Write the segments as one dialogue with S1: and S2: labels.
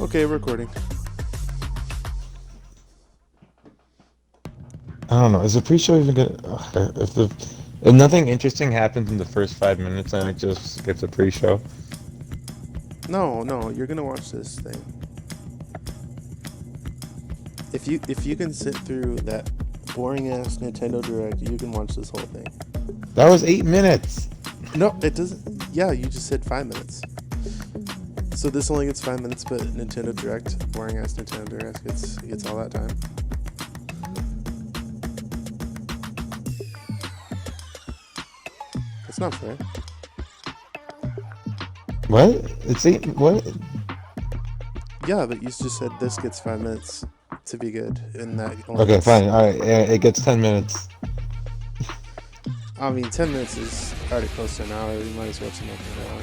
S1: Okay, recording.
S2: I don't know. Is the pre-show even gonna? If nothing interesting happens in the first 5 minutes, then it just gets a pre-show.
S1: No, no, you're gonna watch this thing. If you can sit through that boring ass Nintendo Direct, you can watch this whole thing.
S2: That was 8 minutes.
S1: No, it doesn't. Yeah, you just said 5 minutes. So this only gets 5 minutes, but Nintendo Direct, boring ass Nintendo Direct, gets all that time. That's not fair.
S2: What? It's eight. What?
S1: Yeah, but you just said this gets 5 minutes to be good, and that only
S2: Okay,
S1: gets.
S2: fine. All right. Yeah, it gets 10 minutes.
S1: I mean, 10 minutes is already close to an hour. We might as well just make it an hour.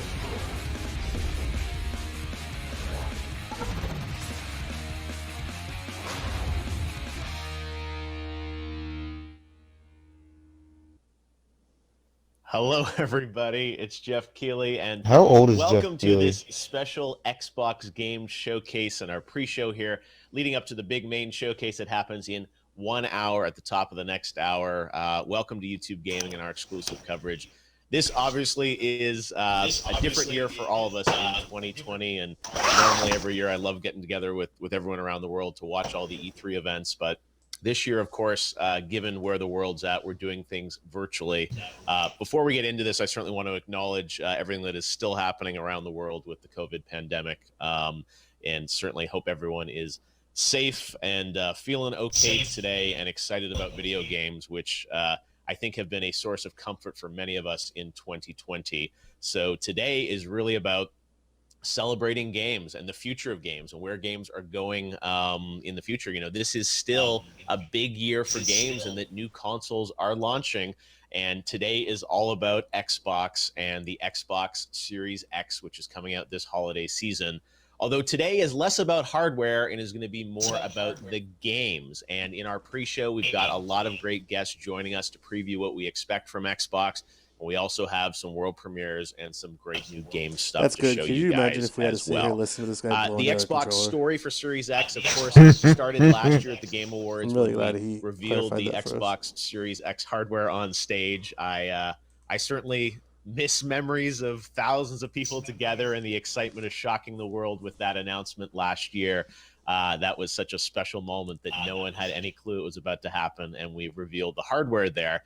S3: Hello, everybody. It's Jeff Keighley, and
S2: How old is Jeff
S3: welcome to
S2: Keighley?
S3: this special Xbox game showcase and our pre-show here, leading up to the big main showcase that happens in 1 hour at the top of the next hour. Welcome to YouTube Gaming and our exclusive coverage. This obviously is a different year for all of us in 2020, and normally every year I love getting together with everyone around the world to watch all the E3 events, but this year, of course, given where the world's at, we're doing things virtually. Before we get into this, I certainly want to acknowledge everything that is still happening around the world with the COVID pandemic, and certainly hope everyone is safe and feeling okay today and excited about video games, which I think have been a source of comfort for many of us in 2020. So today is really about celebrating games and the future of games and where games are going in the future. You know, this is still a big year for games and that new consoles are launching. And today is all about Xbox and the Xbox Series X, which is coming out this holiday season. Although today is less about hardware and is going to be more about the games. And in our pre-show, we've got a lot of great guests joining us to preview what we expect from Xbox. We also have some world premieres and some great new game stuff
S1: That's
S3: to
S1: good.
S3: show
S1: Could
S3: you
S1: you imagine
S3: guys
S1: if we had to
S3: as
S1: sit here and
S3: well.
S1: listen to this guy blowing
S3: The
S1: out a
S3: Xbox
S1: controller?
S3: story for Series X, of course, started last year at the Game Awards
S1: I'm really
S3: when
S1: glad
S3: we
S1: he
S3: revealed
S1: clarified
S3: the
S1: that for us.
S3: Xbox Series X hardware on stage. I certainly miss memories of thousands of people together and the excitement of shocking the world with that announcement last year. That was such a special moment that no one had any clue it was about to happen, and we revealed the hardware there.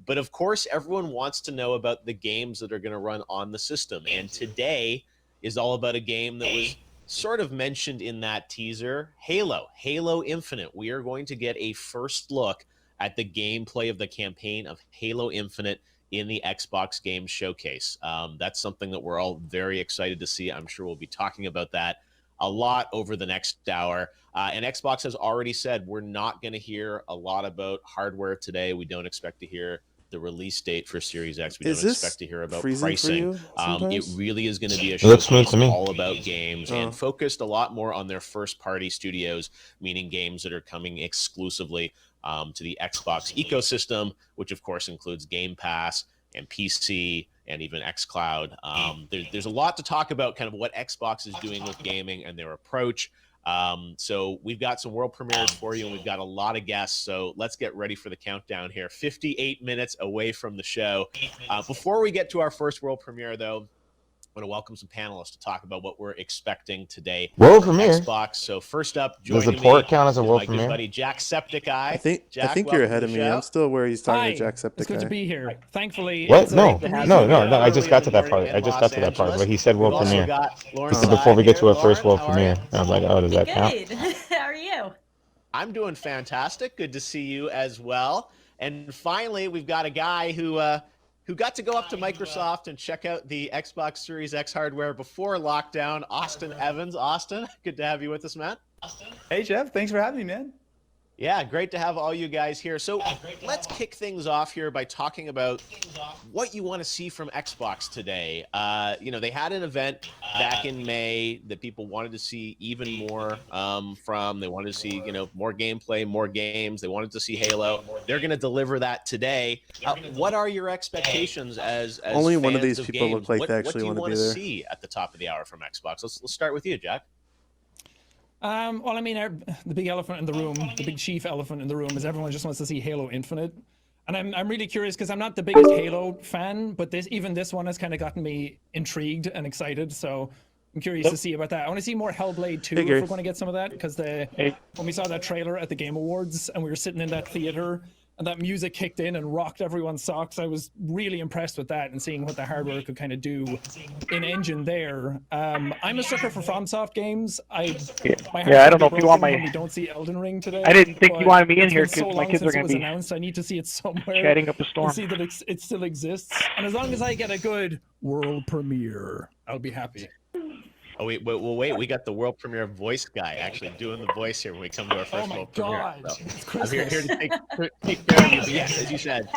S3: But of course, everyone wants to know about the games that are going to run on the system. And today is all about a game that was sort of mentioned in that teaser, Halo Infinite. We are going to get a first look at the gameplay of the campaign of Halo Infinite in the Xbox Game Showcase. That's something that we're all very excited to see. I'm sure we'll be talking about that a lot over the next hour. And Xbox has already said we're not going to hear a lot about hardware today. We don't expect to hear the release date for Series X. We
S1: Is
S3: don't
S1: this
S3: expect to hear about
S1: freezing for
S3: pricing.
S1: you
S3: It
S1: sometimes?
S3: really is going to be a
S2: It looks smooth
S3: showcase
S2: to me.
S3: all about games and
S1: Oh.
S3: focused a lot more on their first party studios, meaning games that are coming exclusively to the Xbox ecosystem, which of course includes Game Pass and PC and even xCloud. There's a lot to talk about, kind of what Xbox is doing with gaming and their approach. So we've got some world premieres for you, and we've got a lot of guests. So let's get ready for the countdown here. 58 minutes away from the show. Before we get to our first world premiere, though, I want to welcome some panelists to talk about what we're expecting today
S2: World
S3: from
S2: premiere.
S3: Xbox. So first up,
S2: Does the
S3: joining
S2: port
S3: me
S2: count as a
S3: is
S2: world
S3: my good
S2: premiere?
S3: buddy Jack Septiceye.
S1: I
S3: Jack,
S1: think you're
S3: welcome
S1: ahead
S3: to
S1: of
S3: the
S1: me.
S3: show.
S1: I'm still where he's talking to
S4: Hi,
S1: Jack
S4: it's good to
S1: Septiceye.
S4: be here. Thankfully,
S2: What?
S4: it's
S2: No,
S4: late
S3: Great to
S4: for me
S3: have
S2: no,
S3: you
S4: so
S2: no,
S3: here
S2: no. I
S4: far.
S2: just
S3: early in
S2: got
S3: the
S2: to that
S3: morning
S2: part. I
S3: in
S2: just
S3: Los
S2: got to that part.
S3: Angeles.
S2: But he said
S3: We've
S2: world
S3: also
S2: premiere.
S3: got Lauren
S2: He said
S4: Oh.
S2: before
S3: Side
S2: we get
S3: here.
S2: to our first
S3: Lauren,
S2: world
S3: how are you?
S2: premiere. And I was like, oh, does that count?
S5: Good. How are you?
S3: I'm doing fantastic. Good to see you as well. And finally, we've got a guy who got to go up to Microsoft and check out the Xbox Series X hardware before lockdown. Austin Evans. Austin, good to have you with us, man.
S6: Hey, Jeff. Thanks for having me, man.
S3: Yeah, great to have all you guys here. So let's kick things off here by talking about what you want to see from Xbox today. They had an event back in May that people wanted to see even more from. They wanted to see, more gameplay, more games. They wanted to see Halo. They're going to deliver that today. What are your expectations as
S1: Only one of
S3: fans
S1: these
S3: of
S1: people
S3: games?
S1: look like
S3: What
S1: they
S3: do
S1: actually
S3: you
S1: want to
S3: want
S1: be
S3: to
S1: there.
S3: see at the top of the hour from Xbox? Let's start with you, Jack.
S4: Well, I mean, the big elephant in the room, the big chief elephant in the room, is everyone just wants to see Halo Infinite, and I'm really curious because I'm not the biggest Halo fan, but even this one has kind of gotten me intrigued and excited. So I'm curious to see about that. I want to see more Hellblade 2 if we're going to get some of that, because when we saw that trailer at the Game Awards and we were sitting in that theater and that music kicked in and rocked everyone's socks, I was really impressed with that and seeing what the hardware could kind of do in engine there. I'm a sucker for FromSoft games.
S5: I don't know if you want
S4: when we don't see Elden Ring today.
S5: I didn't think you wanted me in here
S4: because so
S5: my kids are going to be
S4: announced. I need to see it somewhere.
S5: chatting up a storm.
S4: To see that it still exists, and as long as I get a good world premiere, I'll be happy.
S3: Oh wait, we got the world premiere voice guy actually doing the voice here when we come to our first world premiere. So, I'm here to take care of you. But yes, as you said,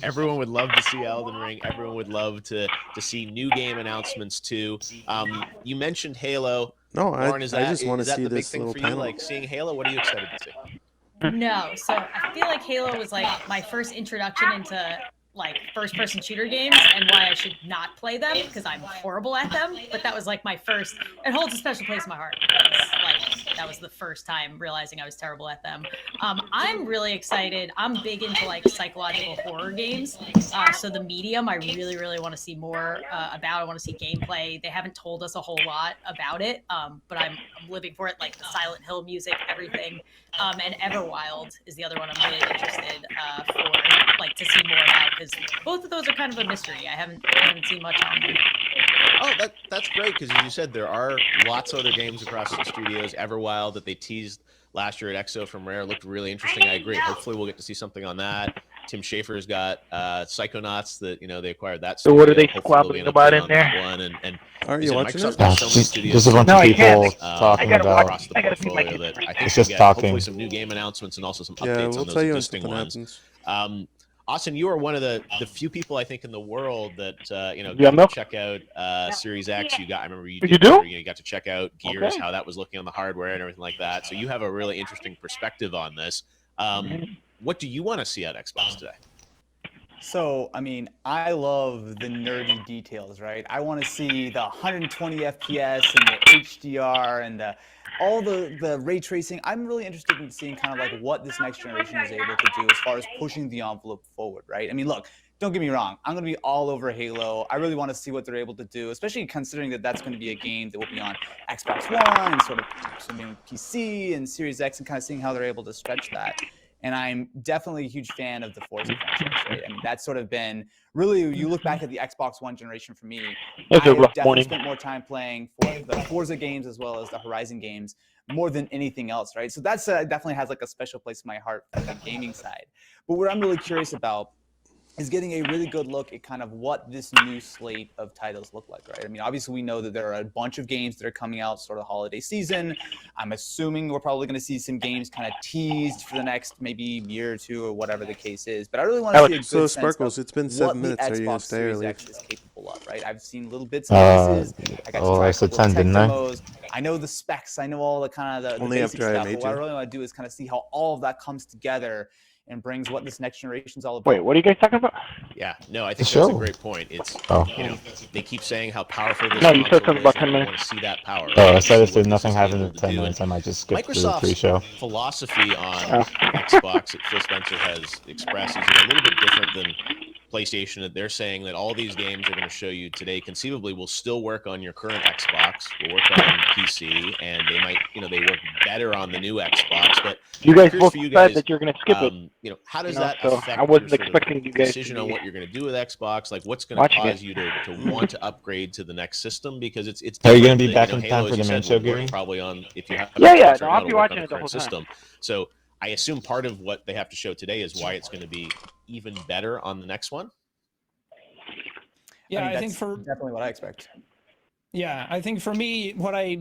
S3: everyone would love to see Elden Ring. Everyone would love to see new game announcements too. You mentioned Halo.
S1: No,
S3: Lauren,
S1: I just want to see
S3: the big
S1: this
S3: thing
S1: little
S3: for
S1: panel.
S3: you? Like seeing Halo, what are you excited to see?
S7: No, so I feel like Halo was like my first introduction into like first-person shooter games, and why I should not play them because I'm horrible at them. But that was like my first. It holds a special place in my heart. Like that was the first time realizing I was terrible at them. I'm really excited. I'm big into like psychological horror games. So the medium, I really, really want to see more about. I want to see gameplay. They haven't told us a whole lot about it, but I'm living for it. Like the Silent Hill music, everything. And Everwild is the other one I'm really interested for, like, to see more about, because both of those are kind of a mystery. I haven't seen much on them.
S3: Oh, that's great, because as you said, there are lots of other games across the studios. Everwild that they teased last year at EXO from Rare looked really interesting. I agree. Hopefully we'll get to see something on that. Tim Schafer's got Psychonauts that they acquired that.
S5: So what are they
S3: Hopefully
S5: squabbling about in there?
S3: And
S1: Aren't you watching
S3: Microsoft
S1: it?
S3: has so many studios.
S2: There's a bunch
S5: No,
S2: of
S5: I
S2: people
S5: can't.
S2: talking
S5: I gotta watch-
S2: about.
S3: across the
S5: I gotta feed my
S3: portfolio
S5: kids
S3: that I think
S2: It's
S3: we'll
S2: just
S3: get
S2: talking.
S3: hopefully some new game announcements and also some updates
S1: Yeah,
S3: on
S1: we'll
S3: those
S1: tell you when
S3: existing
S1: something
S3: ones.
S1: happens.
S3: Austin, you are one of the few people I think in the world that
S5: Yeah,
S3: got
S5: milk?
S3: to check out Series X. I remember you
S5: You do?
S3: You got to check out Gears,
S5: Okay.
S3: how that was looking on the hardware and everything like that. So you have a really interesting perspective on this. What do you want to see at Xbox today?
S6: So, I mean, I love the nerdy details, right? I want to see the 120 FPS and the HDR and all the ray tracing. I'm really interested in seeing kind of like what this next generation is able to do as far as pushing the envelope forward, right? I mean, look, don't get me wrong. I'm going to be all over Halo. I really want to see what they're able to do, especially considering that that's going to be a game that will be on Xbox One and sort of something on PC and Series X, and kind of seeing how they're able to stretch that. And I'm definitely a huge fan of the Forza franchise, right? I mean, that's sort of been really, you look back at the Xbox One generation for me,
S5: It's
S6: I
S5: a
S6: have
S5: rough
S6: definitely
S5: morning.
S6: spent more time playing for the Forza games as well as the Horizon games more than anything else, right? So that's definitely has like a special place in my heart for the gaming side. But what I'm really curious about is getting a really good look at kind of what this new slate of titles look like, right? I mean, obviously we know that there are a bunch of games that are coming out sort of holiday season. I'm assuming we're probably going to see some games kind of teased for the next maybe year or two or whatever the case is. But I really want to see a good
S1: So
S6: sense
S1: Sparkles,
S6: of
S1: it's been
S6: what
S1: 7
S6: the
S1: minutes. Are you gonna
S6: Xbox
S1: stay or
S6: Series
S1: leave?
S6: X is capable of, right? I've seen little bits and pieces. I got to try
S2: I
S6: a
S2: said
S6: couple of
S2: 10,
S6: tech
S2: didn't I?
S6: demos. I know the specs. I know all the kind of the
S1: Only
S6: basic
S1: after I
S6: stuff.
S1: made
S6: But what I
S1: you.
S6: really want to do is kind of see how all of that comes together and brings what this next generation's all about.
S5: Wait, what are you guys talking about?
S3: Yeah, no, I think
S2: The
S3: that's a
S2: show.
S3: great point. It's
S2: Oh.
S3: they keep saying how powerful this
S5: No, you said
S3: console
S5: something about
S3: is,
S5: 10
S3: and I
S5: minutes.
S3: want to see that power.
S2: I said
S3: See
S2: if there's
S3: what
S2: nothing
S3: this is
S2: happening
S3: able
S2: in
S3: to
S2: 10
S3: do.
S2: minutes, I might just skip the
S3: Microsoft's
S2: pre-show.
S3: philosophy on
S5: Oh.
S3: Xbox that Phil Spencer has expressed is a little bit different than PlayStation. That they're saying that all these games are going to show you today conceivably will still work on your current Xbox, will work on PC, and they might, they work better on the new Xbox. But
S5: You
S3: I'm
S5: guys
S3: curious
S5: both
S3: for you
S5: said
S3: guys,
S5: that you're going to skip it.
S3: how does
S5: You know,
S3: that
S5: so
S3: affect
S5: I wasn't
S3: your sort of
S5: expecting you guys to
S3: decision on
S5: be
S3: what you're going to do with Xbox? Like, what's going to
S5: watching
S3: cause
S5: it.
S3: you to want to upgrade to the next system? Because it's
S2: Are you
S3: different
S2: gonna be
S3: than,
S2: back in
S3: Halo,
S2: time for
S3: as you
S2: the main
S3: said,
S2: show,
S3: will work
S2: Gary?
S3: probably on, if you have
S5: Yeah,
S3: Xbox
S5: yeah,
S3: right
S5: no,
S3: now,
S5: I'll
S3: it'll
S5: be
S3: work on
S5: watching
S3: the
S5: it the
S3: current
S5: whole time.
S3: system. So I assume part of what they have to show today is why it's going to be even better on the next one.
S4: Yeah,
S6: I mean,
S4: I think
S6: that's
S4: for
S6: definitely what I expect.
S4: Yeah, I think for me, what I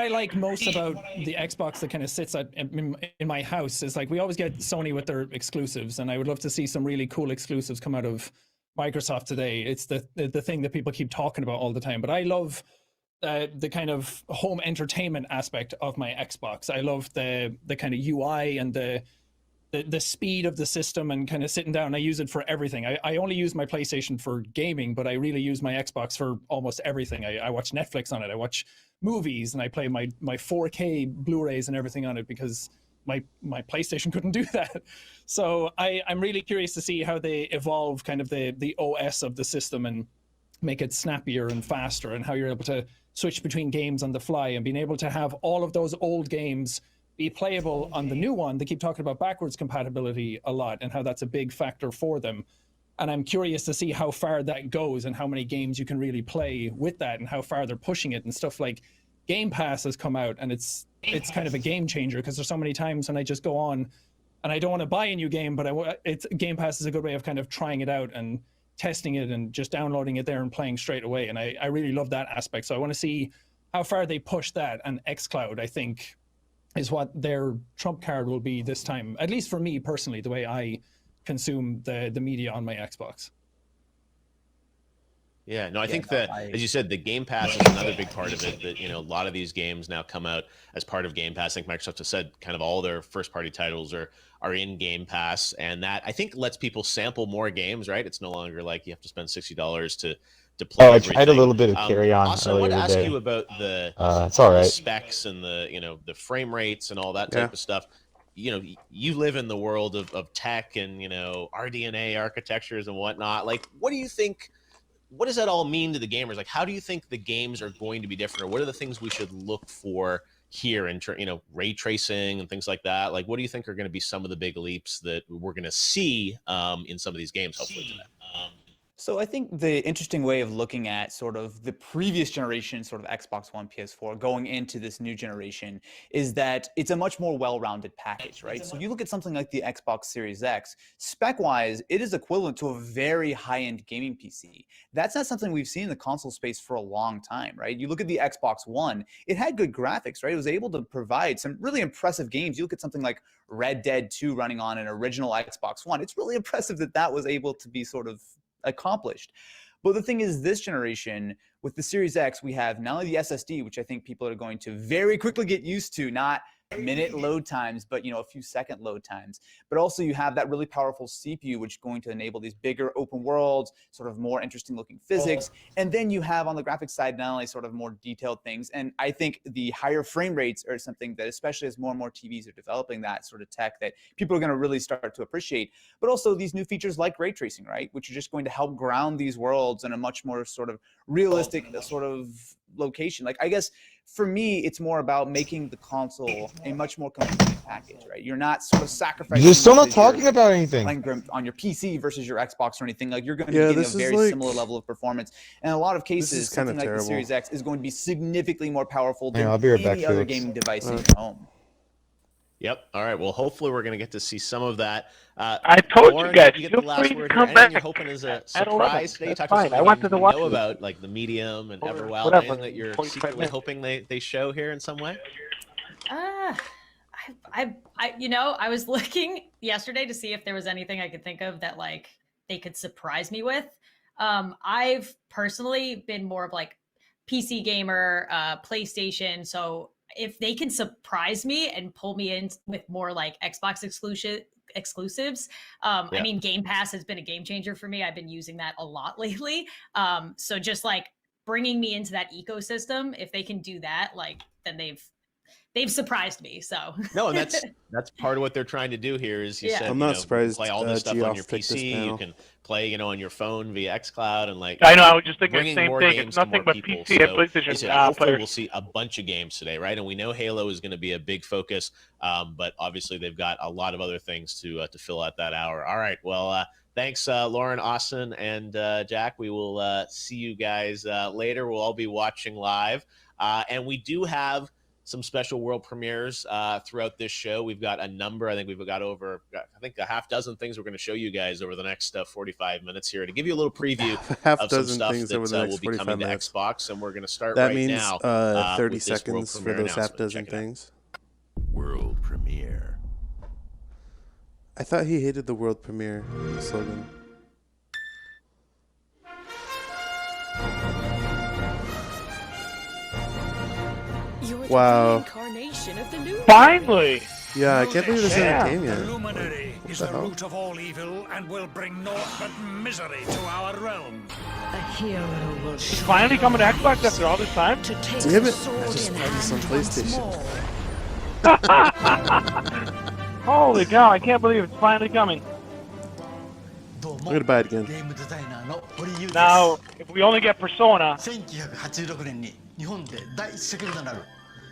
S4: like most about the Xbox that kind of sits in my house is like we always get Sony with their exclusives, and I would love to see some really cool exclusives come out of Microsoft today. It's the thing that people keep talking about all the time. But I love the kind of home entertainment aspect of my Xbox. I love the kind of UI and the the speed of the system and kind of sitting down. I use it for everything. I only use my PlayStation for gaming, but I really use my Xbox for almost everything. I watch Netflix on it. I watch movies, and I play my 4K Blu-rays and everything on it because my PlayStation couldn't do that. So I'm really curious to see how they evolve kind of the OS of the system and make it snappier and faster, and how you're able to switch between games on the fly and being able to have all of those old games be playable on the new one. They keep talking about backwards compatibility a lot and how that's a big factor for them. And I'm curious to see how far that goes and how many games you can really play with that and how far they're pushing it. And stuff like Game Pass has come out, and it's kind of a game changer, because there's so many times when I just go on and I don't want to buy a new game, but Game Pass is a good way of kind of trying it out and testing it and just downloading it there and playing straight away. And I really love that aspect. So I want to see how far they push that. And xCloud, I think, is what their trump card will be this time, at least for me personally, the way I consume the media on my Xbox.
S3: Yeah, no, I think that, as you said, the Game Pass is another big part of it. That, you know, a lot of these games now come out as part of Game Pass. I think Microsoft has said kind of all their first-party titles are in Game Pass, and that, I think, lets people sample more games, right? It's no longer like you have to spend $60 to play everything.
S2: I tried a little bit of Carry On
S3: Also, I
S2: earlier
S3: want to ask
S2: today.
S3: you about
S2: It's all
S3: the
S2: right.
S3: specs and the frame rates and all that type of stuff. You know, you live in the world of tech and, RDNA architectures and whatnot. Like, what do you think? What does that all mean to the gamers? Like, how do you think the games are going to be different, or what are the things we should look for here in ray tracing and things like that? Like, what do you think are going to be some of the big leaps that we're going to see in some of these games, hopefully today?
S6: So I think the interesting way of looking at sort of the previous generation, sort of Xbox One, PS4, going into this new generation, is that it's a much more well-rounded package, right? So you look at something like the Xbox Series X, spec-wise, it is equivalent to a very high-end gaming PC. That's not something we've seen in the console space for a long time, right? You look at the Xbox One, it had good graphics, right? It was able to provide some really impressive games. You look at something like Red Dead 2 running on an original Xbox One. It's really impressive that that was able to be sort of accomplished. But the thing is, this generation with the Series X, we have not only the SSD, which I think people are going to very quickly get used to, not minute load times, but a few second load times. But also you have that really powerful CPU, which is going to enable these bigger open worlds, sort of more interesting looking physics. And then you have on the graphics side, not only sort of more detailed things. And I think the higher frame rates are something that, especially as more and more TVs are developing that sort of tech, that people are going to really start to appreciate. But also these new features like ray tracing, right? Which are just going to help ground these worlds in a much more sort of realistic sort of location. Like, I guess for me, it's more about making the console a much more complete package, right? You're not sort of sacrificing.
S2: You're still not talking about anything.
S6: Playing on your PC versus your Xbox or anything. Like, you're going to be getting a very similar level of performance. And in a lot of cases, something like the Series X is going to be significantly more powerful than any other gaming device in your home.
S3: Yep. All right. Well, hopefully we're going to get to see some of that.
S5: I told
S3: Lauren,
S5: you guys,
S3: you get
S5: feel
S3: the last
S5: free to
S3: word
S5: come
S3: here.
S5: back.
S3: You're hoping as a
S5: At 11.
S3: surprise today. You
S5: That's
S3: talked about
S5: fine. I
S3: something
S5: wanted to
S3: you
S5: watch
S3: know
S5: it.
S3: about, like the Medium and Everwild.
S5: Whatever.
S3: Anything that you're
S5: 45
S3: secretly
S5: minutes.
S3: hoping they show here in some way?
S7: I was looking yesterday to see if there was anything I could think of that like they could surprise me with. I've personally been more of like PC gamer, PlayStation. So if they can surprise me and pull me in with more like Xbox exclusives, I mean, Game Pass has been a game changer for me. I've been using that a lot lately. So just like bringing me into that ecosystem, if they can do that, like then they've surprised me. So
S3: No, and that's part of what they're trying to do here. Is you said
S1: I'm not surprised.
S3: play all this stuff on your
S1: Geoff picked this
S3: PC.
S1: panel.
S3: You can play on your phone via xCloud and like.
S5: I know. I was just thinking the
S3: bringing
S5: same
S3: more
S5: thing.
S3: games
S5: It's
S3: to
S5: nothing
S3: more
S5: but
S3: people.
S5: PC and
S3: So,
S5: PlayStation
S3: hopefully
S5: players.
S3: we'll see a bunch of games today, right? And we know Halo is going to be a big focus, but obviously they've got a lot of other things to fill out that hour. All right. Well, thanks, Lauren, Austin, and Jack. We will see you guys later. We'll all be watching live, and we do have some special world premieres throughout this show. We've got a number. I think we've got over, a half dozen things we're going to show you guys over the next 45 minutes here to give you a little preview of some stuff that will be coming to Xbox. And we're going to start
S1: That
S3: right
S1: means,
S3: now.
S1: 30
S3: with this world
S1: seconds for
S3: premiere
S1: those half
S3: announcement.
S1: dozen
S3: Check it out.
S1: things.
S8: World premiere.
S1: I thought he hated the world premiere slogan.
S9: You're
S1: Wow.
S9: the reincarnation of the new
S5: Finally!
S1: Yeah, I can't believe this isn't a game
S9: The
S1: yet.
S9: luminary is
S1: the
S9: the
S1: hell?
S9: root of all evil and will bring naught but misery to our realm.
S10: A hero will
S5: It's finally coming to Xbox after all this time.
S10: to take
S1: Damn
S10: the
S1: it, I
S10: sword
S1: just
S10: in
S1: bought this on
S10: hand once
S1: PlayStation.
S10: more.
S5: Holy cow! I can't believe it's finally coming.
S1: I'm gonna buy it again.
S5: Now, if we only get Persona,
S11: 1986年に日本で第一作目となる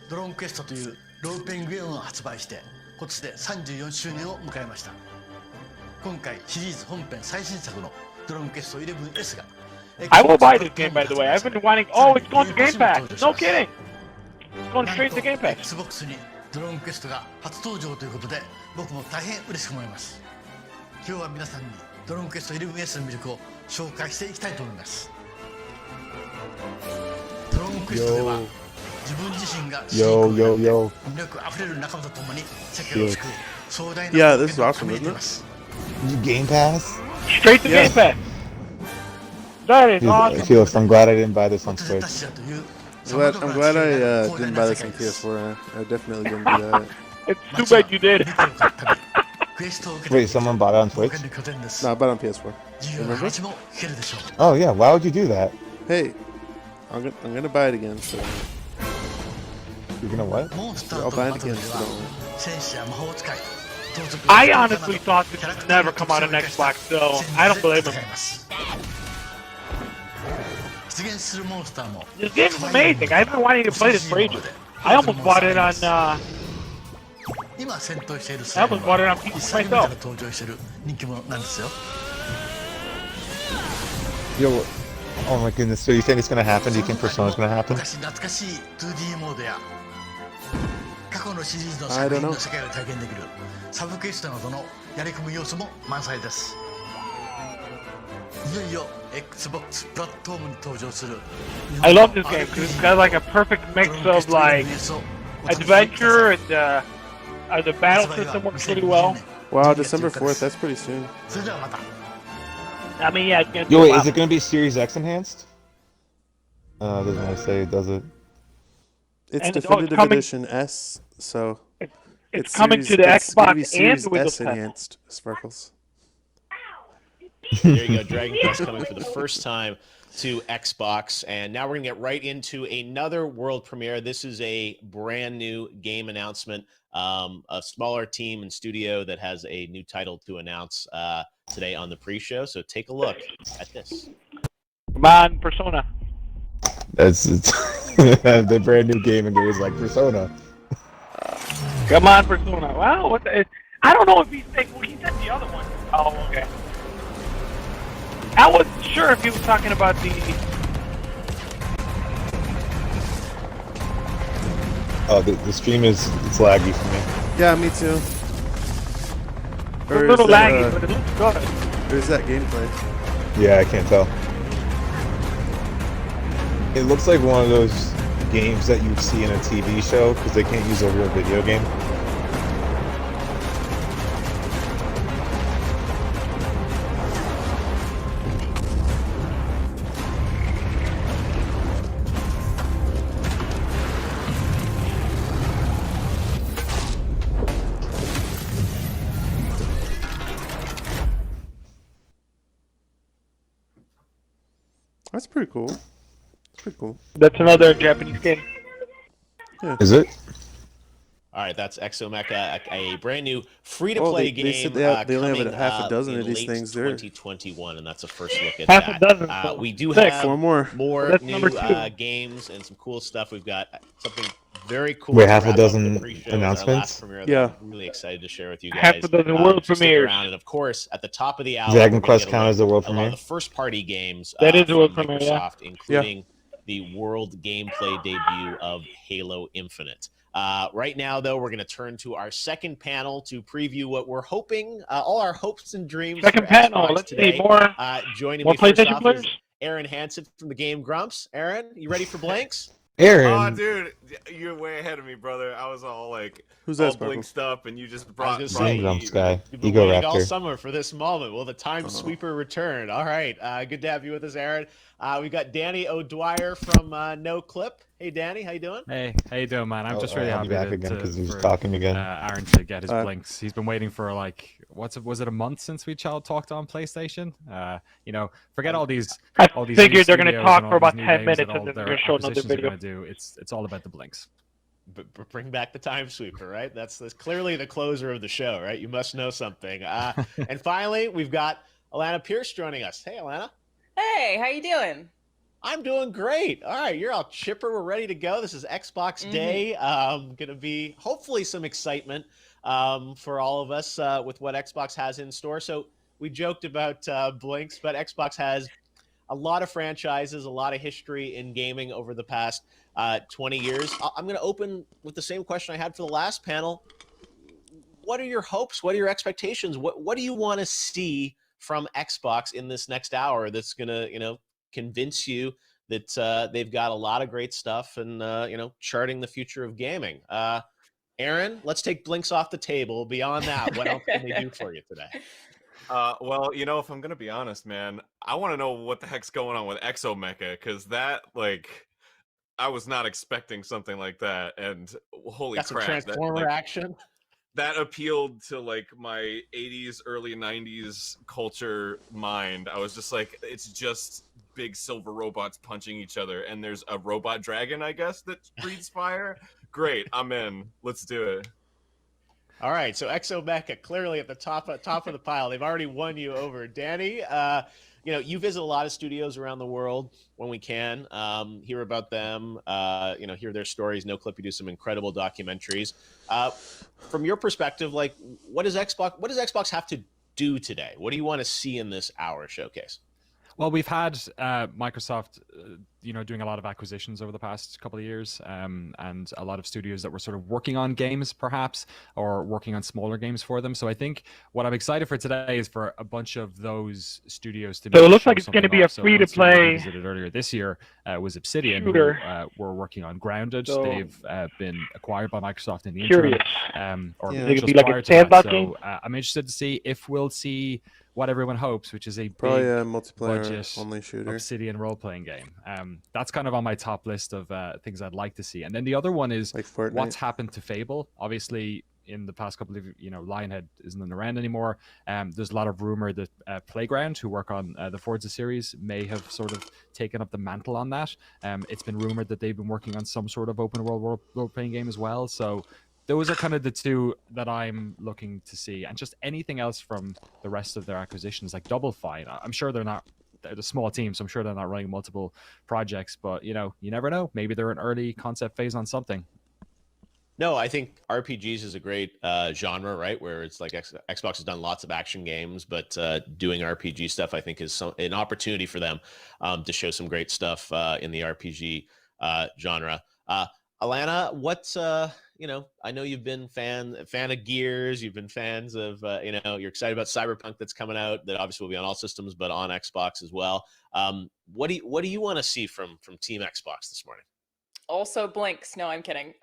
S11: ドローンクエストというロールプレイングゲームを発売して今年で34周年を迎えました。今回シリーズ本編最新作のドローンクエスト 11S が
S5: I will buy this game. By the way, I've been wanting. Oh, it's going to Game Pass. No kidding. It's going straight to Game Pass.
S11: Xbox にドローンクエストが初登場ということで僕も大変嬉しく思います。今日は皆さんにドローンクエスト 11S の魅力を紹介していきたいと思います。ドローンクエストでは自分自身が魅力あふれる仲間と共に世界を救う壮大な
S1: Yeah, this is awesome, isn't it?
S2: Game Pass?
S5: Straight to Game Pass. That is
S2: Dude,
S5: awesome.
S2: Felix, I'm glad I didn't buy this on Switch.
S1: I'm glad I didn't buy this on PS4. I definitely didn't do that.
S5: It's too bad you did.
S2: Wait, someone bought it on Switch?
S1: No, I bought it on PS4. Remember?
S2: Oh yeah, why would you do that?
S1: Hey, I'm gonna buy it again. So
S2: You're gonna what?
S1: I'll buy it again. So don't worry.
S5: I honestly thought this would never come out on Xbox, so I don't blame him. This game is amazing. I've been wanting to play this for ages. I almost bought it on. I almost bought it on PC myself.
S2: Yo, oh my goodness, so you think it's gonna happen? Do you think Persona's gonna happen?
S1: I don't know.
S11: サブクエストなどのやり込む要素も満載です。いよいよ Xbox プラットフォームに登場する
S5: I love this game because it's got like a perfect mix of like adventure and the battle system works pretty well.
S1: Wow, December 4th. That's pretty soon.
S11: それではまた。
S5: I mean, yeah, it's gonna
S2: Yo,
S5: be
S2: wait,
S5: a
S2: is it gonna be Series X enhanced? It doesn't want to say, does it?
S1: It's
S5: And it's
S1: definitive
S5: coming-
S1: edition S, so
S5: It's coming
S1: series,
S5: to the
S1: it's gonna be
S5: Xbox and
S1: Series
S5: the Windows
S1: S
S5: 10.
S1: enhanced. Sparkles.
S3: There you go, Dragon Quest coming for the first time to Xbox, and now we're gonna get right into another world premiere. This is a brand new game announcement. A smaller team and studio that has a new title to announce today on the pre-show. So take a look at this.
S5: Come on, Persona.
S2: It's the brand new game and it was like Persona.
S5: Come on, Persona. Wow, what the? I don't know if he's saying. Well, he said the other one. Oh, okay. I wasn't sure if he was talking about the.
S2: Oh, the stream it's laggy for me.
S1: Yeah, me too.
S5: A little laggy, but it looks good.
S1: Or is that gameplay?
S2: Yeah, I can't tell. It looks like one of those games that you see in a TV show because they can't use a real video game.
S1: That's pretty cool. That's pretty cool.
S5: That's another Japanese game.
S1: Yeah.
S2: Is it?
S3: All right, that's Exomecha, a brand new free-to-play game.
S1: They said they only have
S3: coming,
S1: half a dozen
S3: in
S1: of these
S3: late
S1: things there.
S3: 2021, and that's a first look at
S5: Half a
S3: that.
S5: dozen.
S3: We do
S5: Six.
S3: have
S1: Four more.
S5: That's
S3: new
S5: number two.
S3: games and some cool stuff. We've got something very cool.
S2: Wait,
S3: to
S2: half a
S3: wrap up
S2: dozen
S3: the pre-show. Our
S2: announcements?
S3: last premiere that
S5: Yeah.
S3: I'm really excited to share with you guys.
S5: Half a dozen world
S3: So stick
S5: premieres.
S3: around, and of course, at the top of the hour,
S2: Dragon
S3: we're gonna
S2: Quest
S3: get a
S2: count
S3: look
S2: as a world
S3: at lot
S2: premiere?
S3: of the first-party games
S5: That is a world
S3: from
S5: premiere, yeah.
S3: Microsoft, including the world gameplay debut of Halo Infinite. Right now, though, we're going to turn to our second panel to preview what we're hoping, all our hopes and dreams.
S5: Second
S3: for
S5: panel.
S3: Xbox
S5: Let's
S3: today.
S5: see more.
S3: Joining
S5: More
S3: me first
S5: PlayStation
S3: off
S5: players?
S3: is Aaron Hansen from the Game Grumps. Aaron, you ready for blanks?
S2: Aaron.
S12: Oh, dude, you're way ahead of me, brother. I was all like,
S1: Who's
S12: all
S1: that, Sparkles?
S12: blinked up, and you just
S3: I
S12: brought.
S3: was gonna say,
S2: Grumps guy.
S3: You've been
S2: Ego
S3: waiting all
S2: Raptor.
S3: summer for this moment. Well, the time sweeper returned. All right, good to have you with us, Aaron. We got Danny O'Dwyer from No Clip. Hey, Danny, how you doing?
S10: Hey, how you doing, man? I'm just
S2: Oh,
S10: really
S2: I'll
S10: happy
S2: be back again
S10: to,
S2: because he was
S10: for
S2: talking again.
S10: Aaron to get his blinks. He's been waiting for like was it a month since we talked on PlayStation? Forget all these.
S5: I
S10: All these
S5: figured
S10: new
S5: they're going to
S10: studios
S5: talk
S10: and
S5: for
S10: all these
S5: about
S10: new
S5: 10
S10: games
S5: minutes
S10: that
S5: and
S10: all
S5: then they're
S10: their
S5: going to show another
S10: acquisitions are
S5: video.
S10: going to do. It's all about the blinks.
S3: Bring back the time sweeper, right? That's clearly the closer of the show, right? You must know something. And finally, we've got Alana Pierce joining us. Hey, Alana.
S13: Hey, how you doing?
S3: I'm doing great. All right, you're all chipper. We're ready to go. This is Xbox Day. Going to be hopefully some excitement for all of us with what Xbox has in store. So we joked about blinks, but Xbox has a lot of franchises, a lot of history in gaming over the past 20 years. I'm going to open with the same question I had for the last panel. What are your hopes? What are your expectations? What do you want to see from Xbox in this next hour that's going to, convince you that they've got a lot of great stuff and, charting the future of gaming? Aaron, let's take blinks off the table. Beyond that, what else can they do for you today?
S12: Well, if I'm gonna be honest, man, I want to know what the heck's going on with Exomecha, because that, I was not expecting something like that, and holy
S3: Got some
S12: crap,
S3: Transformer action.
S12: That appealed to my 80s, early 90s culture mind. I was just like, it's just big silver robots punching each other, and there's a robot dragon, I guess, that breathes fire. Great, I'm in. Let's do it.
S3: All right, so Exomecha clearly at the top of the pile. They've already won you over, Danny. You visit a lot of studios around the world when we can. Hear about them. Hear their stories. No Clip, you do some incredible documentaries. From your perspective, what does Xbox have to do today? What do you want to see in this hour showcase?
S10: Well, we've had Microsoft, doing a lot of acquisitions over the past couple of years, and a lot of studios that were sort of working on games, perhaps, or working on smaller games for them. So I think what I'm excited for today is for a bunch of those studios to.
S5: So it looks like it's going to be a free-to-play.
S10: Visited earlier this year was Obsidian,
S5: shooter.
S10: who were working on Grounded.
S5: So,
S10: they've been acquired by Microsoft in the interim, or
S5: Is it
S10: just
S5: gonna be like
S10: prior
S5: a
S10: to that.
S5: sandbox
S10: So
S5: game?
S10: I'm interested to see if we'll see what everyone hopes, which is a
S1: Probably
S10: big
S1: a multiplayer
S10: budget
S1: only shooter.
S10: Obsidian role-playing game. That's kind of on my top list of things I'd like to see. And then the other one is what's happened to Fable. Obviously, in the past couple of Lionhead isn't around anymore. There's a lot of rumor that Playground, who work on the Forza series, may have sort of taken up the mantle on that. It's been rumored that they've been working on some sort of open world role-playing game as well. So those are kind of the two that I'm looking to see, and just anything else from the rest of their acquisitions, like Double Fine. I'm sure they're a small team, so I'm sure they're not running multiple projects, but you never know. Maybe they're in early concept phase on something.
S3: No, I think RPGs is a great genre, right? Where it's like Xbox has done lots of action games, but doing RPG stuff, I think, is an opportunity for them to show some great stuff in the RPG genre. Alana, what's I know you've been fan of Gears. You've been fans of you're excited about Cyberpunk that's coming out. That obviously will be on all systems, but on Xbox as well. What do you want to see from Team Xbox this morning?
S13: Also blinks. No, I'm kidding.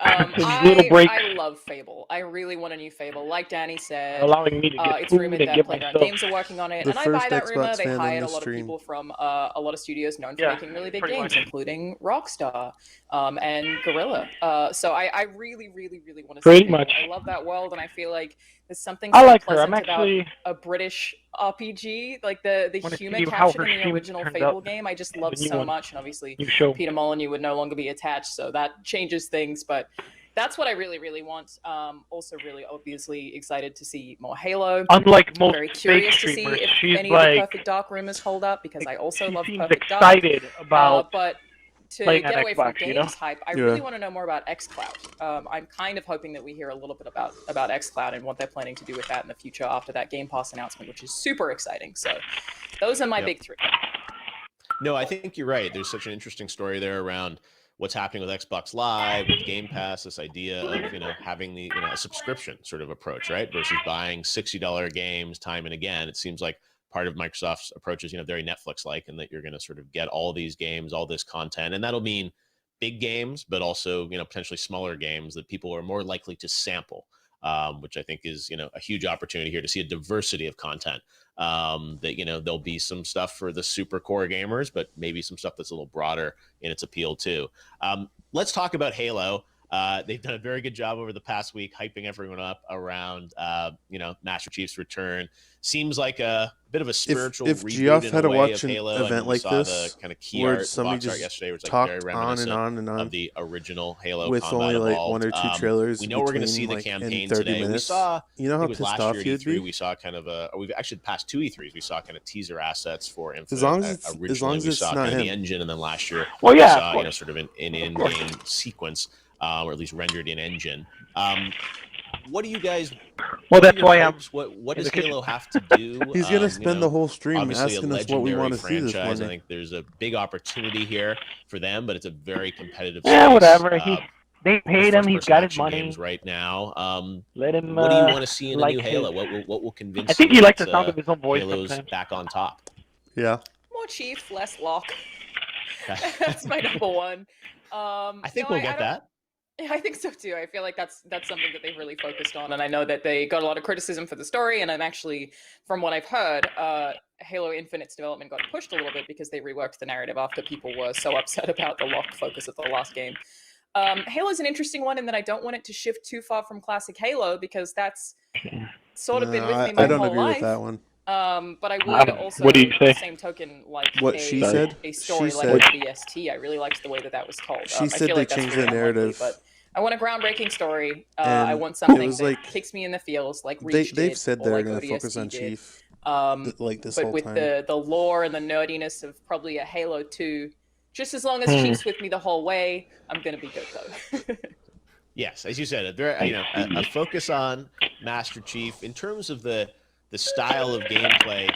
S5: Little breaks.
S13: I love Fable. I really want a new Fable. Like Danny said,
S5: Allowing me to get
S13: it's
S5: food
S13: rumored
S5: and
S13: that
S5: get
S13: Playground
S5: myself.
S13: Games are working on it,
S1: The
S13: and I buy
S1: first
S13: that rumor.
S1: Xbox
S13: They
S1: fan in
S13: hired a
S1: the
S13: lot of
S1: stream.
S13: people from a lot of studios known for
S5: Yeah,
S13: making really big
S5: pretty
S13: games,
S5: much.
S13: including Rockstar and Guerrilla. So I really, really, really want to see
S5: Pretty
S13: Fable.
S5: much.
S13: I love that world, and I feel like there's something
S5: I
S13: so
S5: like her.
S13: pleasant
S5: I'm actually-
S13: about a British RPG, like the
S5: Wanna
S13: humor
S5: see how
S13: captured
S5: her
S13: in the
S5: stream
S13: original
S5: turns
S13: Fable
S5: out.
S13: game. I just
S5: The
S13: love
S5: new
S13: so
S5: one.
S13: much, and obviously
S5: New show.
S13: Peter Molyneux would no longer be attached, so that changes things. But that's what I really, really want. Also, really obviously excited to see more Halo.
S5: Unlike most
S13: Very
S5: fake
S13: curious to see
S5: streamers,
S13: if
S5: she's
S13: any of the
S5: like,
S13: Perfect Dark rumors hold up, because I also
S5: she
S13: love
S5: seems
S13: Perfect
S5: excited
S13: Dark.
S5: about
S13: But to
S5: playing
S13: get
S5: on
S13: away from
S5: Xbox, you
S13: games
S5: know?
S13: hype, I
S1: Yeah.
S13: really want to know more about xCloud. I'm kind of hoping that we hear a little bit about xCloud and what they're planning to do with that in the future after that Game Pass announcement, which is super exciting. So those are my big three.
S3: No, I think you're right. There's such an interesting story there around what's happening with Xbox Live, with Game Pass, this idea of having the a subscription sort of approach, right? Versus buying $60 games time and again. It seems like part of Microsoft's approach is very Netflix-like, and that you're going to sort of get all these games, all this content, and that'll mean big games, but also potentially smaller games that people are more likely to sample. which I think is a huge opportunity here to see a diversity of content. That there'll be some stuff for the super core gamers, but maybe some stuff that's a little broader in its appeal too. Let's talk about Halo. They've done a very good job over the past week hyping everyone up around Master Chief's return. Seems like a bit of a spiritual
S1: if
S3: reboot
S1: Geoff
S3: in
S1: had
S3: a
S1: to
S3: way
S1: watch
S3: of
S1: an
S3: Halo.
S1: event like
S3: saw
S1: this,
S3: the kind of key
S1: where
S3: art,
S1: somebody
S3: box art
S1: just
S3: yesterday was like
S1: talked
S3: very
S1: on
S3: reminiscent
S1: and on
S3: of the original Halo
S1: with
S3: Combat
S1: only like
S3: Evolved.
S1: one or two trailers.
S3: We know we're going to see the
S1: between, like,
S3: campaign
S1: in 30
S3: today.
S1: minutes.
S3: We saw,
S1: You know
S3: I
S1: how
S3: think it was
S1: pissed
S3: last
S1: off
S3: year at
S1: you'd
S3: E3,
S1: be?
S3: we saw kind of we've actually past two E3s, we saw kind of teaser assets for Infinite.
S1: As long as it's
S3: we saw
S1: not
S3: kind of the
S1: him.
S3: engine, and then last year
S5: Well,
S3: we
S5: yeah,
S3: saw
S5: of course.
S3: sort of an in-game sequence, or at least rendered in engine. What do you guys?
S5: Well,
S3: what are
S5: that's
S3: your
S5: why I'm
S3: hopes? What
S5: in
S3: does
S5: the kitchen.
S3: Halo have to do?
S1: He's gonna spend the whole stream
S3: obviously
S1: asking
S3: a
S1: us what we
S3: legendary
S1: want to see this
S3: franchise. I
S1: morning.
S3: think there's a big opportunity here for them, but it's a very competitive
S5: Yeah,
S3: space.
S5: whatever. They
S3: with
S5: paid him. He's
S3: first-person
S5: got his
S3: action
S5: money.
S3: games right now.
S5: Let him.
S3: What do you want to see in a
S5: like
S3: new Halo?
S5: his-
S3: What will convince
S5: I think
S3: you
S5: he likes
S3: that,
S5: the sound of his own voice
S3: Halo's
S5: sometimes.
S3: back on top?
S1: Yeah.
S13: More Chief, less Locke. That's my number one.
S3: I think we'll get that.
S13: Yeah, I think so too. I feel like that's something that they've really focused on, and I know that they got a lot of criticism for the story. And I'm actually, from what I've heard, Halo Infinite's development got pushed a little bit because they reworked the narrative after people were so upset about the Locke focus of the last game. Halo's an interesting one in that I don't want it to shift too far from classic Halo because that's sort of been with me my
S1: I don't
S13: whole
S1: agree
S13: life.
S1: with that one.
S13: But I would also,
S5: what do you say?
S13: at the same token, like
S1: What
S13: a,
S1: she said?
S13: a story
S1: She
S13: like
S1: said-
S13: ODST. I really liked the way that was told.
S1: She
S13: I
S1: said
S13: feel
S1: they
S13: like that's
S1: changed
S13: really
S1: the
S13: unlikely,
S1: narrative.
S13: but I want a groundbreaking story.
S1: And
S13: I want something
S1: it was
S13: that
S1: like-
S13: kicks me in the feels, like Reach
S1: They've
S13: did,
S1: said
S13: or
S1: they're
S13: like
S1: gonna
S13: ODST
S1: focus on
S13: did.
S1: Chief. Like this
S13: But
S1: whole
S13: with
S1: time.
S13: the lore and the nerdiness of probably a Halo 2, just as long as Chief's with me the whole way, I'm gonna be good though.
S3: Yes, as you said, a focus on Master Chief in terms of the style of gameplay.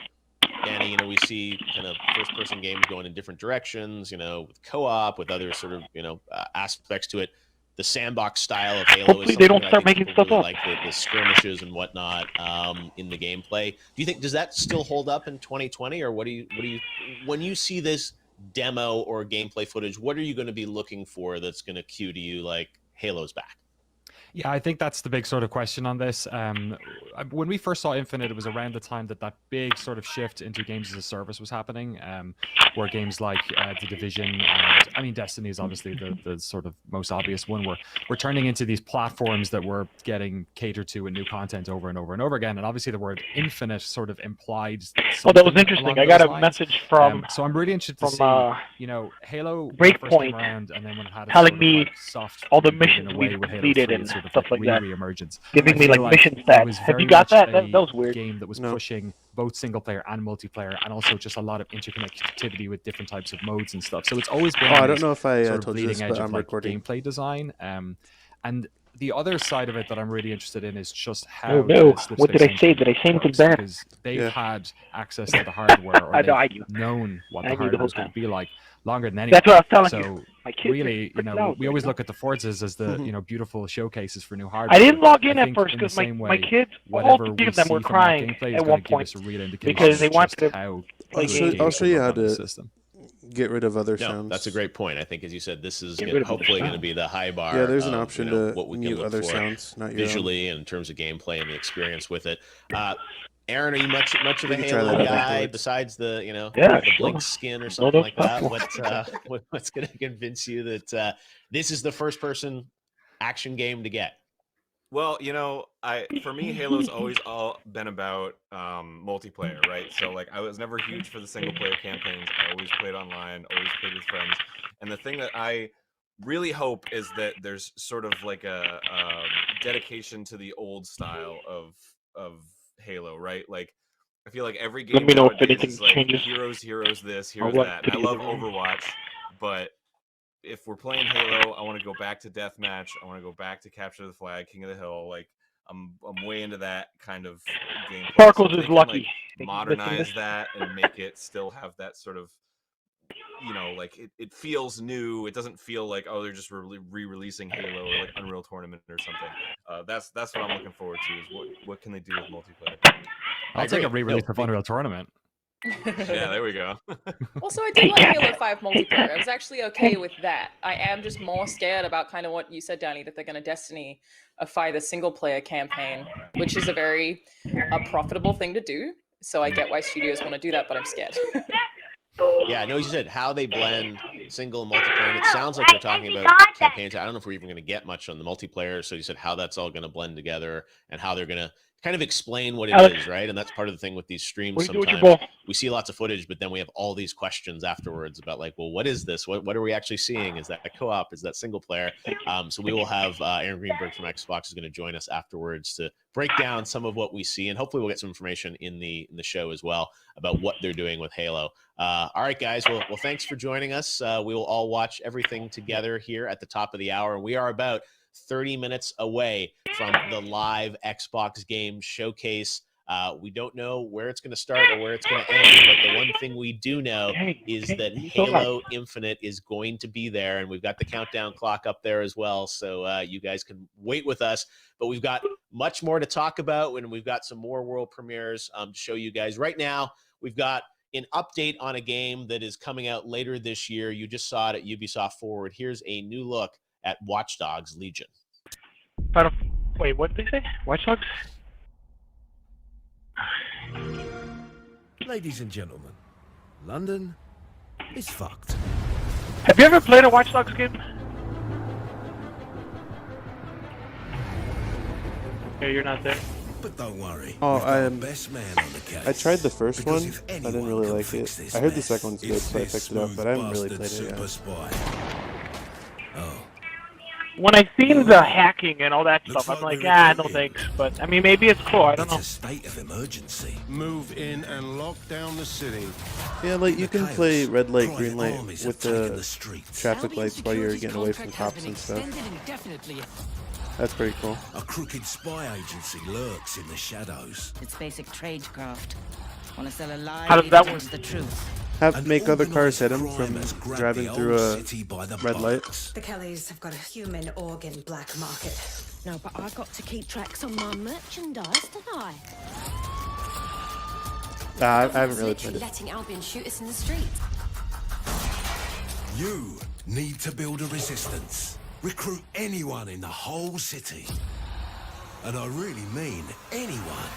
S3: Danny, we see kind of first-person games going in different directions. With co-op, with other sort of aspects to it. The sandbox style of Halo
S5: Hopefully
S3: is
S5: they
S3: something
S5: don't
S3: that I
S5: start
S3: think
S5: making
S3: people
S5: stuff
S3: really
S5: up.
S3: like the skirmishes and whatnot in the gameplay. Do you think does that still hold up in 2020, or what do you when you see this demo or gameplay footage? What are you going to be looking for that's going to cue to you like Halo's back?
S10: Yeah, I think that's the big sort of question on this. When we first saw Infinite, it was around the time that big sort of shift into games as a service was happening, where games like The Division, and Destiny is obviously the sort of most obvious one. We're turning into these platforms that we're getting catered to with new content over and over and over again. And obviously the word Infinite sort of implied.
S5: Oh, that was interesting. I got a message from.
S10: So I'm really interested to see, Halo
S5: Breakpoint
S10: around, and then when it had its
S5: telling
S10: sort of,
S5: me
S10: like, soft
S5: all the
S10: reboot
S5: missions
S10: in a way
S5: we've
S10: with Halo
S5: completed
S10: 3,
S5: and
S10: it's sort of
S5: stuff like that.
S10: re-emergence.
S5: Giving
S10: I
S5: me
S10: feel
S5: like mission
S10: it
S5: stats.
S10: was
S5: Have
S10: very
S5: you got
S10: much
S5: that?
S10: a
S5: That was weird.
S10: game that was
S1: No.
S10: pushing both single player and multiplayer, and also just a lot of interconnectivity with different types of modes and stuff. So it's always been.
S1: Oh, I
S10: on
S1: don't
S10: this
S1: know if I
S10: sort of
S1: told you
S10: bleeding
S1: this,
S10: edge
S1: but
S10: of
S1: I'm
S10: like
S1: recording.
S10: gameplay design. And the other side of it that I'm really interested in is just how.
S5: Oh no!
S10: the Slipspace
S5: What did I say?
S10: engine
S5: Did I say anything
S10: works,
S5: bad?
S10: because they've
S1: Yeah.
S10: had access to the hardware, or
S5: I know, I
S10: they've
S5: knew.
S10: known what
S5: I
S10: the
S5: knew the
S10: hardware
S5: whole
S10: was going
S5: time.
S10: to be like longer than anyone.
S5: That's what I was telling
S10: so
S5: you. My kids are
S10: really,
S5: pretty loud
S10: we
S5: right
S10: always
S5: now.
S10: look at the Forzas as the beautiful showcases for new hardware.
S5: I didn't log in
S10: I
S5: at
S10: think
S5: first
S10: in the
S5: because my
S10: same
S5: my
S10: way,
S5: kids, all
S10: whatever
S5: three
S10: we
S5: of them
S10: see
S5: were
S10: from that
S5: crying
S10: gameplay is
S5: at
S10: going
S5: one
S10: to give
S5: point
S10: us a real indication
S5: because they
S10: of
S5: wanted
S10: just
S5: to
S10: how
S5: play
S10: good
S5: games.
S1: I'll
S10: games
S1: show you
S10: can
S1: how
S10: look on the
S1: to
S10: system.
S1: get rid of other
S3: No,
S1: sounds.
S3: that's a great point. I think, as you said, this is
S5: Get rid of other
S3: hopefully going to
S5: sounds.
S3: be the high bar.
S1: Yeah, there's an
S3: of,
S1: option
S3: what we
S1: to
S3: can
S1: mute
S3: look
S1: other
S3: for
S1: sounds, not your own.
S3: visually and in terms of gameplay and the experience with it. Aaron, are you much of a
S1: We can try
S3: Halo
S1: that out
S3: guy
S1: afterwards.
S3: besides the
S5: Yeah,
S3: the blink
S5: sure.
S3: skin or
S5: All
S3: something
S5: those
S3: like that?
S5: platforms.
S3: What's going to convince you that this is the first person action game to get?
S12: Well, for me, Halo's always all been about multiplayer, right? So like, I was never huge for the single player campaigns. I always played online, always played with friends. And the thing that I really hope is that there's sort of like a dedication to the old style of Halo, right? Like, I feel like every game
S5: Let me know if
S12: nowadays
S5: anything
S12: is like
S5: changes.
S12: heroes this,
S5: I'll
S12: heroes
S5: watch
S12: that. I
S5: videos
S12: love
S5: around.
S12: Overwatch, but if we're playing Halo, I want to go back to Deathmatch. I want to go back to Capture the Flag, King of the Hill. Like, I'm way into that kind of gameplay.
S5: Sparkles
S12: So if
S5: is
S12: they can,
S5: lucky.
S12: like,
S5: Think he's missing
S12: modernize
S5: this?
S12: that and make it still have that sort of, like it feels new. It doesn't feel like, oh, they're just re-releasing Halo or like Unreal Tournament or something. That's what I'm looking forward to. Is what can they do with multiplayer?
S10: I'll take a
S3: agree.
S10: re-release
S3: No,
S10: of Unreal Tournament.
S12: Yeah, there we go.
S13: Also, I did like Halo 5 multiplayer. I was actually okay with that. I am just more scared about kind of what you said, Danny, that they're going to Destiny-ify the single-player campaign, which is a very profitable thing to do. So I get why studios want to do that, but I'm scared.
S3: Yeah, I know you said how they blend single and multiplayer, and it sounds like they're talking about campaigns. I don't know if we're even going to get much on the multiplayer. So you said how that's all going to blend together and how they're going to kind of explain what it is, right? And that's part of the thing with these streams. Sometimes we see lots of footage, but then we have all these questions afterwards about like, well, what is this? What are we actually seeing? Is that a co-op? Is that single player? So we will have Aaron Greenberg from Xbox is going to join us afterwards to break down some of what we see, and hopefully we'll get some information in the show as well about what they're doing with Halo. All right, guys. Well, thanks for joining us. We will all watch everything together here at the top of the hour, and we are about 30 minutes away from the live Xbox game showcase. We don't know where it's going to start or where it's going to end, but the one thing we do know is that Halo Infinite is going to be there, and we've got the countdown clock up there as well, so you guys can wait with us. But we've got much more to talk about, and we've got some more world premieres to show you guys. Right now, we've got an update on a game that is coming out later this year. You just saw it at Ubisoft Forward. Here's a new look at Watch Dogs Legion.
S5: Wait, what did they say? Watch Dogs?
S8: Ladies and gentlemen, London is fucked.
S5: Have you ever played a Watch Dogs game? Yeah, you're not there.
S8: But don't worry.
S1: Oh,
S8: best man on the case.
S1: I tried the first one.
S8: Because if
S1: I didn't really
S8: anyone
S1: like
S8: can
S1: it.
S8: fix this
S1: I heard the
S8: mess,
S1: second one's good,
S8: it's
S1: so I
S8: this
S1: picked it up, but I haven't really played
S8: smooth
S1: it
S8: bastard
S1: yet.
S8: super spy. Oh.
S5: When I seen the hacking and all that stuff, I'm like, no thanks. But I mean, maybe it's cool. I don't know.
S8: It's a state of emergency. Move in and lock down the city.
S1: Yeah, like you can play red light, green light
S8: armies
S1: with
S8: have taken
S1: the
S8: the streets.
S1: traffic lights while you're getting away from cops and stuff. That's pretty cool.
S8: A crooked spy agency lurks in the shadows.
S14: It's basic tradecraft. Want to sell a lie?
S5: How does that work?
S14: The truth.
S1: Have make other cars hit him from driving through a red light.
S15: The Kellys have got a human organ black market.
S14: No, but I got to keep tracks on my merchandise, don't I?
S1: I haven't really played it.
S15: Letting Albion shoot us in the street.
S8: You need to build a resistance. Recruit anyone in the whole city. And I really mean anyone.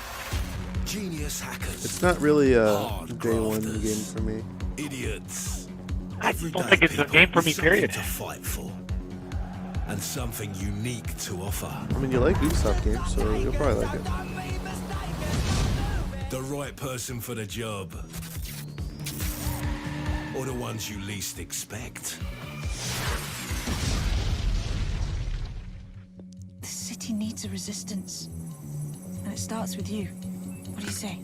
S8: Genius hackers.
S1: It's not really a day one game for me.
S8: Idiots.
S5: I don't think it's a game for me, period.
S8: To fight for. And something unique to offer.
S1: I mean, you like Ubisoft games, so you'll probably like it.
S8: The right person for the job. Or the ones you least expect.
S14: The city needs a resistance. And it starts with you. What do you say?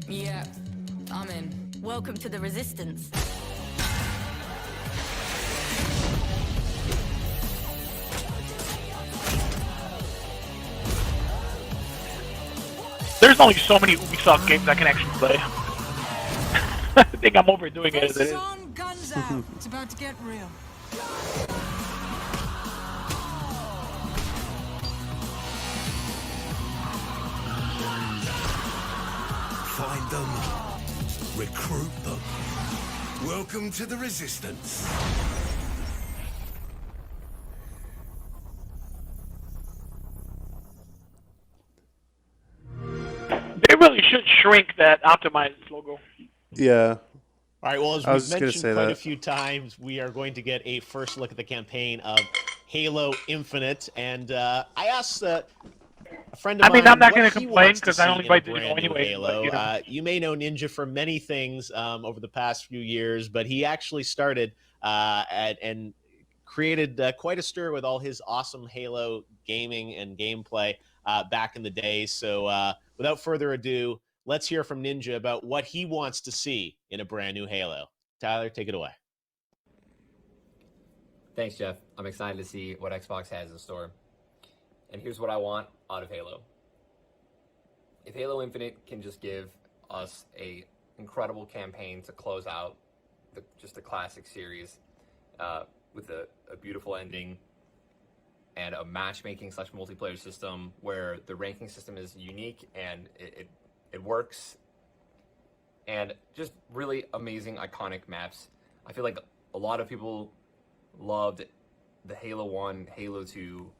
S15: Yeah, I'm in. Welcome to the Resistance.
S5: There's only so many Ubisoft games I can actually play. I think I'm overdoing it as it is.
S14: Guns out. It's about to get real.
S8: Find them. Recruit them. Welcome to the Resistance.
S5: They really should shrink that optimized logo.
S1: Yeah.
S3: All right, well, as
S1: I was
S3: we've
S1: just gonna
S3: mentioned
S1: say
S3: quite
S1: that.
S3: a few times, we are going to get a first look at the campaign of Halo Infinite. And I asked a friend of mine
S5: I'm not
S3: what
S5: going to
S3: he
S5: complain
S3: wants to
S5: because I
S3: see
S5: only
S3: in
S5: play
S3: a
S5: digital
S3: brand new
S5: anyway.
S3: Halo.
S5: But, you know.
S3: You may know Ninja for many things over the past few years, but he actually started and created quite a stir with all his awesome Halo gaming and gameplay back in the day. So without further ado, let's hear from Ninja about what he wants to see in a brand new Halo. Tyler, take it away.
S16: Thanks, Jeff. I'm excited to see what Xbox has in store. And here's what I want out of Halo. If Halo Infinite can just give us a incredible campaign to close out just the classic series with a beautiful ending and a matchmaking / multiplayer system where the ranking system is unique and it works and just really amazing, iconic maps. I feel like a lot of people loved the Halo 1, Halo 2,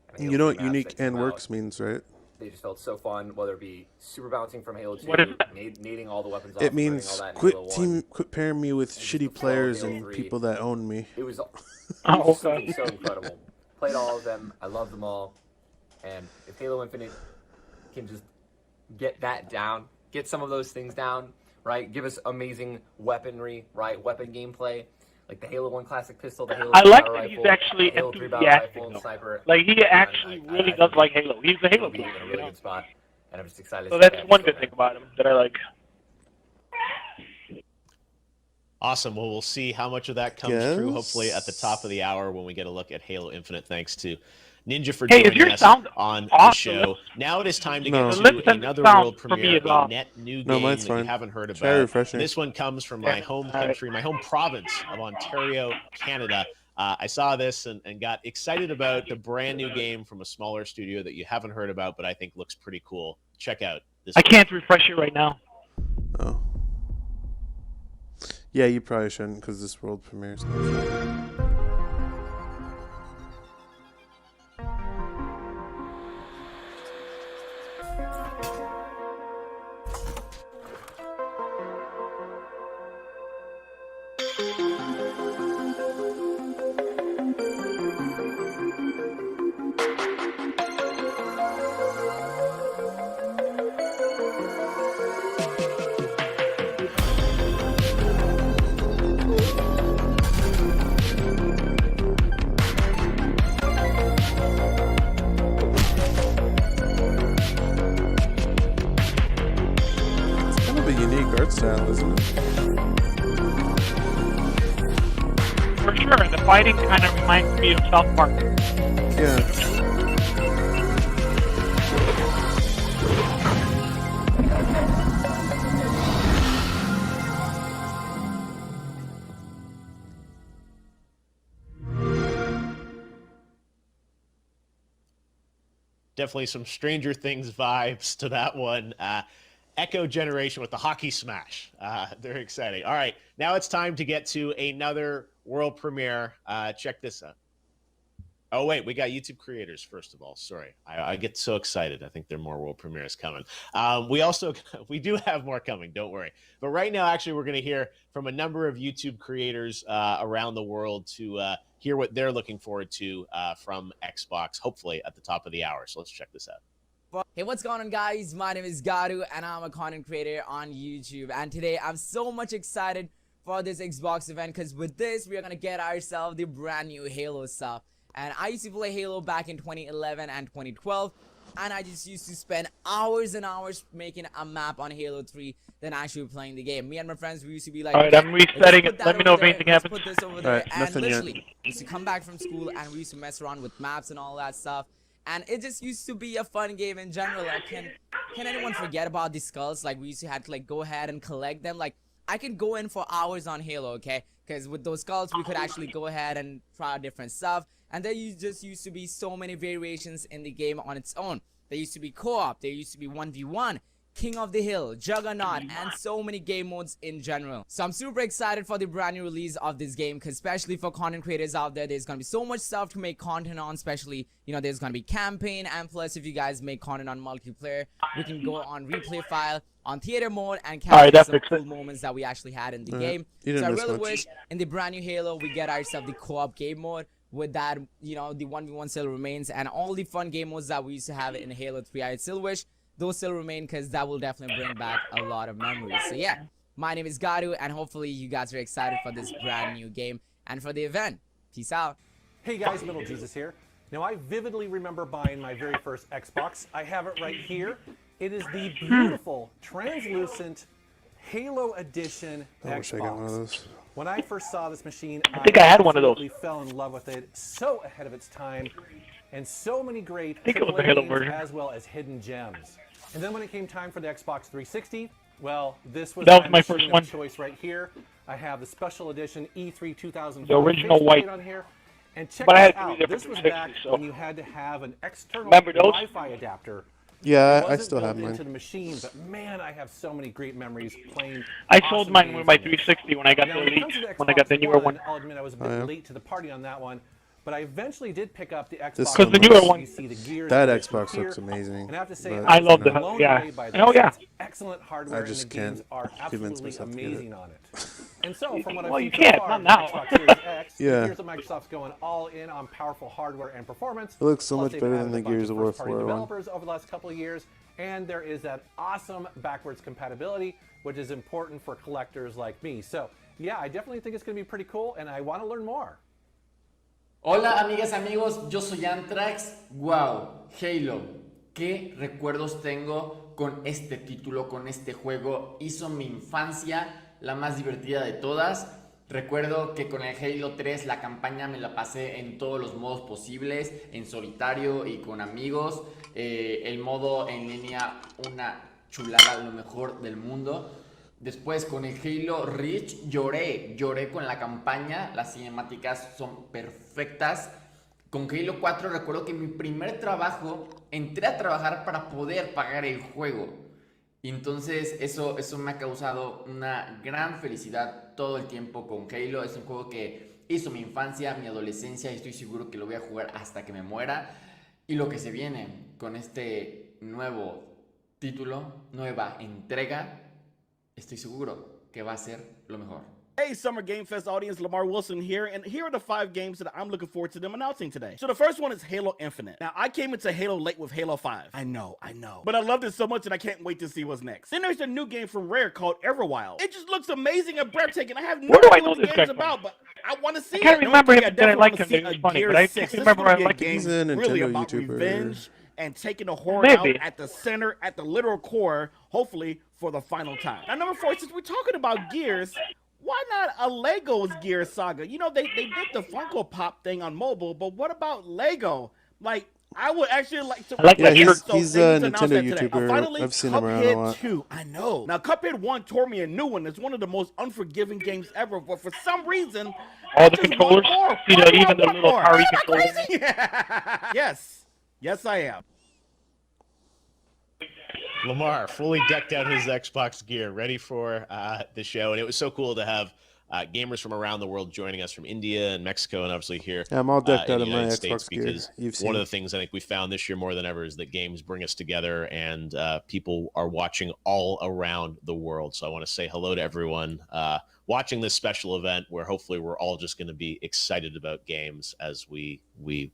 S16: and Halo
S1: You know
S16: 3
S1: what
S16: maps
S1: unique
S16: that came
S1: and
S16: out.
S1: works means, right?
S16: They just felt so fun, whether it be super bouncing from Halo 2, nading all the weapons off,
S1: It
S16: and learning all
S1: means
S16: that in Halo 1.
S1: quit pairing me with shitty players and people that own me.
S16: It was just something so incredible. Played all of them. I love them all. And if Halo Infinite can just get that down, get some of those things down, right? Give us amazing weaponry, right? Weapon gameplay, like the Halo 1 classic pistol, the Halo 2
S5: I like
S16: battle
S5: that
S16: rifle,
S5: he's actually
S16: the Halo 3 battle rifle
S5: enthusiastic,
S16: and
S5: though.
S16: sniper.
S5: Like, he actually really does like Halo. He's a Halo
S16: He'll be in
S5: player,
S16: a
S5: you
S16: really
S5: know?
S16: good spot, and I'm just excited
S5: So
S16: to see
S5: that's
S16: that
S5: one
S16: still
S5: good
S16: there.
S5: thing about him that I like.
S3: Awesome. Well, we'll see how much of that comes true, hopefully, at the top of the hour when we get a look at Halo Infinite. Thanks to Ninja for
S5: Hey, is
S3: joining
S5: your
S3: us
S5: sound
S3: on
S5: off
S3: the show. Now it is time to
S1: No.
S3: get
S1: The
S3: to
S1: lip and
S3: another
S5: sound
S3: world
S5: for me
S3: premiere,
S5: is
S3: a
S5: off.
S3: net new
S1: No,
S3: game
S1: mine's
S3: that you
S1: fine.
S3: haven't heard
S1: Try
S3: about.
S1: refreshing.
S3: This one comes from my home country, my home province of Ontario, Canada. I saw this and got excited about the brand new game from a smaller studio that you haven't heard about, but I think looks pretty cool. Check out this.
S5: I can't refresh it right now.
S1: Oh. Yeah, you probably shouldn't because this world premieres. It's kind of a unique art style, isn't it?
S5: For sure, the fighting kind of reminds me of South Park.
S1: Yeah.
S3: Definitely some Stranger Things vibes to that one. Echo Generation with the hockey smash. They're exciting. All right, now it's time to get to another world premiere. Check this out. Oh, wait, we got YouTube creators, first of all. Sorry. I get so excited. I think there are more world premieres coming. We do have more coming, don't worry. But right now, actually, we're going to hear from a number of YouTube creators around the world to hear what they're looking forward to from Xbox, hopefully at the top of the hour. So let's check this out.
S17: Hey, what's going on, guys? My name is Garu, and I'm a content creator on YouTube. And today, I'm so much excited for this Xbox event, because with this, we are going to get ourselves the brand new Halo stuff. And I used to play Halo back in 2011 and 2012, and I just used to spend hours and hours making a map on Halo 3 than actually playing the game. Me and my friends, we used to be like,
S5: Alright, I'm resetting it. Let me know if anything happens.
S17: Put this over there.
S1: Alright,
S17: And
S1: nothing yet.
S17: literally, we used to come back from school, and we used to mess around with maps and all that stuff. And it just used to be a fun game in general. Like, can anyone forget about the skulls? Like, we used to have to like go ahead and collect them. Like, I could go in for hours on Halo, okay? Because with those skulls, we could actually go ahead and try out different stuff. And there just used to be so many variations in the game on its own. There used to be co-op, there used to be 1v1, King of the Hill, Juggernaut, and so many game modes in general. So I'm super excited for the brand new release of this game, because especially for content creators out there, there's going to be so much stuff to make content on, especially, you know, there's going to be campaign, and plus if you guys make content on multiplayer, we can go on replay file, on theater mode, and capture some cool moments that we actually had in the game. So I really wish in the brand new Halo, we get ourselves the co-op game mode, with that, you know, the 1v1 still remains, and all the fun game modes that we used to have in Halo 3. I still wish those still remain, because that will definitely bring back a lot of memories. So yeah, my name is Garu, and hopefully you guys are excited for this brand new game and for the event. Peace out.
S18: Hey guys, Middle Jesus here. Now I vividly remember buying my very first Xbox. I have it right here. It is the beautiful, translucent Halo Edition
S1: I wish I got one of those.
S18: When I first saw this machine,
S5: I think I had one of those.
S18: absolutely fell in love with it. So ahead of its time, and so many great
S5: I think it was the
S18: AAA
S5: Halo
S18: games
S5: version.
S18: as well as hidden gems. And then when it came time for the Xbox 360, well, this was
S5: That was my
S18: machine
S5: first
S18: of
S5: one.
S18: choice right here. I have the special edition E3 2005
S5: The original
S18: faceplate
S5: white.
S18: on here. And check
S5: But I
S18: this
S5: had three
S18: out.
S5: different
S18: This was
S5: 360s,
S18: back
S5: so-
S18: when you had to have an external
S5: Remember those?
S18: Wi-Fi adapter
S1: Yeah,
S18: It
S1: I
S18: wasn't
S1: still
S18: built
S1: have mine.
S18: into the machine, but man, I have so many great memories playing.
S5: I sold
S18: awesome
S5: mine
S18: games
S5: with my
S18: on this.
S5: 360 when I got
S18: Now,
S5: the
S18: when it
S5: Elite,
S18: comes to the
S5: when I got the
S18: Xbox
S5: newer
S18: One,
S5: one.
S18: I'll admit I was a bit late to the party on that one, but I eventually did pick up the Xbox.
S1: This one
S5: the newer
S1: looks-
S5: one.
S18: You see the gears
S1: that
S18: that are
S1: Xbox
S18: here,
S1: looks amazing.
S18: And I have to say,
S1: but
S5: I love
S18: was
S5: the
S18: blown
S5: yeah.
S18: away by this.
S5: Oh yeah.
S18: It's excellent hardware,
S1: I
S18: and the
S1: just
S18: games
S1: can't
S18: are
S1: convince
S18: absolutely
S1: myself to get it.
S18: amazing on it. And so, from what I've
S5: Well,
S18: seen
S5: you
S18: so
S5: can't,
S18: far,
S5: not now.
S18: Xbox Series X,
S1: Yeah.
S18: it appears that Microsoft's going all in on powerful hardware and performance.
S1: It looks so
S18: Plus,
S1: much
S18: they've
S1: better
S18: added
S1: than
S18: a
S1: the
S18: bunch
S1: Gears of War
S18: first-party
S1: 4 one.
S18: developers over the last couple of years, and there is that awesome backwards compatibility, which is important for collectors like me. So, yeah, I definitely think it's going to be pretty cool, and I want to learn more.
S19: Hola amigas, amigos, yo soy Antrax. Wow, Halo, qué recuerdos tengo con este título, con este juego. Hizo mi infancia la más divertida de todas. Recuerdo que con el Halo 3 la campaña me la pasé en todos los modos posibles, en solitario y con amigos. El modo en línea, una chulada, lo mejor del mundo. Después con el Halo Reach lloré con la campaña, las cinemáticas son perfectas. Con Halo 4 recuerdo que en mi primer trabajo entré a trabajar para poder pagar el juego. Y entonces eso me ha causado una gran felicidad todo el tiempo con Halo. Es un juego que hizo mi infancia, mi adolescencia y estoy seguro que lo voy a jugar hasta que me muera. Y lo que se viene con este nuevo título, nueva entrega, estoy seguro que va a ser lo mejor.
S20: Hey, Summer Game Fest audience, Lamar Wilson here, and here are the 5 games that I'm looking forward to them announcing today. So the first one is Halo Infinite. Now, I came into Halo late with Halo 5. I know. But I loved it so much and I can't wait to see what's next. Then there's a new game from Rare called Everwild. It just looks amazing and breathtaking. I have no idea what the game's about, but I want to see it.
S5: I can't remember him, but I liked him.
S20: See
S5: It was
S20: a
S5: funny,
S20: Gears
S5: but I
S20: 6.
S5: can't
S20: This
S5: remember
S20: is gonna
S5: I
S20: be a
S5: liked him.
S20: game
S1: He's a
S20: really
S1: Nintendo
S20: about
S1: YouTuber.
S20: revenge and taking the horror
S5: Maybe.
S20: out at the center, at the literal core, hopefully for the final time. Now, number 4, since we're talking about Gears, why not a Lego's Gears Saga? You know, they did the Funko Pop thing on mobile, but what about Lego? Like, I would actually like to.
S1: Yeah, he's a Nintendo YouTuber.
S20: Finally,
S1: I've seen him around a lot.
S20: Cuphead 2. I know. Now, Cuphead 1 tore me a new one. It's one of the most unforgiving games ever, but for some reason,
S5: All
S20: I
S5: the
S20: just
S5: controllers,
S20: want more.
S5: see
S20: Want
S5: even the
S20: more,
S5: little
S20: more.
S5: Atari
S20: Am I
S5: controllers.
S20: crazy? Yes, I am.
S3: Lamar fully decked out his Xbox gear, ready for the show, and it was so cool to have gamers from around the world joining us from India and Mexico, and obviously here.
S1: Yeah, I'm all decked
S3: in
S1: out
S3: the
S1: in my
S3: United
S1: Xbox
S3: States,
S1: gear.
S3: because
S1: You've seen
S3: one of
S1: it.
S3: the things I think we found this year more than ever is that games bring us together, and people are watching all around the world. So I want to say hello to everyone watching this special event, where hopefully we're all just going to be excited about games as we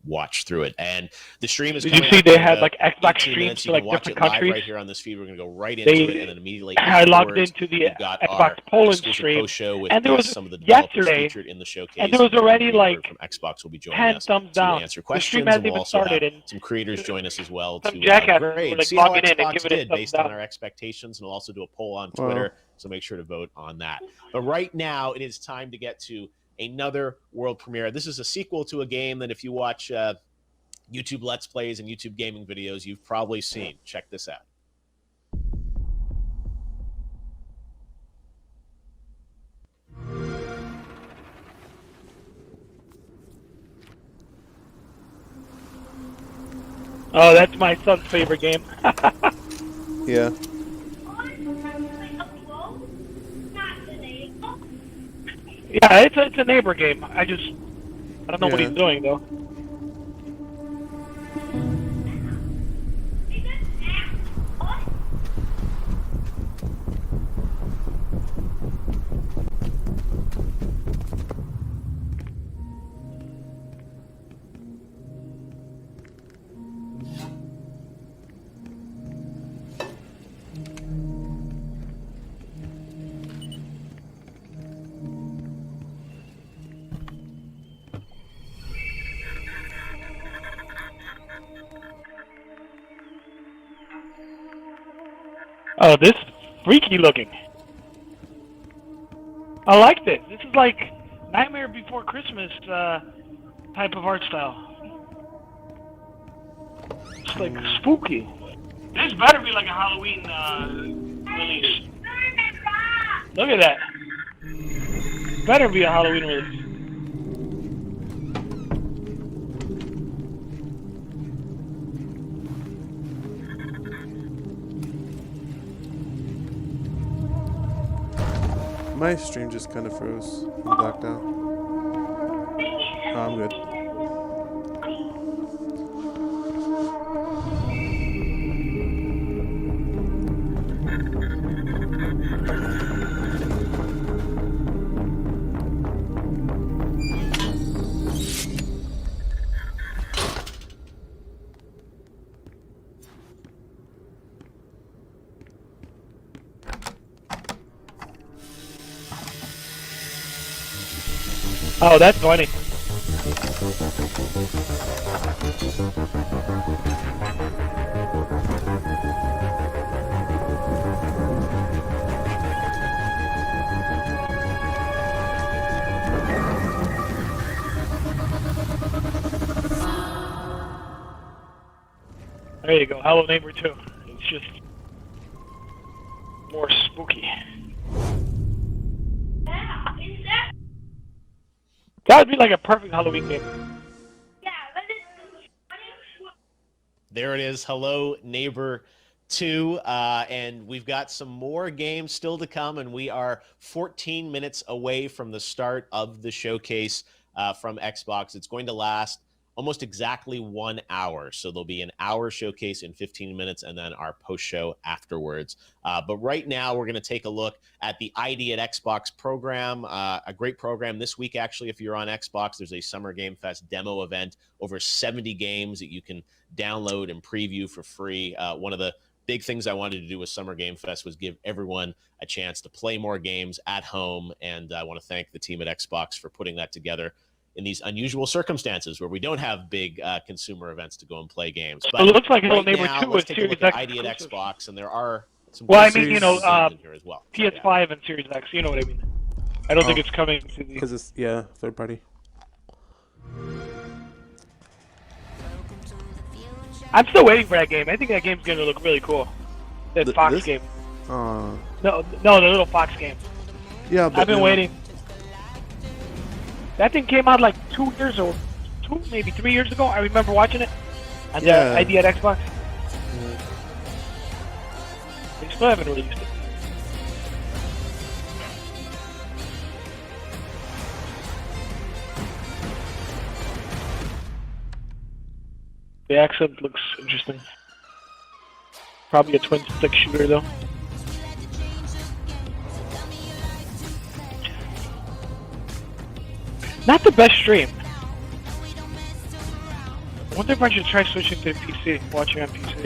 S3: watch through it. And the stream is.
S5: Did you
S3: coming
S5: see
S3: up
S5: they
S3: in
S5: had
S3: about
S5: like Xbox
S3: 18
S5: streams
S3: minutes.
S5: to
S3: You
S5: like
S3: can watch
S5: different
S3: it live
S5: countries?
S3: right here on this feed. We're going to go right into it, and then immediately
S5: I logged
S3: afterwards,
S5: into the
S3: we've got
S5: Xbox
S3: our
S5: Poland
S3: exclusive
S5: stream,
S3: post-show with
S5: and there was
S3: some of the developers
S5: yesterday,
S3: featured in the showcase.
S5: and there was already
S3: Peter
S5: like
S3: from Xbox will be joining
S5: 10
S3: us
S5: thumbs
S3: to
S5: down.
S3: answer
S5: The
S3: questions,
S5: stream
S3: and
S5: hasn't
S3: we'll
S5: even
S3: also have
S5: started, and
S3: some creators join us as well
S5: some
S3: to
S5: jackass
S3: grade,
S5: like
S3: see how
S5: logging in and
S3: Xbox
S5: giving it
S3: did
S5: thumbs
S3: based on
S5: down.
S3: our expectations, and we'll also do a poll on
S1: Wow.
S3: Twitter. So make sure to vote on that. But right now, it is time to get to another world premiere. This is a sequel to a game that if you watch YouTube Let's Plays and YouTube gaming videos, you've probably seen. Check this out.
S5: Oh, that's my son's favorite game.
S1: Yeah.
S5: Yeah, it's a neighbor game. I don't know what he's doing though. Oh, this freaky looking. I like this. This is like Nightmare Before Christmas type of art style. It's like spooky. This better be like a Halloween release. Look at that. Better be a Halloween release.
S1: My stream just kind of froze and blacked out. Oh, I'm good.
S5: Oh, that's funny. There you go. Hello Neighbor 2. It's just more spooky. That would be like a perfect Halloween game.
S3: There it is. Hello, Neighbor 2. And we've got some more games still to come, and we are 14 minutes away from the start of the showcase from Xbox. It's going to last almost exactly 1 hour. So there'll be an hour showcase in 15 minutes and then our post-show afterwards. But right now, we're going to take a look at the ID at Xbox program, a great program this week, actually. If you're on Xbox, there's a Summer Game Fest demo event, over 70 games that you can download and preview for free. One of the big things I wanted to do with Summer Game Fest was give everyone a chance to play more games at home, and I want to thank the team at Xbox for putting that together in these unusual circumstances where we don't have big consumer events to go and play games. But
S5: it looks like
S3: right
S5: Hello Neighbor
S3: now,
S5: 2
S3: let's
S5: is
S3: take a
S5: Series
S3: look at
S5: X
S3: ID at
S5: exclusive.
S3: Xbox, and there are some
S5: Well, I
S3: good
S5: mean,
S3: games in here as well.
S5: PS5 and Series X, you know what I mean. I don't think it's coming to the...
S1: Because it's, yeah, third party.
S5: I'm still waiting for that game. I think that game's going to look really cool. That Fox
S1: this?
S5: game.
S1: Uh,
S5: No, the little Fox game.
S1: yeah, but
S5: I've been waiting. That thing came out like 2 years or maybe 3 years ago. I remember watching it on the ID at Xbox. They still haven't released it. The accent looks interesting. Probably a twin stick shooter though. Not the best stream. I wonder if I should try switching to PC, watching on PC.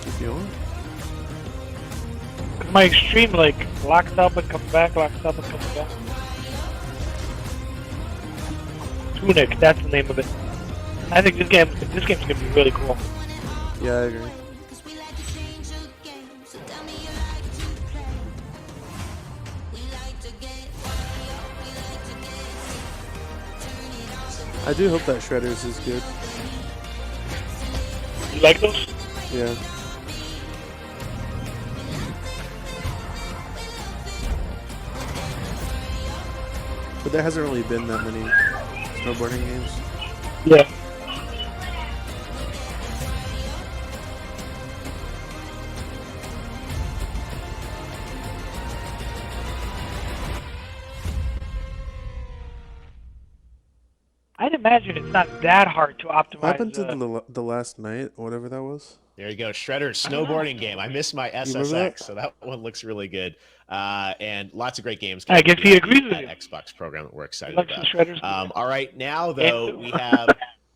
S1: If you want.
S5: Cause my stream like locks up and comes back, locks up and comes back. Tunic, that's the name of it. I think this game's gonna be really cool.
S1: Yeah, I agree. I do hope that Shredders is good.
S5: You like those?
S1: Yeah. But there hasn't really been that many snowboarding games.
S5: Yeah. I'd imagine it's not that hard to optimize.
S1: What happened to the last night, or whatever that was?
S3: There you go, Shredder's snowboarding game. I missed my SSX, so that one looks really good. And lots of great games.
S5: I guess he agrees with
S3: that
S5: you.
S3: Xbox program that we're excited
S5: Like
S3: about.
S5: some Shredders.
S3: All right, now though we have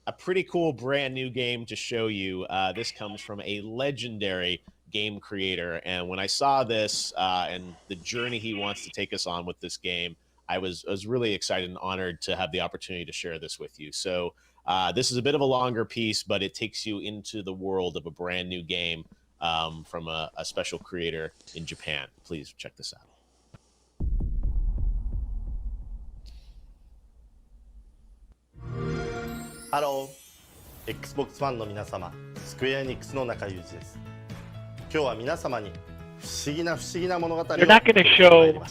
S3: a pretty cool brand new game to show you. This comes from a legendary game creator, and when I saw this and the journey he wants to take us on with this game, I was really excited and honored to have the opportunity to share this with you. So this is a bit of a longer piece, but it takes you into the world of a brand new game from a special creator in Japan. Please check this out.
S21: Hello, Xbox ファンの皆様、スクエアエニックスの中裕二です。今日は皆様に不思議な物語を
S5: You're not going to show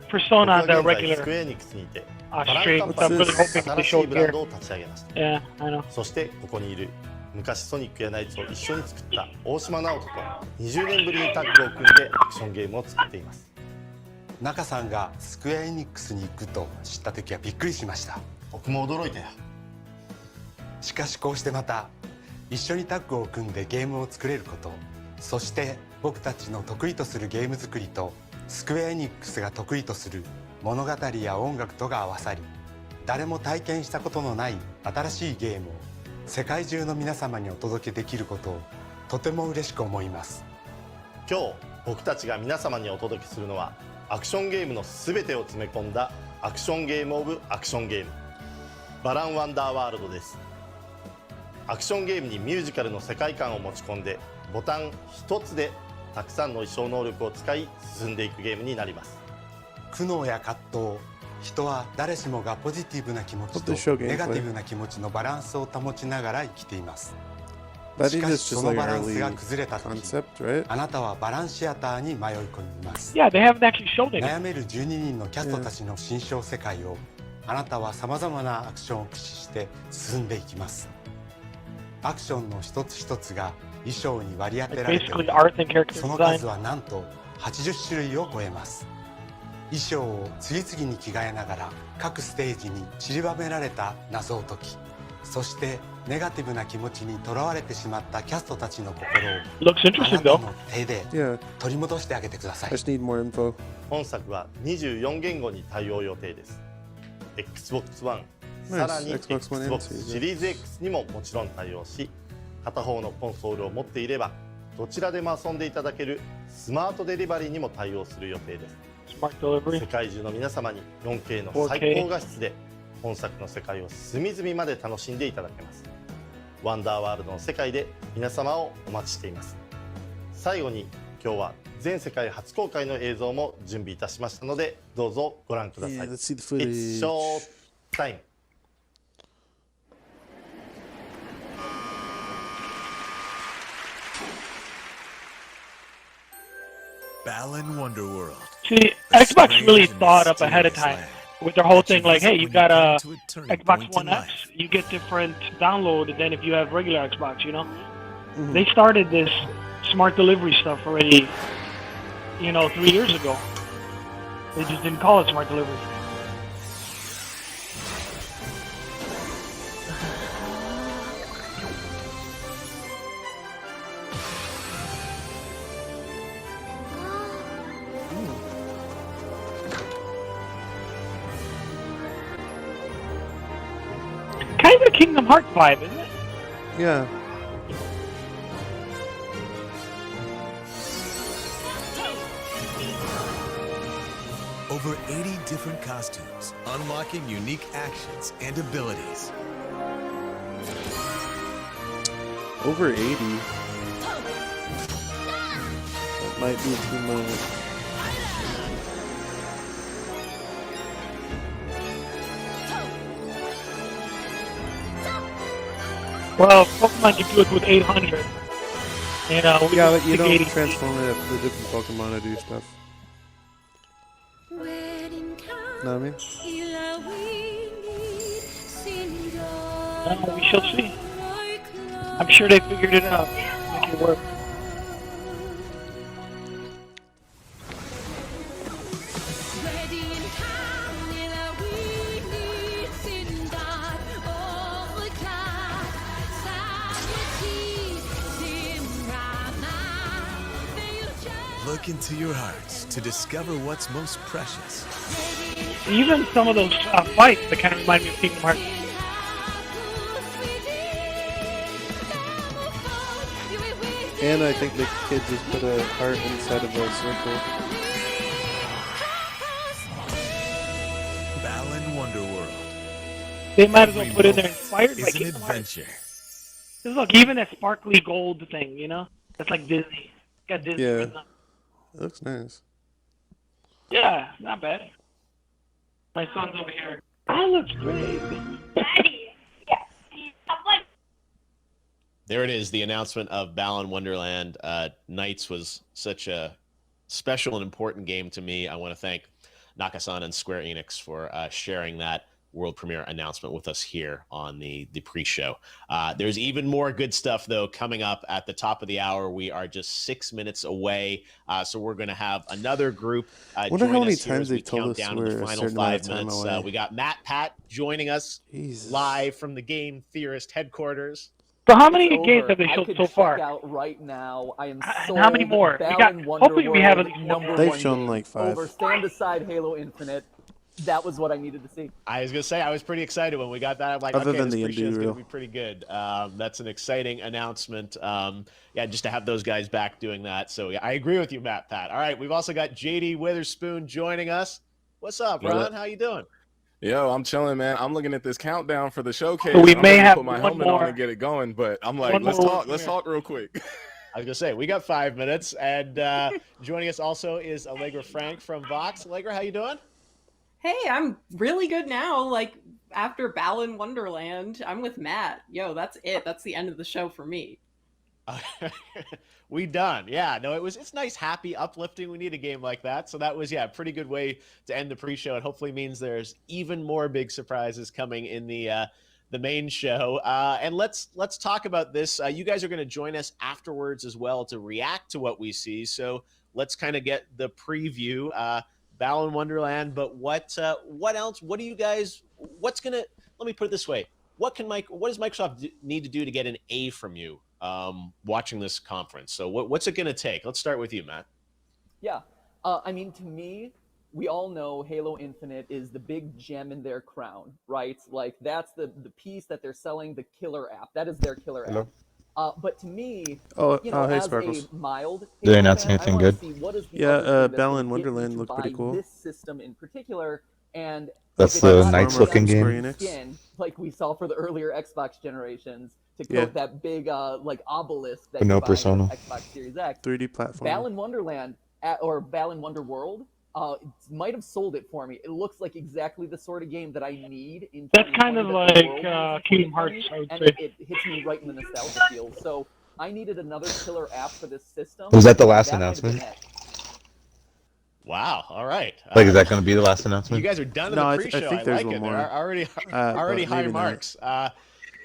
S5: Persona on the regular
S21: スクエアエニックスにて
S5: stream, so I'm really hoping they show it
S21: ブラン
S5: here.
S21: ドを立ち上げました。
S5: Yeah, I know.
S21: そしてここにいる昔ソニックやナイツを一緒に作った大島直人と20年ぶりにタッグを組んでアクションゲームを作っています。
S4: 中さんがスクエアエニックスに行くと知った時はびっくりしました。
S21: 僕も驚いたよ。
S4: しかしこうしてまた一緒にタッグを組んでゲームを作れること、そして僕たちの得意とするゲーム作りとスクエアエニックスが得意とする物語や音楽とが合わさり、誰も体験したことのない新しいゲームを世界中の皆様にお届けできることをとても嬉しく思います。
S21: 今日僕たちが皆様にお届けするのはアクションゲームの全てを詰め込んだアクションゲームオブアクションゲーム、バランワンダーワールドです。アクションゲームにミュージカルの世界観を持ち込んで、ボタン一つでたくさんの衣装能力を使い進んでいくゲームになります。
S4: 苦悩や葛藤、人は誰しもがポジティブな気持ちとネガティブな気持ちのバランスを保ちながら生きています。しかしそのバランスが崩れた時、あなたはバランシアターに迷い込みます。
S5: Yeah, they haven't actually shown it.
S4: 悩める12人のキャストたちの新象世界をあなたはさまざまなアクションを駆使して進んでいきます。アクションの一つ一つが衣装に割り当てられており、その数はなんと80種類を超えます。衣装を次々に着替えながら各ステージに散りばめられた謎を解き、そしてネガティブな気持ちにとらわれてしまったキャストたちの心をあなたの手で取り戻してあげてください。
S21: 本作は24言語に対応予定です。Xbox One、さらに Xbox シリーズ X にももちろん対応し、片方のコンソールを持っていればどちらでも遊んでいただけるスマートデリバリーにも対応する予定です。世界中の皆様に 4K の最高画質で本作の世界を隅々まで楽しんでいただけます。ワンダーワールドの世界で皆様をお待ちしています。最後に今日は全世界初公開の映像も準備いたしましたので、どうぞご覧ください。It's show time.
S8: Balan Wonderworld.
S5: See, Xbox really thought up ahead of time with their whole thing. Like, hey, you got a Xbox One X, you get different download than if you have regular Xbox. You know, they started this smart delivery stuff already. 3 years ago. They just didn't call it smart delivery. Kind of a Kingdom Hearts vibe, isn't it?
S1: Yeah.
S8: Over 80 different costumes, unlocking unique actions and abilities.
S1: Over 80? That might be too much.
S5: Well, Pokemon can do it with 800.
S1: Yeah, but you don't transform it if the different Pokemon to do stuff. Know what I mean?
S5: We shall see. I'm sure they figured it out. Make it work.
S8: Look into your hearts to discover what's most precious.
S5: Even some of those fights that kind of remind me of Kingdom Hearts.
S1: And I think the kid just put a heart inside of a circle.
S8: Balan Wonderworld.
S5: They might as well put in there inspired by
S8: It's an
S5: Kingdom Hearts.
S8: adventure.
S5: Just look, even that sparkly gold thing, that's like Disney. Got Disney.
S1: Yeah.
S5: written on it.
S1: It looks nice.
S5: Yeah, not bad. My son's over here. That looks great.
S3: There it is, the announcement of Balan Wonderland. Nights was such a special and important game to me. I want to thank Nakasan and Square Enix for sharing that world premiere announcement with us here on the pre-show. There's even more good stuff, though, coming up at the top of the hour. We are just 6 minutes away, so we're going to have another group
S1: wonder
S3: join
S1: how many
S3: us here
S1: times
S3: as we
S1: they've told
S3: count
S1: us
S3: down to the
S1: we're a
S3: final
S1: certain amount of
S3: 5
S1: time
S3: minutes.
S1: away.
S3: We got Matt Pat joining us live from the Game Theorist headquarters.
S5: So how many
S6: It's
S5: games
S6: over.
S5: have they
S6: I
S5: showed
S6: could
S5: so
S6: check
S5: far?
S6: out right now. I am
S5: And
S6: sold.
S5: how many more? We got.
S6: Balan
S5: Hopefully, we have at
S6: Wonderworld,
S5: least one
S6: number
S5: more.
S1: They've
S6: one
S1: shown
S6: game.
S1: like 5.
S6: Over stand aside Halo Infinite. That was what I needed to see.
S3: I was gonna say I was pretty excited when we got that. I'm like,
S1: Other
S3: okay,
S1: than
S3: this
S1: the
S3: pre-show is
S1: indie
S3: gonna
S1: reel.
S3: be pretty good. That's an exciting announcement. Yeah, just to have those guys back doing that. So yeah, I agree with you, Matt Pat. All right, we've also got JD Witherspoon joining us. What's up, Ron? How you doing?
S22: Yo, I'm chilling, man. I'm looking at this countdown for the showcase.
S5: So we
S22: I'm
S5: may
S22: ready to
S5: have
S22: put my
S5: one
S22: helmet
S5: more-
S22: on and get it going, but I'm like,
S5: one
S22: let's
S5: more
S22: talk. Let's
S5: premiere.
S22: talk real quick.
S3: I was gonna say we got 5 minutes, and joining us also is Allegra Frank from Vox. Allegra, how you doing?
S23: Hey, I'm really good now. Like, after Balan Wonderland, I'm with Matt. Yo, that's it. That's the end of the show for me.
S3: We done. Yeah, no, it's nice, happy, uplifting. We need a game like that. So that was, yeah, a pretty good way to end the pre-show. It hopefully means there's even more big surprises coming in the main show. And let's talk about this. You guys are going to join us afterwards as well to react to what we see. So let's kind of get the preview. Balan Wonderland, but what else? What do you guys? Let me put it this way: what does Microsoft need to do to get an A from you watching this conference? So what's it going to take? Let's start with you, Matt.
S6: Yeah. I mean, to me, we all know Halo Infinite is the big gem in their crown, right? Like, that's the piece that they're selling, the killer app. That is their killer app. But to me, you know,
S1: hey,
S6: as
S1: Sparkles.
S6: a mild
S2: Did they
S6: Halo
S2: announce
S6: fan,
S2: anything
S6: I wanna
S2: good?
S6: see what is the
S1: Yeah,
S6: other thing that's
S1: Balan
S6: gonna get me
S1: Wonderland
S6: to
S1: looked pretty
S6: buy
S1: cool.
S6: This system in particular, and
S2: That's
S6: if
S2: the
S6: it's not
S2: Knights
S6: only
S2: looking
S6: on
S2: game.
S6: the skin, like we saw for the earlier Xbox generations, to coat
S1: Yeah.
S6: that big like obelisk that
S2: But no
S6: you buy
S2: Persona.
S6: in Xbox Series X.
S1: 3D platform.
S6: Balan Wonderland or Balan Wonderworld might have sold it for me. It looks like exactly the sort of game that I need in
S5: That's kind of
S6: 2020 that the
S5: like
S6: world needs in
S5: Kingdom
S6: 2020,
S5: Hearts, I would
S6: and
S5: say.
S6: it hits me right in the nostalgia field. So I needed another killer app for this system.
S2: Was that the last
S6: That might have been
S2: announcement?
S6: it.
S3: Wow. All right.
S2: Like, is that going to be the last announcement?
S3: You guys are done in
S1: No,
S3: the
S1: I
S3: pre-show.
S1: think there's
S3: like
S1: one
S3: it.
S1: more.
S3: They're already
S1: But
S3: high
S1: maybe not.
S3: marks.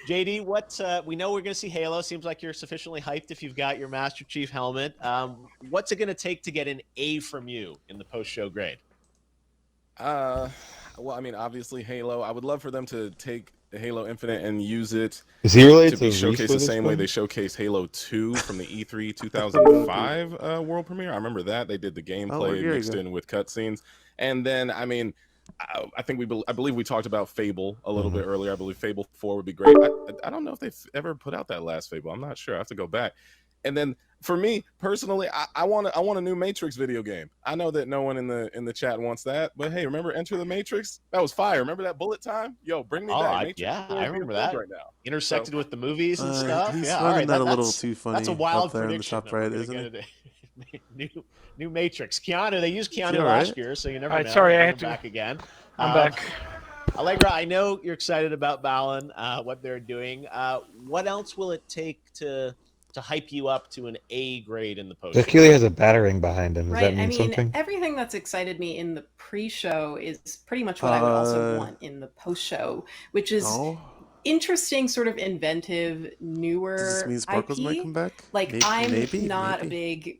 S3: JD, what we know we're going to see Halo. Seems like you're sufficiently hyped if you've got your Master Chief helmet. What's it going to take to get an A from you in the post-show grade?
S22: Well, I mean, obviously Halo. I would love for them to take Halo Infinite and use it
S2: Is he related
S22: to be
S2: to Reese
S22: showcased the same way
S2: Witherspoon?
S22: they showcased Halo 2 from the E3 2005 world premiere. I remember that they did the gameplay
S1: here you
S22: mixed
S1: go.
S22: in with cutscenes, and then I mean, I believe we talked about Fable a little bit earlier. I believe Fable 4 would be great. I don't know if they've ever put out that last Fable. I'm not sure. I have to go back. And then for me personally, I want a new Matrix video game. I know that no one in the chat wants that, but hey, remember Enter the Matrix? That was fire. Remember that bullet time? Yo, bring me back. Matrix
S3: Yeah,
S22: 4
S3: I
S22: is
S3: remember
S22: being
S3: that.
S22: filmed right now.
S3: Intersected with the movies and stuff.
S1: He's
S3: Yeah, all
S1: running
S3: right.
S1: that a little
S3: that's-
S1: too funny
S3: That's a wild
S1: up there in the
S3: prediction.
S1: top right, isn't
S3: it? New Matrix. Keanu. They used Keanu
S1: all
S3: last
S1: right?
S3: year, so you never
S5: All right,
S3: know.
S5: sorry, I
S3: Bring
S5: had
S3: him
S5: to-
S3: back again.
S5: I'm back.
S3: Allegra, I know you're excited about Balan, what they're doing. What else will it take to hype you up to an A grade in the post?
S2: Achille has a battering behind him. Does
S23: Right.
S2: that mean
S23: I mean,
S2: something?
S23: everything that's excited me in the pre-show is pretty much what I would also
S1: Uh,
S23: want in the post-show, which is
S1: No.
S23: interesting, sort of inventive, newer
S1: Does this mean Sparkles
S23: IP.
S1: might come back?
S23: Like,
S1: Maybe-
S23: I'm
S1: maybe,
S23: not a
S1: maybe.
S23: big,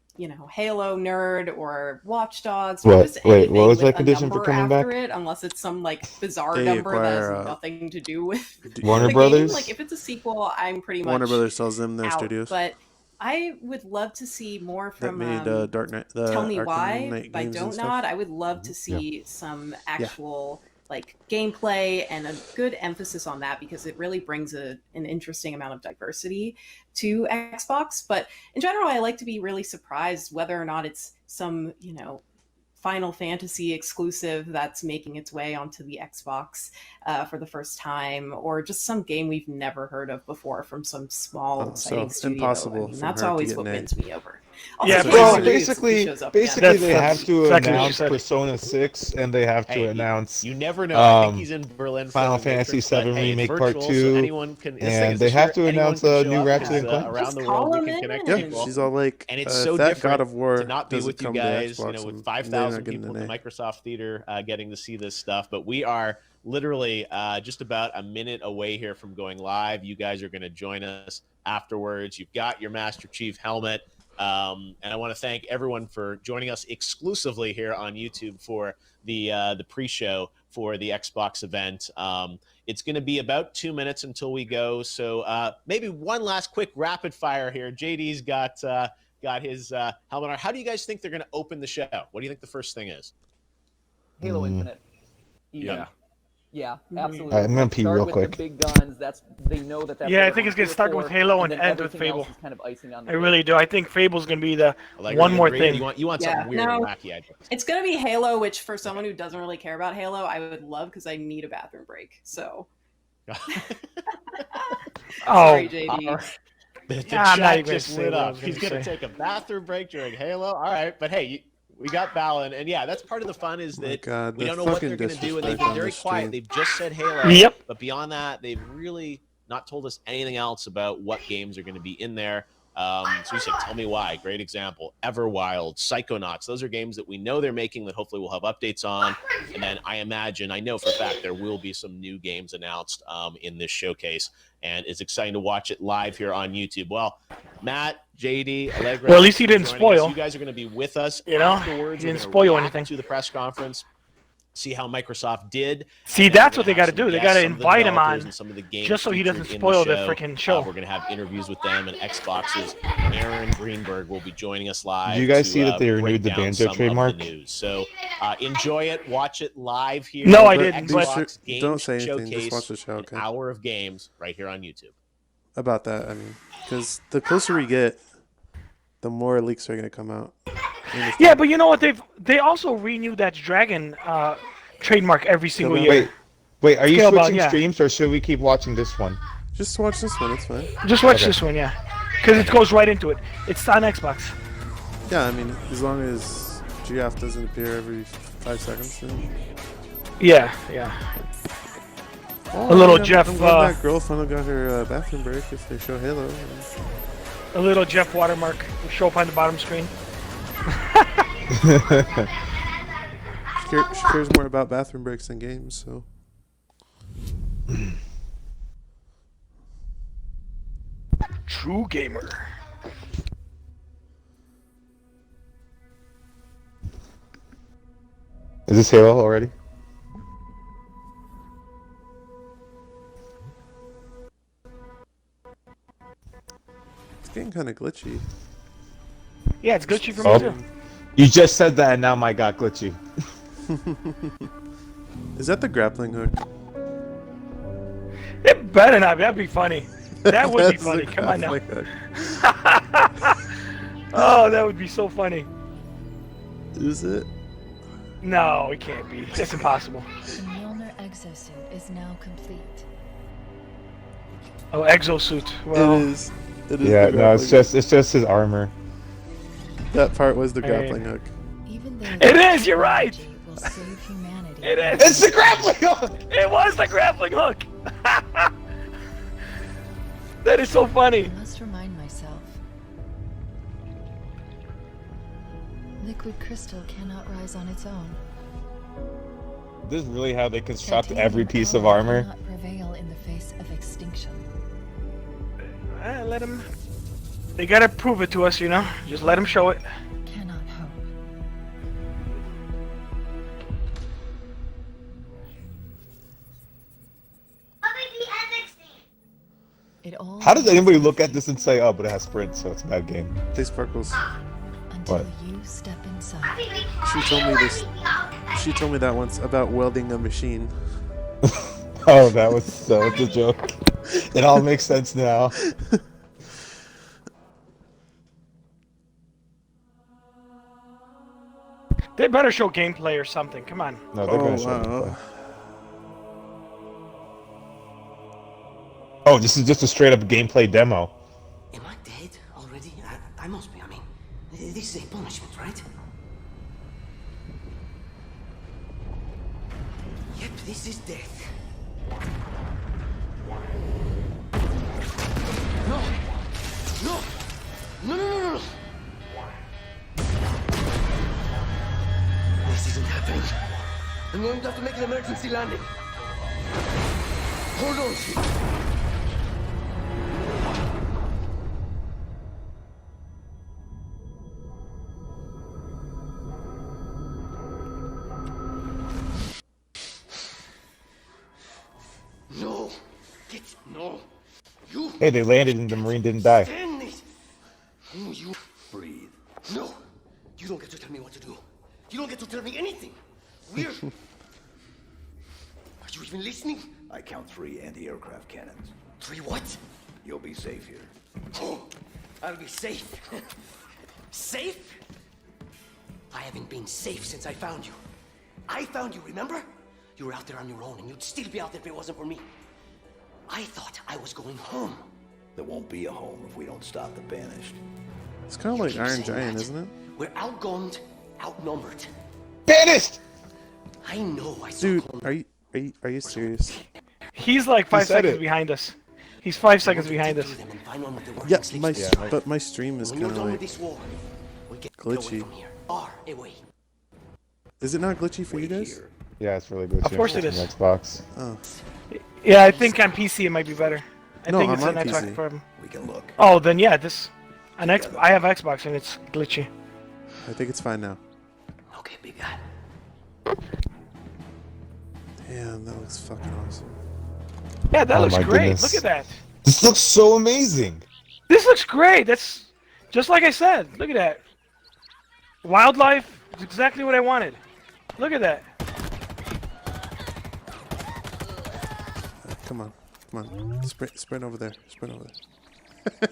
S23: Halo nerd or Watch Dogs or
S2: What?
S23: just
S2: Wait,
S23: anything
S2: what was
S23: with
S2: that
S23: a
S2: condition for
S23: number
S2: coming
S23: after
S2: back?
S23: it, unless it's some like bizarre
S1: They
S23: number that has
S1: acquire,
S23: nothing to do with
S2: Warner
S23: the
S2: Brothers?
S23: game. Like, if it's a sequel, I'm pretty much
S1: Warner Brothers sells them their
S23: out.
S1: studios.
S23: But I would love to see more
S1: That
S23: from
S1: made Dark Knight. The
S23: Tell Me
S1: Arkham
S23: Why
S1: Knight
S23: by
S1: games and
S23: Don't
S1: stuff.
S23: Nod. I would love to see some actual like gameplay and a good emphasis on that, because it really brings an interesting amount of diversity to Xbox. But in general, I like to be really surprised whether or not it's some, Final Fantasy exclusive that's making its way onto the Xbox for the first time, or just some game we've never heard of before from some small, exciting
S1: so
S23: studio.
S1: impossible from
S23: that's
S1: her to
S23: always
S1: get
S23: what
S1: an A.
S23: wins me over.
S5: Yeah,
S23: Also,
S2: Well,
S23: Keanu Reeves, if he
S2: basically,
S23: shows up again.
S2: they have to
S5: exactly what she
S2: announce
S5: said.
S2: Persona 6, and they have to
S3: Hey,
S2: announce
S3: You never know. I think
S2: um,
S3: he's in Berlin.
S2: Final
S3: filming
S2: Fantasy
S3: Matrix, but,
S2: VII
S3: hey, it's
S2: Remake Part
S3: virtual, so
S2: 2,
S3: anyone can, this thing
S2: and
S3: is
S2: they
S3: this
S2: have
S3: year,
S2: to
S3: anyone
S2: announce
S3: can
S2: a
S3: show
S2: new
S3: up,
S2: Ratchet and
S3: because,
S2: Clank.
S3: around
S23: Just
S3: the
S23: call
S3: world. We
S23: him
S3: can
S23: in.
S3: connect
S1: Yeah,
S3: people.
S1: she's all like,
S3: And it's
S1: if
S3: so
S1: that
S3: different
S1: God of War
S3: to not be
S1: doesn't
S3: with you
S1: come to
S3: guys,
S1: Xbox,
S3: with
S1: they're
S3: 5,000
S1: not getting
S3: people
S1: an
S3: in the
S1: A.
S3: Microsoft Theater getting to see this stuff. But we are literally just about a minute away here from going live. You guys are going to join us afterwards. You've got your Master Chief helmet. And I want to thank everyone for joining us exclusively here on YouTube for the pre-show for the Xbox event. It's going to be about 2 minutes until we go. So maybe one last quick rapid fire here. JD's got his helmet on. How do you guys think they're going to open the show? What do you think the first thing is?
S6: Halo Infinite.
S3: Yeah.
S6: Yeah, absolutely.
S2: I'm gonna pee
S6: Start
S2: real
S6: with
S2: quick.
S6: The big guns. They know that. That's
S5: Yeah,
S6: what
S5: I think it's
S6: everyone's
S5: gonna start
S6: here
S5: with
S6: for,
S5: Halo and
S6: then
S5: end with
S6: everything else
S5: Fable.
S6: is kind of icing on the
S5: I
S6: cake.
S5: really do. I think Fable's gonna be the
S3: Like,
S5: one more
S3: agree?
S5: thing.
S3: You want something weird and wacky ideas.
S13: It's gonna be Halo, which for someone who doesn't really care about Halo, I would love because I need a bathroom break. So. Sorry, JD.
S3: The
S5: I'm not
S3: chat
S5: even
S3: just
S5: gonna say
S3: lit
S5: what I
S3: up.
S5: was
S3: He's
S5: gonna
S3: gonna
S5: say.
S3: take a bathroom break during Halo. All right, but hey, we got Balin, and yeah, that's part of the fun is that
S1: God,
S3: we
S1: the
S3: don't know what
S1: fucking
S3: they're gonna do, and they've
S1: disrespect
S3: been
S1: on
S3: very
S1: this
S3: quiet.
S1: stream.
S3: They've just said Halo.
S5: Yep.
S3: But beyond that, they've really not told us anything else about what games are going to be in there. So you said, Tell Me Why, great example. Everwild, Psychonauts, those are games that we know they're making that hopefully we'll have updates on. And then I know for a fact there will be some new games announced in this showcase. And it's exciting to watch it live here on YouTube. Well, Matt, JD, Allegra.
S5: Well, at least he didn't
S3: joining us.
S5: spoil.
S3: You guys are going to be with us
S5: You know,
S3: afterwards.
S5: he
S3: We're
S5: didn't
S3: gonna
S5: spoil
S3: react
S5: anything.
S3: to the press conference. See how Microsoft did.
S5: See,
S3: And then
S5: that's
S3: we're
S5: what they
S3: gonna
S5: got to
S3: have
S5: do.
S3: some
S5: They
S3: guests,
S5: got to
S3: some of the
S5: invite him
S3: developers
S5: on,
S3: and some of the games
S5: just so he
S3: featured
S5: doesn't
S3: in
S5: spoil the
S3: show.
S5: freaking show.
S3: We're going to have interviews with them, and Xbox's Aaron Greenberg will be joining us live.
S2: Did you guys
S3: to,
S2: see that they
S3: break
S2: renewed the
S3: down
S2: Banjo
S3: some of
S2: trademark?
S3: the news. So enjoy it, watch it live here.
S5: No, I
S3: for
S5: didn't,
S3: Xbox
S5: but-
S3: Game
S1: Don't say anything, just
S3: Showcase,
S1: watch the show, okay?
S3: An hour of games right here on YouTube.
S1: About that, I mean, because the closer we get, the more leaks are going to come out.
S5: Yeah, but you know what? They also renewed that Dragon trademark every single year.
S2: Wait, are you
S5: Scalebound,
S2: switching
S5: yeah.
S2: streams or should we keep watching this one?
S1: Just watch this one, it's fine.
S5: Just watch
S2: Okay.
S5: this one, yeah, because it goes right into it. It's on Xbox.
S1: Yeah, I mean, as long as GF doesn't appear every 5 seconds, then...
S5: Yeah.
S1: Oh,
S5: A little
S1: I'm
S5: Jeff.
S1: glad that girl finally got her bathroom break if they show Halo.
S5: A little Jeff watermark will show up on the bottom screen.
S1: She cares more about bathroom breaks than games, so...
S5: True gamer.
S2: Is this Halo already?
S1: It's getting kind of glitchy.
S5: Yeah, it's glitchy for me too.
S2: You just said that and now my got glitchy.
S1: Is that the grappling hook?
S5: It better not. That'd be funny. That would be
S1: That's
S5: funny.
S1: the
S5: Come on now.
S1: grappling hook.
S5: Oh, that would be so funny.
S1: Is it?
S5: No, it can't be. It's impossible.
S14: The Mjolnir exosuit is now complete.
S5: Oh, exosuit. Well,
S1: It is. It is
S2: Yeah,
S1: the
S2: no, it's
S1: grappling
S2: just his armor.
S1: hook. That part was the
S5: Hey.
S1: grappling hook.
S14: Even though
S5: it is. You're right.
S14: will save humanity.
S5: It is.
S2: It's the grappling hook.
S5: It was the grappling hook. That is so funny.
S14: I must remind myself. Liquid crystal cannot rise on its own.
S2: This is really how they construct
S14: Titanium
S2: every piece of
S14: power
S2: armor.
S14: cannot prevail in the face of extinction.
S5: Let them. They gotta prove it to us, you know. Just let them show it.
S14: Cannot hope. It all
S2: How does anybody look at this and say, "Oh, but it has sprint, so it's a bad game"?
S1: They sparkles.
S14: until
S2: What?
S14: you step inside.
S1: She told me this. She told me that once about welding a machine.
S2: Oh, that was so the joke. It all makes sense now.
S5: They better show gameplay or something. Come on.
S2: No, they're gonna show
S1: wow.
S2: gameplay. Oh, this is just a straight up gameplay demo.
S7: Am I dead already? I must be. I mean, this is a punishment, right? Yep, this is death. No! No! No, no, no, no! This isn't happening. I'm going to have to make an emergency landing.
S8: Hold on. No. No. You.
S2: Hey, they landed and the Marine didn't die.
S8: Stand it. No, you. Breathe. No. You don't get to tell me what to do. You don't get to tell me anything. We're. Are you even listening?
S9: I count 3 anti-aircraft cannons.
S8: 3 what?
S9: You'll be safe here.
S8: Oh, I'll be safe. Safe? I haven't been safe since I found you. I found you, remember? You were out there on your own, and you'd still be out there if it wasn't for me. I thought I was going home.
S9: There won't be a home if we don't stop the Banished.
S1: It's kind of like Iron Giant, isn't it?
S8: We're outgunned, outnumbered.
S2: Banished!
S8: I know. I saw.
S1: Dude, are you serious?
S5: He's like 5
S2: said
S5: seconds
S2: it.
S5: behind us. He's 5 seconds behind us.
S1: Yeah, but my stream is kind of like glitchy. Is it not glitchy for you guys?
S2: Yeah, it's really good.
S5: Of course it is.
S2: On Xbox.
S1: Oh.
S5: Yeah, I think on PC it might be better. I
S1: No,
S5: think
S1: I'm
S5: it's an
S1: on
S5: Xbox
S1: PC.
S5: problem.
S9: We can look.
S5: Oh, then yeah, I have Xbox and it's glitchy.
S1: I think it's fine now.
S8: Okay, big guy.
S1: Damn, that looks fucking awesome.
S5: Yeah, that
S2: Oh
S5: looks
S2: my
S5: great.
S2: goodness.
S5: Look at that.
S2: This looks so amazing.
S5: This looks great. That's just like I said. Look at that. Wildlife is exactly what I wanted. Look at that.
S1: Come on. Sprint over there. Sprint over there.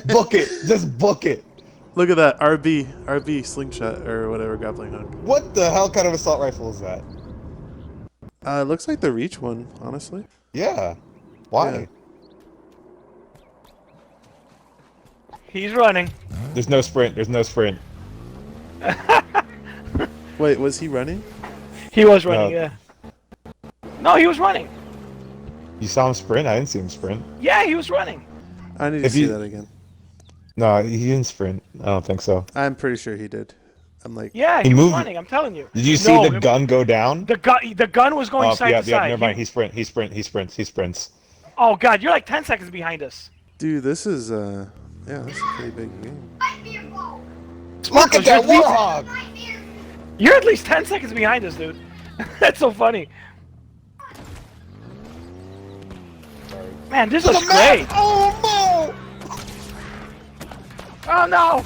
S2: Book it. Just book it.
S1: Look at that RB slingshot or whatever, grappling hook.
S2: What the hell kind of assault rifle is that?
S1: It looks like the Reach one, honestly.
S2: Yeah. Why?
S1: Yeah.
S5: He's running.
S2: There's no sprint. There's no sprint.
S1: Wait, was he running?
S5: He was running, yeah. No, he was running.
S2: You saw him sprint? I didn't see him sprint.
S5: Yeah, he was running.
S1: I need to
S2: If
S1: see
S2: you-
S1: that again.
S2: No, he didn't sprint. I don't think so.
S1: I'm pretty sure he did. I'm like,
S5: Yeah,
S2: He
S5: he was
S2: moved.
S5: running. I'm telling you.
S2: Did you see
S5: No,
S2: the gun go down?
S5: The gun was going side
S2: yeah,
S5: to side.
S2: never mind. He sprints.
S5: Oh God, you're like 10 seconds behind us.
S1: dude, this is yeah, this is a pretty big game.
S2: Look at that warhog!
S5: You're at least 10 seconds behind us, dude. That's so funny. Man, this looks great.
S2: Oh
S5: Oh no!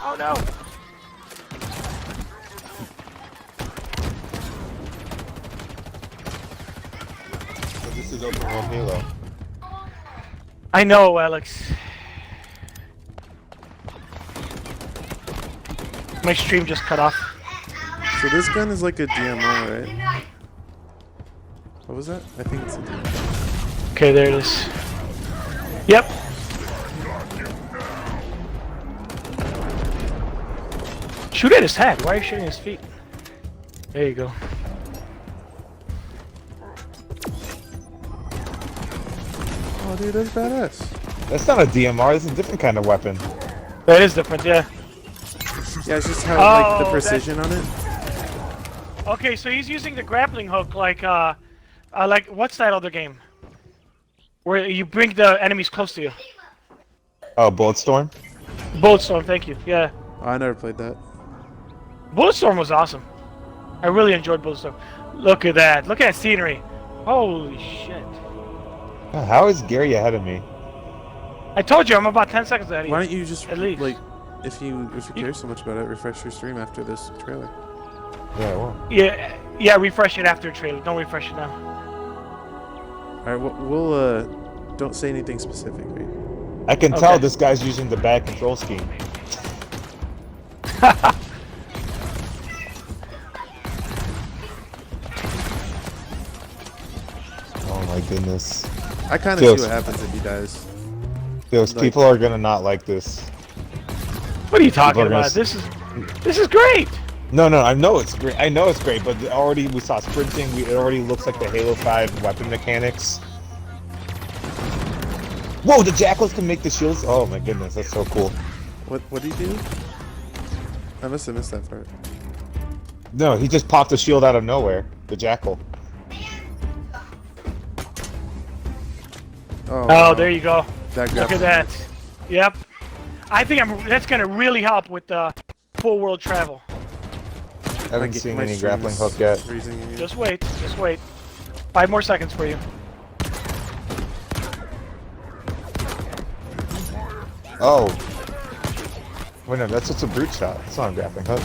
S5: Oh no!
S2: no! This is open world Halo.
S5: I know, Alex. My stream just cut off.
S1: So this gun is like a DMR, right? What was that? I think it's a DMR.
S5: Okay, there it is. Yep. Shoot at his head. Why are you shooting his feet? There you go.
S1: Oh, dude, that's badass.
S2: That's not a DMR. That's a different kind of weapon.
S5: That is different, yeah.
S1: Yeah, it's just how like the
S5: Oh,
S1: precision on it.
S5: Okay, so he's using the grappling hook like what's that other game? Where you bring the enemies close to you.
S2: Oh, Bulletstorm?
S5: Bulletstorm, thank you. Yeah.
S1: Oh, I never played that.
S5: Bulletstorm was awesome. I really enjoyed Bulletstorm. Look at that. Look at that scenery. Holy shit.
S2: How is Gary ahead of me?
S5: I told you I'm about 10 seconds ahead of you.
S1: Why don't you just
S5: at least
S1: like, if you care so much about it, refresh your stream after this trailer.
S2: Yeah, well.
S5: Yeah, refresh it after the trailer. Don't refresh it now.
S1: All right, we'll don't say anything specific, right?
S2: I can tell this guy's using the bad control scheme. Oh my goodness.
S1: I kind of see what happens if he dies.
S2: Those
S1: Like-
S2: people are gonna not like this.
S5: What are you talking
S2: People are
S5: about?
S2: gonna
S5: This is great.
S2: No, I know it's great. I know it's great, but already we saw sprinting. It already looks like the Halo 5 weapon mechanics. Whoa, the jackals can make the shields. Oh my goodness, that's so cool.
S1: What did he do? I must have missed that part.
S2: No, he just popped the shield out of nowhere. The jackal.
S5: Oh, there you go.
S1: That
S5: Look at that. Yep. I think that's gonna really help with the full world travel.
S2: I haven't seen any grappling hook yet.
S5: Just wait. Just wait. 5 more seconds for you.
S2: Oh. Wait, no, that's just a brute shot. It's not a grappling hook.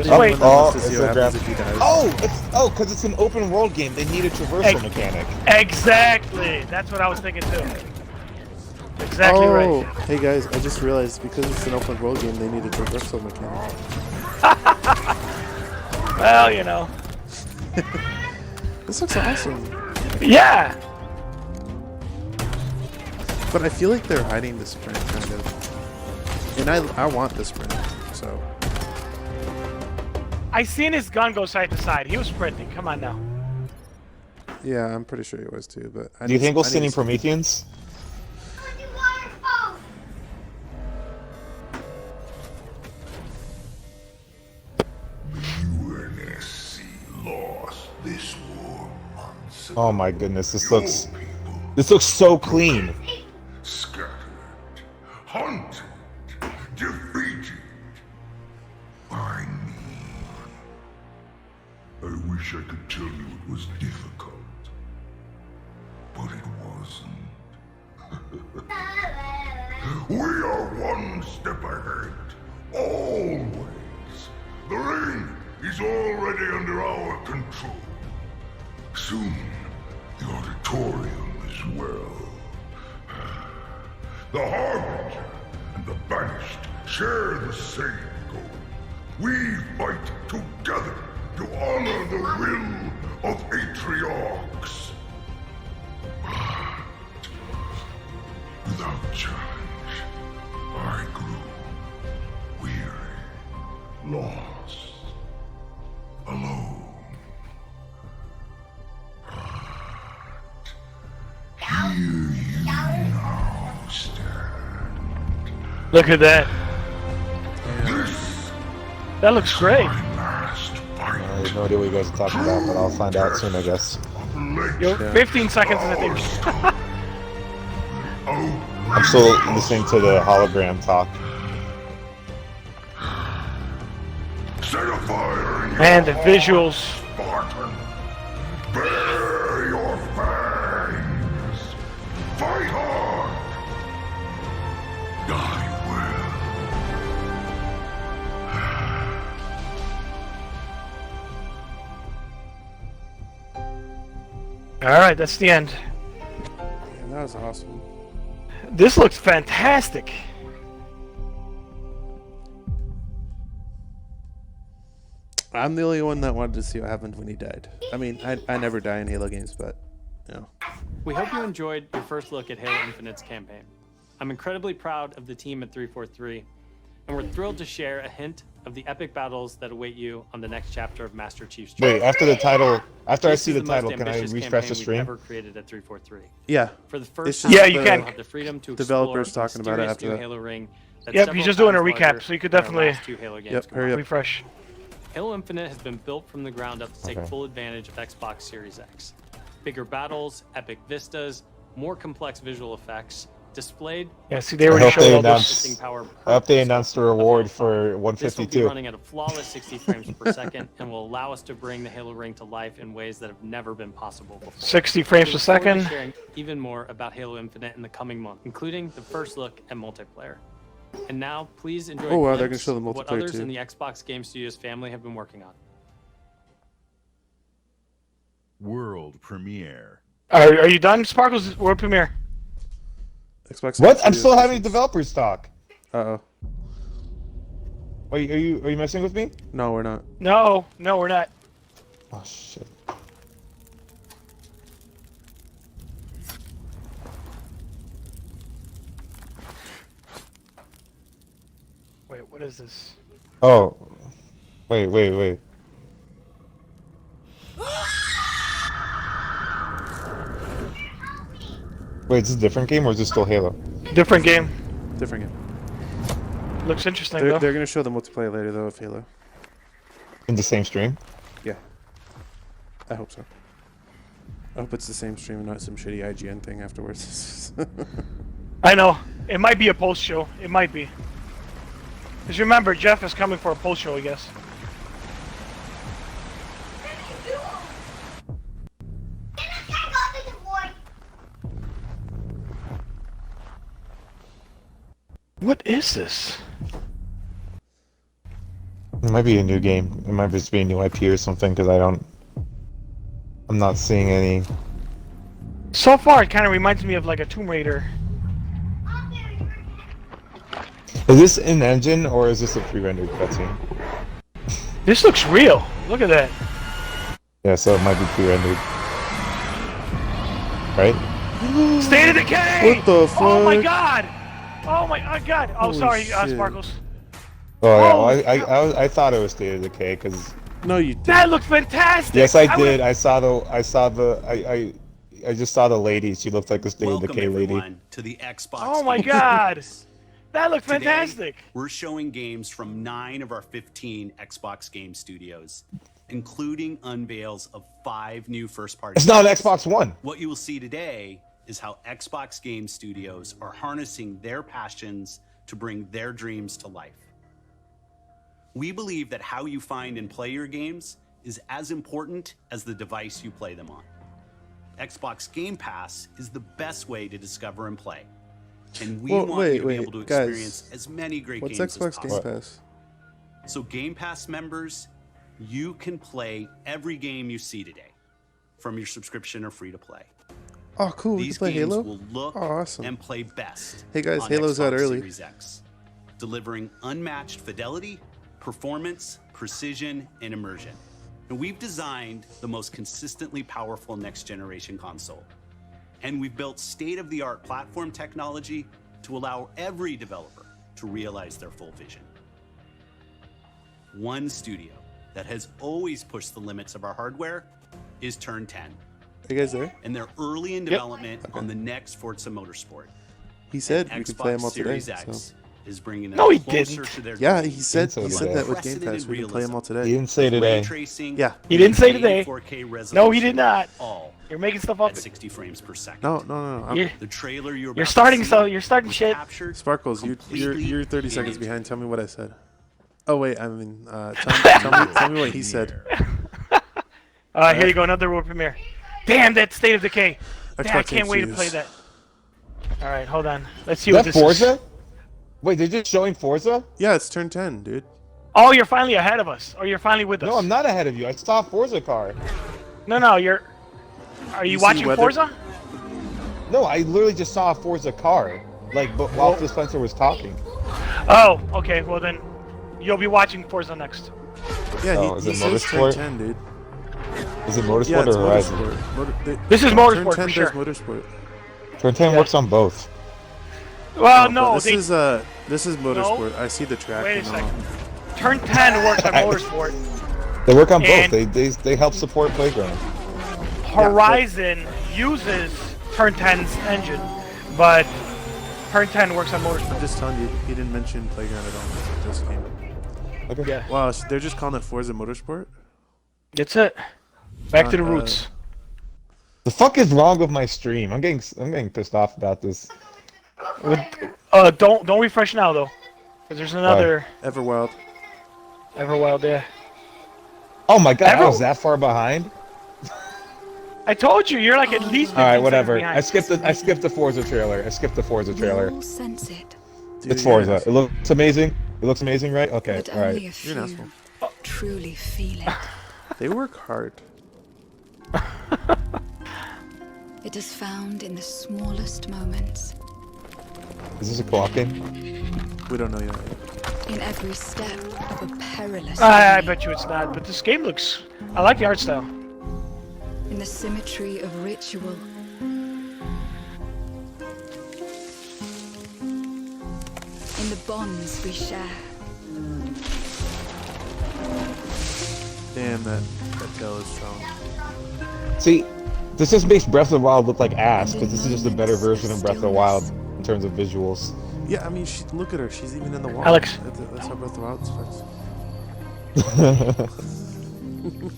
S5: Just wait.
S2: Oh, it's a because it's an open world game. They need a traversal mechanic.
S5: Exactly. That's what I was thinking too. Exactly right.
S1: Hey guys, I just realized because it's an open world game, they need a traversal mechanic.
S5: Well, you know.
S1: This looks awesome.
S5: Yeah.
S1: But I feel like they're hiding the sprint, kind of. And I want the sprint, so.
S5: I seen his gun go side to side. He was sprinting. Come on now.
S1: Yeah, I'm pretty sure he was too. But
S2: Do you think we'll see any Prometheans?
S10: Lost this war months ago.
S2: Oh my goodness, this looks so clean.
S10: Scattered, hunted, defeated by me. I wish I could tell you it was difficult, but it wasn't. We are one step ahead, always. The ring is already under our control. Soon, the auditorium as well. The Harbinger and the Banished share the same goal. We fight together to honor the will of Atriox. But without challenge, I grew weary, lost, alone. Here you now stand.
S5: Look at that. That looks great.
S2: I have no idea what you guys are talking about, but I'll find out soon, I guess.
S5: Yo, 15 seconds, I think.
S2: I'm still listening to the hologram talk.
S5: Man, the visuals.
S10: Spartan, bare your fangs. Fight hard. Die
S5: All right, that's the end.
S1: Yeah, that was awesome.
S5: This looks fantastic.
S1: I'm the only one that wanted to see what happened when he died. I mean, I never die in Halo games, but, you know.
S11: We hope you enjoyed your first look at Halo Infinite's campaign. I'm incredibly proud of the team at 343, and we're thrilled to share a hint of the epic battles that await you on the next chapter of Master Chief's journey.
S2: Wait, after I see the
S11: This is
S2: title,
S11: most
S2: can I
S11: ambitious
S2: refresh the
S11: campaign
S2: stream?
S11: we've ever created at 343.
S1: Yeah.
S11: For the
S1: It's
S11: first
S1: just
S11: time,
S5: you
S11: you'll
S5: can.
S11: have the freedom to
S1: Developers
S11: explore
S1: talking about it
S11: mysterious
S1: after
S11: new
S1: that.
S11: Halo ring that's
S5: Yep,
S11: several
S5: he's just doing a
S11: times
S5: recap,
S11: larger
S5: so you could
S11: than our
S5: definitely
S11: last two Halo games
S1: Yep, hurry up.
S5: refresh.
S11: Halo Infinite has been built from the ground up to take full advantage of Xbox Series X. Bigger battles, epic vistas, more complex visual effects, displayed.
S5: Yeah, see, they already showed all this.
S11: Power
S2: I hope they announced the reward for
S11: This will be
S2: 152.
S11: running at a flawless 60 frames per second and will allow us to bring the Halo ring to life in ways that have never been possible before.
S5: 60 frames per
S11: We look forward to
S5: second.
S11: sharing even more about Halo Infinite in the coming month, including the first look at multiplayer. And now, please enjoy
S1: Oh, wow,
S11: a
S1: they're
S11: glimpse
S1: gonna show the
S11: of what
S1: multiplayer
S11: others
S1: too.
S11: in the Xbox Game Studios family have been working on.
S10: World premiere.
S5: Are you done, Sparkles? World premiere.
S1: Xbox.
S2: What? I'm still having developers talk.
S1: Uh-oh.
S2: Wait, are you messing with me?
S1: No, we're not.
S5: No, we're not.
S2: Oh shit.
S5: Wait, what is this?
S2: Oh. Wait. Wait, is this a different game or is this still Halo?
S5: Different game.
S1: Different game.
S5: Looks interesting,
S1: They're
S5: though.
S1: going to show the multiplayer later, though, of Halo.
S2: In the same stream?
S1: Yeah. I hope so. I hope it's the same stream and not some shitty IGN thing afterwards.
S5: I know. It might be a post show. It might be. Because remember, Jeff is coming for a post show, I guess. What is this?
S2: It might be a new game. It might just be a new IP or something, because I'm not seeing any.
S5: So far, it kind of reminds me of like a Tomb Raider.
S2: Is this in engine or is this a pre-rendered cutscene?
S5: This looks real. Look at that.
S2: Yeah, so it might be pre-rendered. Right?
S5: State of Decay!
S1: What the fuck?
S5: Oh my god! Oh my god! Oh,
S1: Holy
S5: sorry,
S1: shit.
S5: Sparkles.
S2: Oh yeah, I thought it was State of Decay because.
S1: No, you didn't.
S5: That looked fantastic.
S2: Yes, I did. I just saw the lady. She looked like a State of Decay lady.
S12: Everyone to the Xbox.
S5: Oh my
S12: Game
S5: god!
S12: Studios.
S5: That looked
S12: Today,
S5: fantastic.
S12: We're showing games from 9 of our 15 Xbox Game Studios, including unveils of 5 new first-party.
S2: It's not an
S12: games.
S2: Xbox One.
S12: What you will see today is how Xbox Game Studios are harnessing their passions to bring their dreams to life. We believe that how you find and play your games is as important as the device you play them on. Xbox Game Pass is the best way to discover and play. And we want you to be able to experience as many great games as
S1: What's
S12: possible.
S1: Xbox Game Pass?
S12: So Game Pass members, you can play every game you see today from your subscription or free to play.
S1: Oh, cool. We can
S12: These
S1: play
S12: games
S1: Halo?
S12: will look
S1: awesome.
S12: and play best.
S1: Hey guys,
S12: on
S1: Halo's out
S12: Xbox
S1: early.
S12: Series X, delivering unmatched fidelity, performance, precision, and immersion. And we've designed the most consistently powerful next-generation console. And we've built state-of-the-art platform technology to allow every developer to realize their full vision. One studio that has always pushed the limits of our hardware is Turn 10.
S1: Are you guys there?
S12: And they're early in development on the next Forza Motorsport.
S1: He said
S12: And
S1: we could
S12: Xbox
S1: play them all today.
S12: Series X
S1: So.
S12: is bringing them
S5: No, he
S12: closer
S5: didn't.
S12: to their
S1: Yeah,
S12: dreams.
S1: he said
S2: so
S1: that with Game
S12: Unprecedented
S1: Pass. We can play them all today.
S2: He didn't say today.
S12: Ray tracing,
S1: Yeah.
S5: He didn't say today.
S12: 4K
S5: No, he did
S12: resolution,
S5: not.
S12: all
S5: You're making stuff up.
S12: at 60 frames per second.
S1: No.
S5: You're,
S12: The trailer you're
S5: you're
S12: about
S5: starting
S12: to see
S5: so you're starting
S12: was
S5: shit.
S12: captured
S1: Sparkles, you're
S12: completely
S1: 30 seconds
S12: in
S1: behind. Tell me what I said. Oh wait, I mean, tell me what he said.
S5: Here you go, another world premiere. Damn, that State of Decay. Damn, I
S1: Xbox
S5: can't wait to
S1: HCs.
S5: play that. All right, hold on. Let's see
S2: Is
S5: what
S2: that
S5: this
S2: Forza?
S5: is.
S2: Wait, they're just showing Forza?
S1: Yeah, it's turn 10, dude.
S5: Oh, you're finally ahead of us, or you're finally with us.
S2: No, I'm not ahead of you. I saw a Forza car.
S5: No, you're. Are you
S1: see
S5: watching
S1: weather?
S5: Forza?
S2: No, I literally just saw a Forza car. Like, but while Phil Spencer was talking.
S5: Oh, okay. Well then, you'll be watching Forza next.
S1: Yeah,
S2: Oh,
S1: he
S2: is it
S1: says turn
S2: Motorsport?
S1: 10, dude.
S2: Is it Motorsport
S1: Yeah, it's
S2: or Horizon?
S1: Motorsport.
S5: This is
S1: Turn
S5: Motorsport
S1: 10
S5: for sure.
S1: does Motorsport.
S2: Turn 10 works on both.
S5: Well,
S1: but
S5: no,
S1: this
S5: they,
S1: is Motorsport. I see the track.
S5: Wait a
S1: and all.
S5: second. Turn 10 works on Motorsport.
S2: They work on both.
S5: And-
S2: They help support Playground.
S5: Horizon uses Turn 10's engine, but Turn 10 works on Motorsport.
S1: I'm just telling you, he didn't mention Playground at all. It just came.
S2: Okay.
S5: Yeah.
S1: Wow, so they're just calling it Forza Motorsport?
S5: That's it. Back to the roots.
S2: The fuck is wrong with my stream? I'm getting pissed off about this.
S5: Don't refresh now though, because there's another
S1: Everwild.
S5: Everwild. Yeah.
S2: Oh my god, I was that far behind.
S5: I told you, you're like at least. 15
S2: All right,
S5: seconds
S2: whatever.
S5: behind.
S2: I skipped the Forza trailer.
S14: You'll sense it.
S1: Dude,
S2: It's Forza. It looks amazing. It looks amazing, right? Okay.
S14: But
S2: All
S14: only a
S2: right.
S14: few
S1: You're an asshole.
S14: truly feel it.
S1: They work hard.
S14: It is found in the smallest moments,
S2: Is this a co-op game?
S1: We don't know yet.
S14: in every step of a perilous
S5: I
S14: journey,
S5: bet you it's not, but this game looks. I like the art style.
S14: in the symmetry of ritual, in the bonds we share.
S1: Damn, that tail is strong.
S2: See, this just makes Breath of the Wild look like ass, because this is just a better version of Breath of the Wild in terms of visuals.
S1: Yeah, I mean, look at her. She's even in the water.
S5: Alex.
S1: That's how Breath of the Wild starts.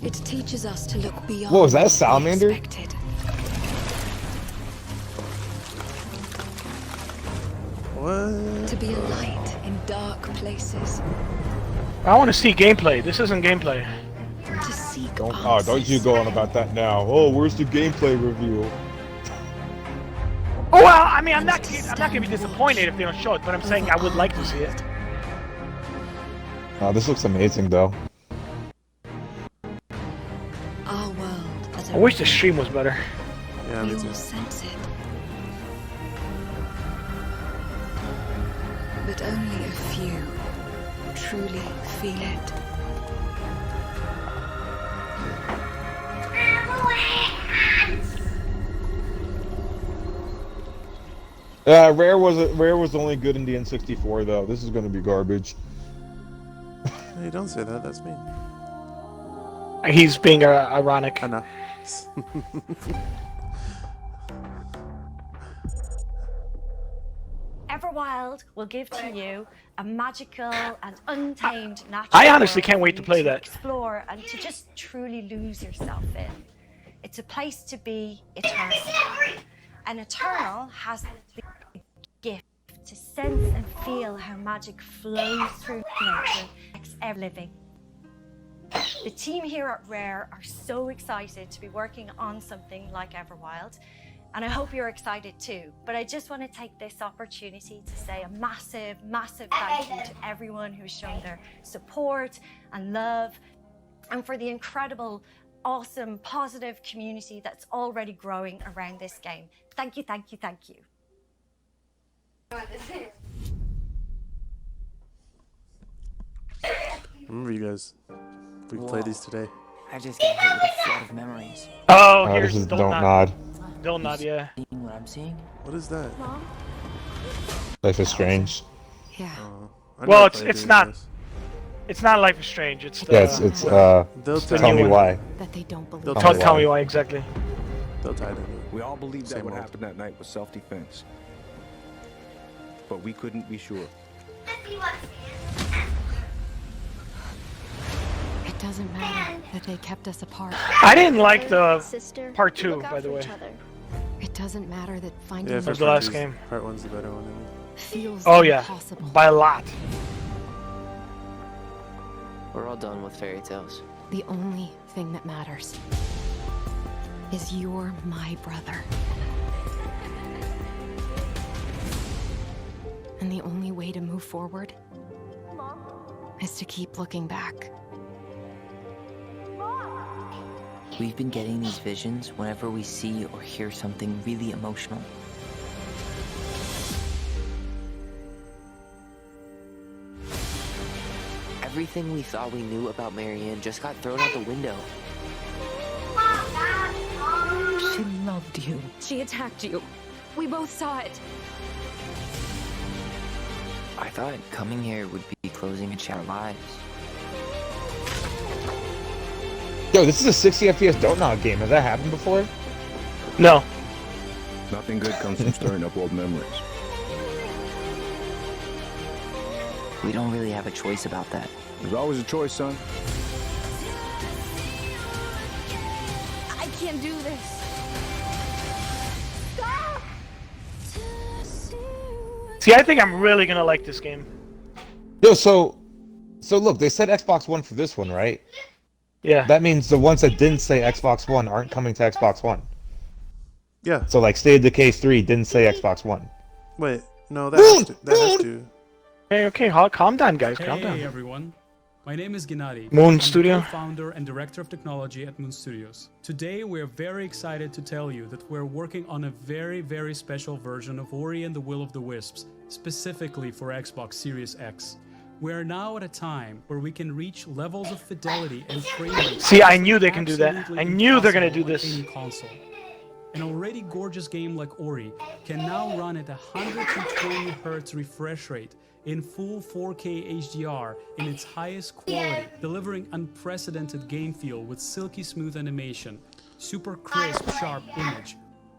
S14: It teaches us to look beyond
S2: Whoa, is that a
S14: what we
S2: salamander?
S14: expected.
S1: What?
S15: To be a light in dark places.
S5: I want to see gameplay. This isn't gameplay.
S15: To seek
S2: Don't you go on about that now. Oh, where's the gameplay review?
S5: Oh, well, I mean, I'm not gonna be disappointed if they don't show it, but I'm saying I would like to see it.
S2: Oh, this looks amazing, though.
S15: Our world as a
S5: I wish the stream was better.
S1: Yeah,
S15: we
S1: me too.
S15: all sense it. But only a few truly feel it.
S2: Rare was only good in the N64 though. This is gonna be garbage.
S1: Hey, don't say that. That's mean.
S5: He's being ironic.
S1: I know.
S16: Everwild will give to you a magical and untamed natural
S5: I honestly
S16: world
S5: can't wait
S16: for
S5: to play
S16: you
S5: that.
S16: explore and to just truly lose yourself in. It's a place to be eternal. And eternal has the gift to sense and feel how magic flows through nature, makes ever living. The team here at Rare are so excited to be working on something like Everwild, and I hope you're excited too. But I just want to take this opportunity to say a massive, massive thank you to everyone who's shown their support and love, and for the incredible, awesome, positive community that's already growing around this game. Thank you, thank you, thank you.
S1: Remember, you guys. We can play these today.
S17: I just got hit with a flood of memories.
S5: Oh,
S2: Oh,
S5: here's
S2: this is
S5: Don't
S2: Don't
S5: Nod.
S2: Nod.
S5: Don't Nod, yeah.
S17: What I'm seeing?
S1: What is that?
S2: Life is Strange.
S15: Yeah.
S5: Well, it's not. It's not Life is Strange. It's the.
S2: Yeah, it's
S1: They'll
S5: the
S2: Tell
S5: new
S2: Me
S5: one.
S2: Why.
S15: That they don't believe.
S1: They'll
S5: Tell me why exactly.
S1: They'll tie it in.
S24: We all believed that
S1: Same
S24: what
S1: old.
S24: happened that night was self-defense. But we couldn't be sure.
S15: It doesn't matter that they kept us apart.
S5: I didn't like the part 2, by the way.
S15: It doesn't matter that finding
S1: Yeah,
S5: That was
S1: for
S5: the last
S1: part
S5: game.
S1: Part 1's the better one. I mean.
S15: feels
S5: Oh yeah,
S15: impossible.
S5: by a lot.
S17: We're all done with fairy tales.
S15: The only thing that matters is you're my brother. And the only way to move forward is to keep looking back.
S17: We've been getting these visions whenever we see or hear something really emotional. Everything we thought we knew about Marianne just got thrown out the window. She loved you.
S15: She attacked you. We both saw it.
S17: I thought coming here would be closing our lives.
S2: Yo, this is a 60 FPS Don't Nod game. Has that happened before?
S5: No.
S24: Nothing good comes from stirring up old memories.
S17: We don't really have a choice about that.
S24: There's always a choice, son.
S16: I can't do this. Stop!
S5: See, I think I'm really gonna like this game.
S2: Yo, so look, they said Xbox One for this one, right?
S5: Yeah.
S2: That means the ones that didn't say Xbox One aren't coming to Xbox One.
S1: Yeah.
S2: So like State of Decay 3 didn't say Xbox One.
S1: Wait, no, that has to. That has to.
S5: Okay, calm down, guys. Calm down.
S25: Hey everyone, my name is Gennady.
S5: Moon
S25: I'm
S5: Studio.
S25: the co-founder and director of technology at Moon Studios. Today we're very excited to tell you that we're working on a very, very special version of Ori and the Will of the Wisps, specifically for Xbox Series X. We're now at a time where we can reach levels of fidelity and frame rate.
S5: See, I knew they can do that.
S25: absolutely
S5: I knew they're gonna do
S25: impossible
S5: this.
S25: on any console. An already gorgeous game like Ori can now run at 120 Hz refresh rate in full 4K HDR in its highest quality, delivering unprecedented game feel with silky smooth animation, super crisp, sharp image,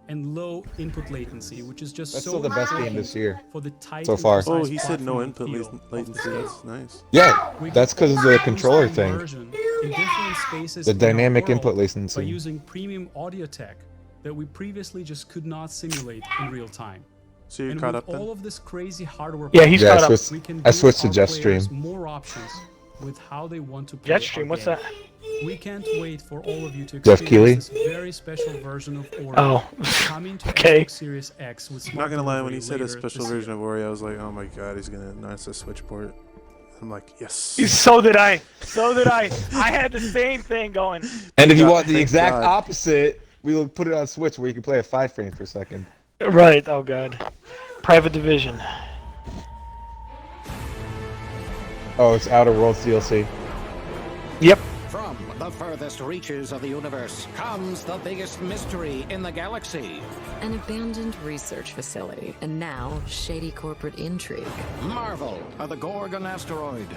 S25: and low input latency, which is just
S2: That's
S25: so
S2: still the best game
S25: important
S2: this year
S25: for the tight
S2: so
S25: and
S2: far.
S25: precise
S1: Oh, he said no
S25: platform
S1: input
S25: feel of the
S1: latency.
S25: series.
S1: That's nice.
S2: Yeah,
S25: We
S2: that's
S25: can
S2: because of the
S25: also
S2: controller
S25: use the
S2: thing.
S25: immersion in different spaces
S2: The
S25: in our
S2: dynamic
S25: world
S2: input
S25: by
S2: latency.
S25: using premium audio tech that we previously just could not simulate in real time.
S1: So you're
S25: and
S1: caught
S25: with
S1: up then?
S25: all of this crazy hardware,
S5: Yeah, he's caught up.
S25: we can
S2: I switched to
S25: give our
S2: Jetstream.
S25: players more options with how they want to play
S5: Jetstream,
S25: our
S5: what's
S25: game.
S5: that?
S25: We can't wait for all of you to
S2: Jeff
S25: experience
S2: Keighley?
S25: this very special version of Ori
S5: Oh,
S25: coming to
S5: okay.
S25: Xbox Series X with
S1: I'm
S25: smart
S1: not gonna lie, when
S25: delivery
S1: he said a
S25: later
S1: special
S25: this
S1: version
S25: year.
S1: of Ori, I was like, oh my god, he's gonna announce a Switch port. I'm like, yes.
S5: So did I. So did I. I had the same thing going.
S2: And if you
S1: God,
S2: want the
S1: thank
S2: exact
S1: God.
S2: opposite, we will put it on Switch where you can play at 5 frames per second.
S5: Right. Oh god. Private Division.
S2: Oh, it's Outer Worlds DLC.
S5: Yep.
S4: From the furthest reaches of the universe comes the biggest mystery in the galaxy.
S18: An abandoned research facility, and now shady corporate intrigue.
S4: Marvel of the Gorgon asteroid.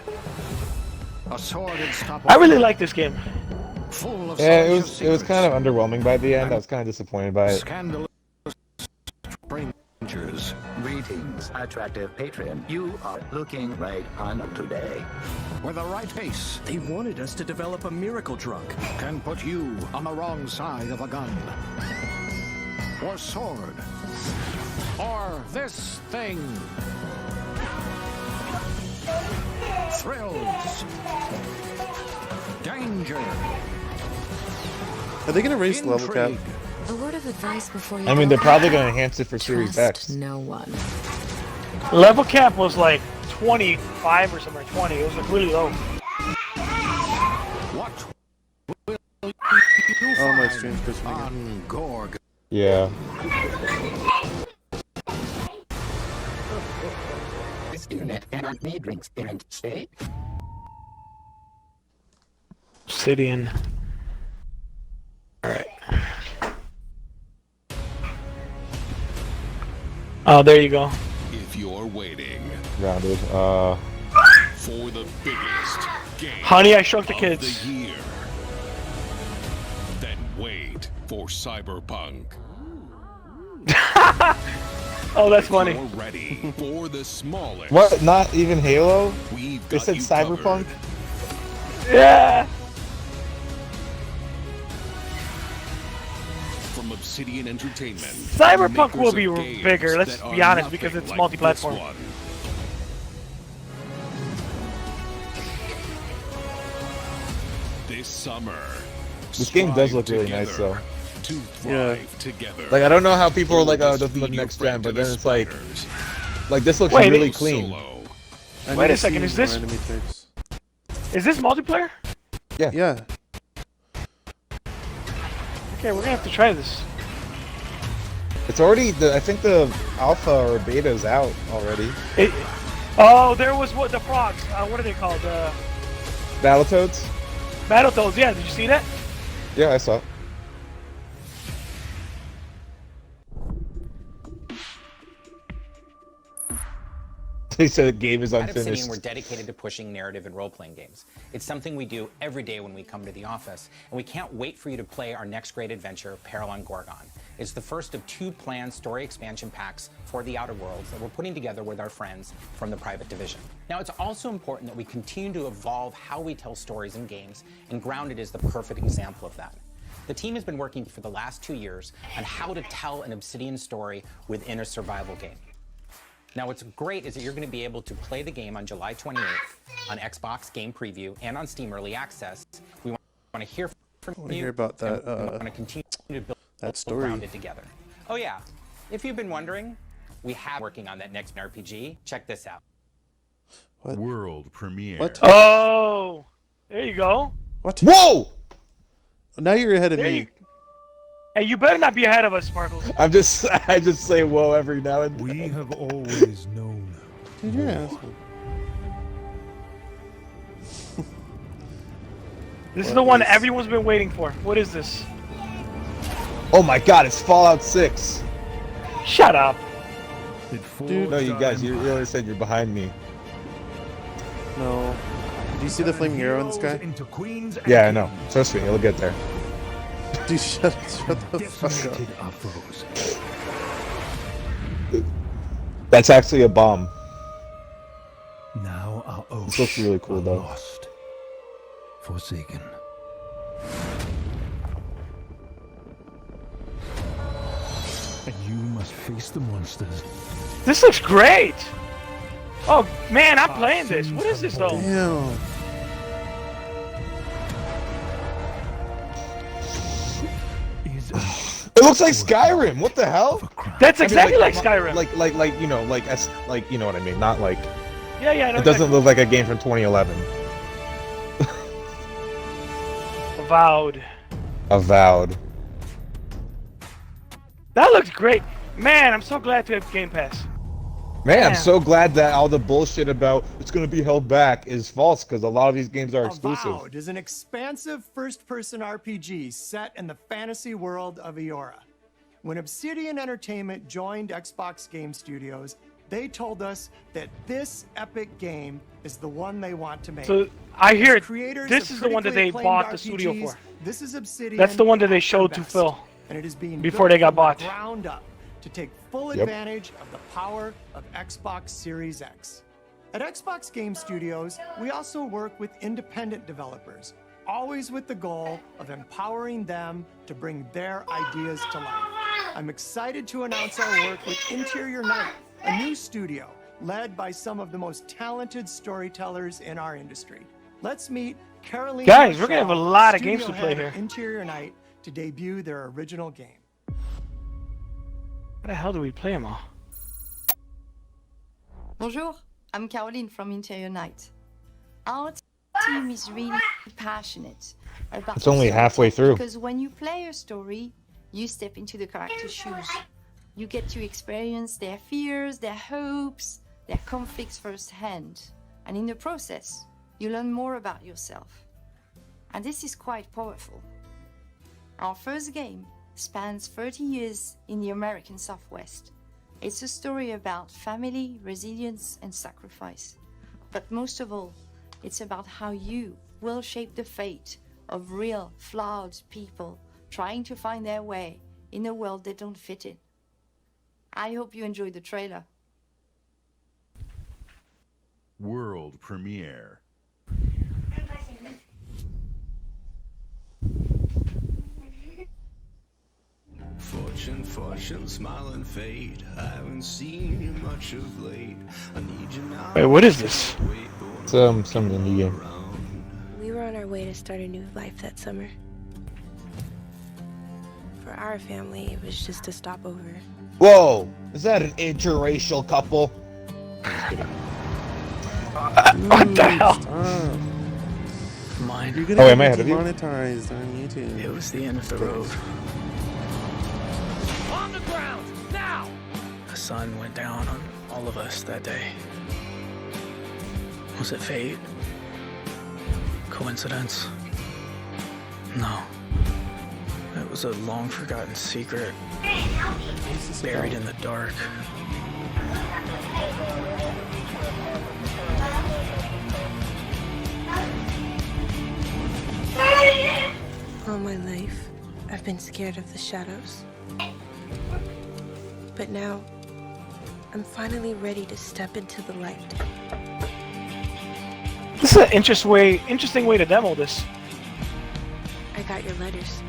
S4: A sordid stop.
S5: I really like this game.
S4: Full of
S2: Yeah,
S4: salacious
S2: it was
S4: secrets.
S2: kind of underwhelming by the end. I was kind of disappointed by it.
S4: Scandalous strangers.
S19: Greetings, attractive patron. You are looking right on today.
S4: With the right pace,
S20: They wanted us to develop a miracle drug.
S4: can put you on the wrong side of a gun. Or sword. Or this thing. Thrills. Danger.
S1: Are they gonna raise the level cap?
S18: A word of advice before you
S2: I mean,
S18: go
S2: they're probably
S18: out.
S2: going to enhance it for Series
S18: Trust
S2: X.
S18: no one.
S5: Level cap was like 25 or something, or 20. It was like really low.
S4: What will you
S1: Oh, my
S4: find
S1: stream's pushing again.
S4: on Gorg?
S2: Yeah.
S19: This internet cannot be transparent state.
S5: Obsidian. Alright. Oh, there you go.
S10: If you're waiting
S2: Grounded.
S10: for the biggest game
S5: Honey, I Shrunk the
S10: of
S5: Kids.
S10: the year, then wait for Cyberpunk.
S5: Oh, that's funny.
S10: You're ready for the smallest.
S2: What? Not even Halo?
S10: We've
S2: They
S10: got
S2: said
S10: you
S2: Cyberpunk?
S5: Yeah.
S10: From Obsidian Entertainment.
S5: Cyberpunk will be
S10: makers of games
S5: bigger, let's
S10: that
S5: be
S10: are
S5: honest, because
S10: nothing
S5: it's
S10: like
S5: multi-platform.
S10: this one. This summer,
S2: This game does look
S10: strive
S2: really nice,
S10: together
S2: though.
S10: To thrive together.
S2: Like, I don't know how people are like, oh, it
S10: Just
S2: doesn't look
S10: feed your
S2: next
S10: friend
S2: gen,
S10: to
S2: but
S10: the
S2: then it's like,
S10: spiders.
S2: this looks
S5: Wait,
S2: really
S5: it's
S2: clean.
S1: I
S5: Wait
S1: need
S5: a
S1: to
S5: second,
S1: see
S5: is
S1: more
S5: this-
S1: enemy types.
S5: Is this multiplayer?
S2: Yeah.
S1: Yeah.
S5: Okay, we're gonna have to try this.
S2: It's already, I think the alpha or beta is out already.
S5: Oh, there was what the frogs. What are they called?
S2: Battletoads?
S5: Battletoads. Yeah, did you see that?
S2: Yeah, I saw it. They said the game is
S21: At
S2: unfinished.
S21: Obsidian, we're dedicated to pushing narrative and role-playing games. It's something we do every day when we come to the office, and we can't wait for you to play our next great adventure, Peril on Gorgon. It's the first of 2 planned story expansion packs for the Outer Worlds that we're putting together with our friends from the Private Division. Now, it's also important that we continue to evolve how we tell stories in games, and Grounded is the perfect example of that. The team has been working for the last 2 years on how to tell an Obsidian story within a survival game. Now, what's great is that you're going to be able to play the game on July 28th on Xbox Game Preview and on Steam Early Access. We want to hear from
S1: I want to
S21: you.
S1: hear about
S21: and
S1: that.
S21: we want to continue to build
S1: that story.
S21: Grounded together. Oh yeah, if you've been wondering, we have working on that next RPG. Check this out.
S1: What?
S10: World premiere.
S1: What?
S5: Oh, there you go.
S1: What?
S2: Whoa!
S1: Now you're ahead of
S5: There
S1: me.
S5: you- Hey, you better not be ahead of us, Sparkles.
S2: I just say whoa every now and then.
S26: We have always known.
S1: Dude, you're an asshole.
S5: This is the one everyone's been waiting for. What is this?
S2: Oh my god, it's Fallout 6.
S5: Shut up.
S1: Dude,
S2: No, you guys, you really said you're behind me.
S1: No. Do you see the flaming arrow in the sky?
S2: Yeah, I know. Trust me, it'll get there.
S1: Dude, shut the fuck up.
S2: That's actually a bomb.
S26: Now our oaths
S2: This looks really cool,
S26: are
S2: though.
S26: lost, forsaken. And you must face the monsters
S5: This looks great. Oh man, I'm playing this. What is this though?
S1: Damn.
S2: It looks like Skyrim. What the hell?
S5: That's exactly like Skyrim.
S2: Like you know, like you know what I mean. Not like.
S5: Yeah, I know
S2: It doesn't look like a game from 2011.
S5: Avowed.
S2: Avowed.
S5: That looks great. Man, I'm so glad to have Game Pass.
S2: Man, I'm so glad that all the bullshit about it's going to be held back is false, because a lot of these games are exclusive.
S20: Avowed is an expansive first-person RPG set in the fantasy world of Eora. When Obsidian Entertainment joined Xbox Game Studios, they told us that this epic game is the one they want to make.
S5: So I hear
S20: Creators
S5: this
S20: of
S5: is the one that they
S20: critically
S5: bought the
S20: acclaimed
S5: studio
S20: RPGs,
S5: for.
S20: This is Obsidian.
S5: That's the one that they
S20: at
S5: showed
S20: their
S5: to
S20: best.
S5: Phil
S20: And it is being
S5: before
S20: built
S5: they got
S20: from the
S5: bought.
S20: ground up to take full
S2: Yep.
S20: advantage of the power of Xbox Series X. At Xbox Game Studios, we also work with independent developers, always with the goal of empowering them to bring their ideas to life. I'm excited to announce our work with Interior Night, a new studio led by some of the most talented storytellers in our industry. Let's meet Caroline.
S5: Guys, we're gonna have a
S20: Shaw,
S5: lot of
S20: studio
S5: games to play
S20: head of
S5: here.
S20: Interior Night to debut their original game.
S5: How the hell do we play them all?
S3: Bonjour, I'm Caroline from Interior Night. Our team is really passionate about
S2: It's only
S3: the story,
S2: halfway through.
S3: Because when you play a story, you step into the character's shoes. You get to experience their fears, their hopes, their conflicts firsthand. And in the process, you learn more about yourself. And this is quite powerful. Our first game spans 30 years in the American Southwest. It's a story about family, resilience, and sacrifice. But most of all, it's about how you will shape the fate of real, flawed people trying to find their way in a world they don't fit in. I hope you enjoyed the trailer.
S10: World premiere.
S6: Fortune, smile and fade. I haven't seen you much of late. I need you now.
S5: Wait, what is this?
S2: It's some indie game.
S7: We were on our way to start a new life that summer. For our family, it was just a stopover.
S2: Whoa! Is that an interracial couple?
S5: What the hell?
S1: Mine.
S2: You're gonna
S1: get
S2: I ahead of you?
S1: demonetized on YouTube.
S20: It was the end of the road.
S4: On the ground, now!
S20: The sun went down on all of us that day. Was it fate? Coincidence? No. It was a long-forgotten secret, buried in the dark.
S7: All my life, I've been scared of the shadows. But now, I'm finally ready to step into the light.
S5: This is an interesting way to demo this.
S7: I got your letters.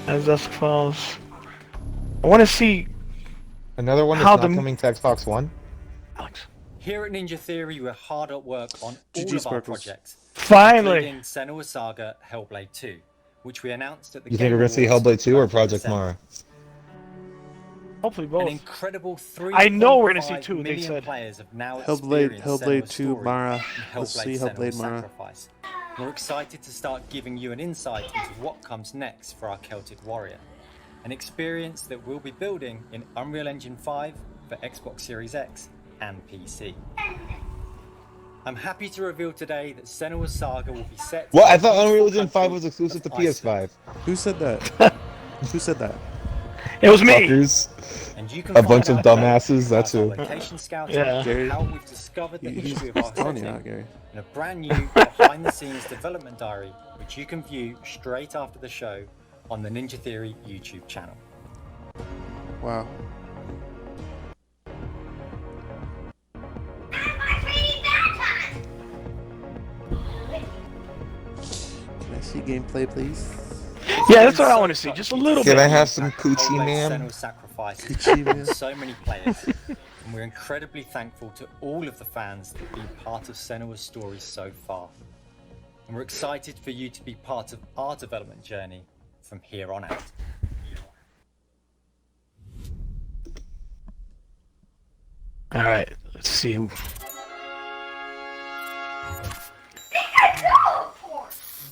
S5: As dusk falls, I want to see
S2: Another one that's
S5: how
S2: not
S5: the
S2: coming to Xbox One.
S13: Here at Ninja Theory, we're hard at work on all
S1: GG
S13: of our
S1: Sparkles.
S13: projects.
S5: Finally.
S13: Including Senua's Saga Hellblade 2, which we announced at the
S2: You think we're gonna see
S13: Awards
S2: Hellblade 2 or
S13: back in
S2: Project
S13: December.
S2: Mara?
S5: Hopefully
S13: An
S5: both.
S13: incredible 3.5
S5: I know we're gonna see two, they
S13: million
S5: said.
S13: players have now
S1: Hellblade
S13: experienced
S1: 2
S13: Senua's
S1: Mara.
S13: story in
S1: Let's see
S13: Hellblade:
S1: Hellblade
S13: Senua's
S1: Mara.
S13: Sacrifice. We're excited to start giving you an insight into what comes next for our Celtic Warrior, an experience that we'll be building in Unreal Engine 5 for Xbox Series X and PC. I'm happy to reveal today that Senua's Saga will be set.
S2: What? I thought Unreal Engine 5 was exclusive to PS5.
S1: Who said that? Who said that?
S5: It was me.
S2: Fuckers.
S13: And you can
S2: A bunch of
S13: find out
S2: dumbasses. That's
S13: about
S2: who.
S13: our location scouting,
S5: Yeah.
S1: Gary,
S13: how we've discovered the history of our
S1: calling you
S13: setting,
S1: out, Gary.
S13: and a brand new behind-the-scenes development diary, which you can view straight after the show on the Ninja Theory YouTube channel.
S1: Wow. Can I see gameplay, please?
S5: Yeah, that's what I want to see. Just a little
S2: Can
S5: bit.
S2: I have some coochie,
S13: Always
S2: ma'am?
S13: Senua's sacrifices
S1: Coochie,
S13: have
S1: ma'am.
S13: so many players, and we're incredibly thankful to all of the fans that have been part of Senua's story so far. And we're excited for you to be part of our development journey from here on out.
S5: All right, let's see.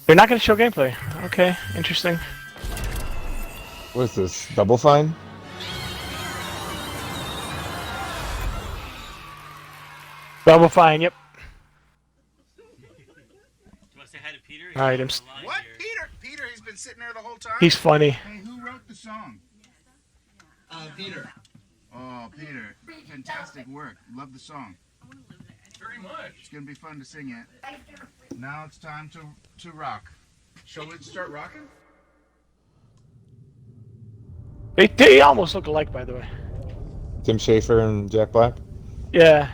S5: They're not going to show gameplay. Okay, interesting.
S2: What is this? Double Fine?
S5: Double Fine, yep. All right,
S8: What? Peter? Peter, he's been sitting there the whole time?
S5: He's funny.
S8: Hey, who wrote the song? Peter. Oh, Peter. Fantastic work. Love the song. Very much. It's going to be fun to sing it. Now it's time to rock. Shall we start rocking?
S5: They almost look alike, by the way.
S2: Tim Schafer and Jack Black?
S5: Yeah.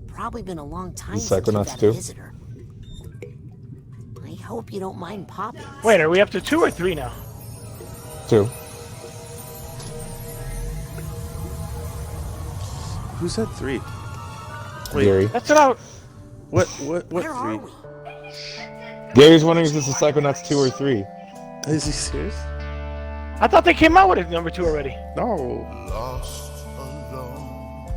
S9: Probably been a long time
S2: Is
S9: since you've
S2: Psychonauts
S9: had
S2: 2?
S9: a visitor. I hope you don't mind popping.
S5: Wait, are we up to 2 or 3 now?
S2: 2.
S1: Who said 3?
S2: Gary.
S5: That's about.
S1: What
S9: Where are
S1: 3?
S9: we?
S2: Gary's wondering if this is Psychonauts 2 or 3.
S1: Is he serious?
S5: I thought they came out with it number 2 already.
S1: No.
S10: Lost alone.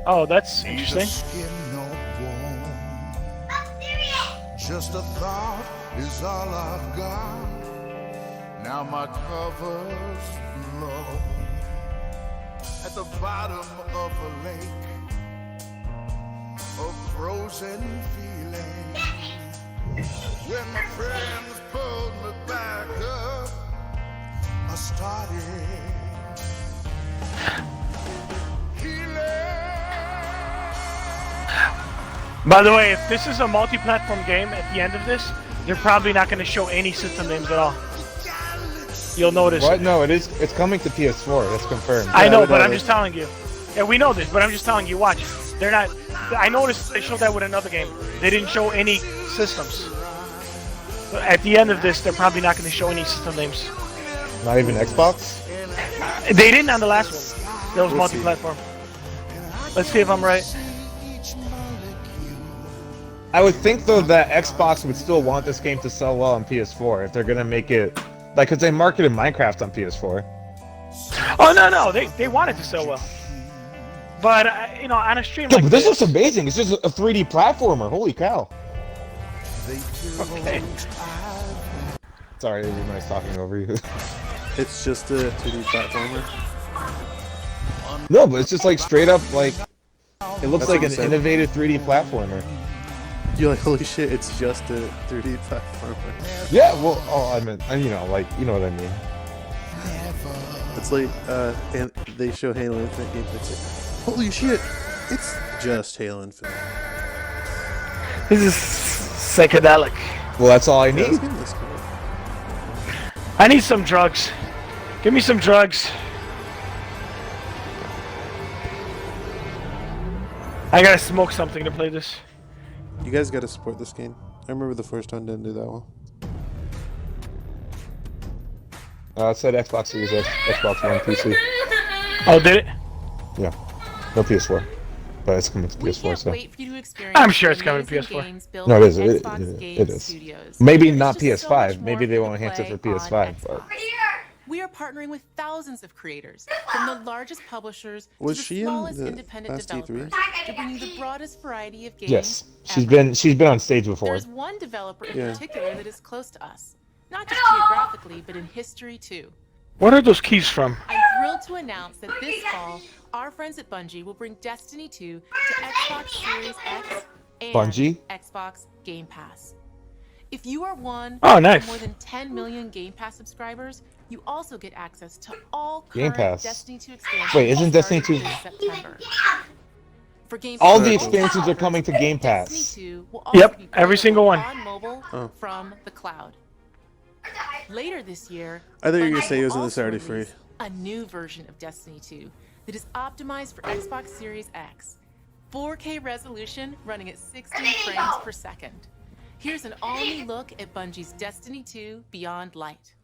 S5: Oh, that's interesting.
S10: Skin no warm. Just a thought is all I've got. Now my cover's low. At the bottom of a lake of frozen feeling. When my friends pulled me back up, I started
S5: By the way, if this is a multi-platform game, at the end of this, they're probably not going to show any system names at all. You'll notice.
S2: What? No, it is. It's coming to PS4. That's confirmed.
S5: I know, but I'm just telling you. Yeah, we know this, but I'm just telling you. Watch. They're not. I noticed they showed that with another game. They didn't show any systems. But at the end of this, they're probably not going to show any system names.
S2: Not even Xbox?
S5: They didn't on the last one. That was multi-platform. Let's see if I'm right.
S2: I would think though that Xbox would still want this game to sell well on PS4 if they're gonna make it like, cause they marketed Minecraft on PS4.
S5: Oh no, they wanted to sell well. But you know, on a stream
S2: Yeah,
S5: like
S2: but this looks amazing. It's just a 3D platformer. Holy cow!
S5: Okay.
S2: Sorry, it was nice talking over you.
S1: It's just a 2D platformer.
S2: No, but it's just like straight up like it looks
S1: That's
S2: like
S1: what
S2: an
S1: you said.
S2: innovative 3D platformer.
S1: You're like, holy shit, it's just a 3D platformer.
S2: Yeah, well, oh, I meant, you know, like, you know what I mean.
S1: It's like, and they show Halo Infinite gameplay. It's like, holy shit, it's just Halo Infinite.
S5: This is psychedelic.
S2: Well, that's all I
S1: Yeah,
S2: need.
S1: this game looks cool.
S5: I need some drugs. Give me some drugs. I gotta smoke something to play this.
S1: You guys gotta support this game. I remember the first one didn't do that well.
S2: It said Xbox Series X, Xbox One, PC.
S5: Oh, did it?
S2: Yeah, no PS4, but it's coming to PS4. So
S11: Wait for you to experience
S5: I'm sure it's coming to
S11: amazing
S5: PS4.
S11: games built
S2: no, it is.
S11: by
S2: It
S11: Xbox Game
S2: is.
S11: Studios.
S2: Maybe
S11: There's
S2: not
S11: just so much
S2: PS5.
S11: more
S2: Maybe they
S11: for
S2: won't
S11: you to
S2: enhance it for
S11: play on
S2: PS5. But
S11: We are partnering with thousands of creators, from the largest publishers
S1: Was
S11: to the
S1: she in
S11: smallest
S1: the
S11: independent
S1: last E3?
S11: developers, to bring you the broadest variety of games.
S2: yes, she's
S11: ever.
S2: been on stage before.
S11: There's one developer in
S1: Yeah.
S11: particular that is close to us, not just geographically, but in history too.
S5: What are those keys from?
S11: I'm thrilled to announce that this fall, our friends at Bungie will bring Destiny 2 to Xbox Series X and
S2: Bungie?
S11: Xbox Game Pass. If you are one
S5: Oh,
S11: of
S5: nice.
S11: more than 10 million Game Pass subscribers, you also get access to all
S2: Game
S11: current
S2: Pass.
S11: Destiny 2 expansions.
S2: Wait, isn't Destiny
S11: starting
S2: 2
S11: this September. For Game
S2: all
S11: Pass
S2: the
S11: only
S2: expansions are coming to Game
S11: Destiny
S2: Pass?
S11: 2 will also
S5: Yep,
S11: be
S5: every single one.
S11: on mobile
S1: Oh.
S11: from the cloud. Later this year,
S1: I thought you were gonna
S11: Bungie
S1: say it
S11: will
S1: wasn't this
S11: also
S1: already free.
S11: release a new version of Destiny 2 that is optimized for Xbox Series X. 4K resolution running at 60 frames per second. Here's an all-new look at Bungie's Destiny 2 Beyond Light.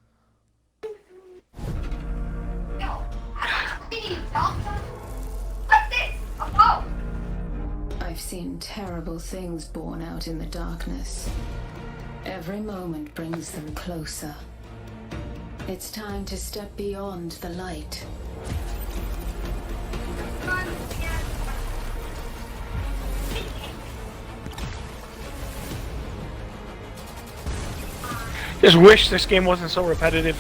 S18: I've seen terrible things born out in the darkness. Every moment brings them closer. It's time to step beyond the light.
S5: Just wish this game wasn't so repetitive.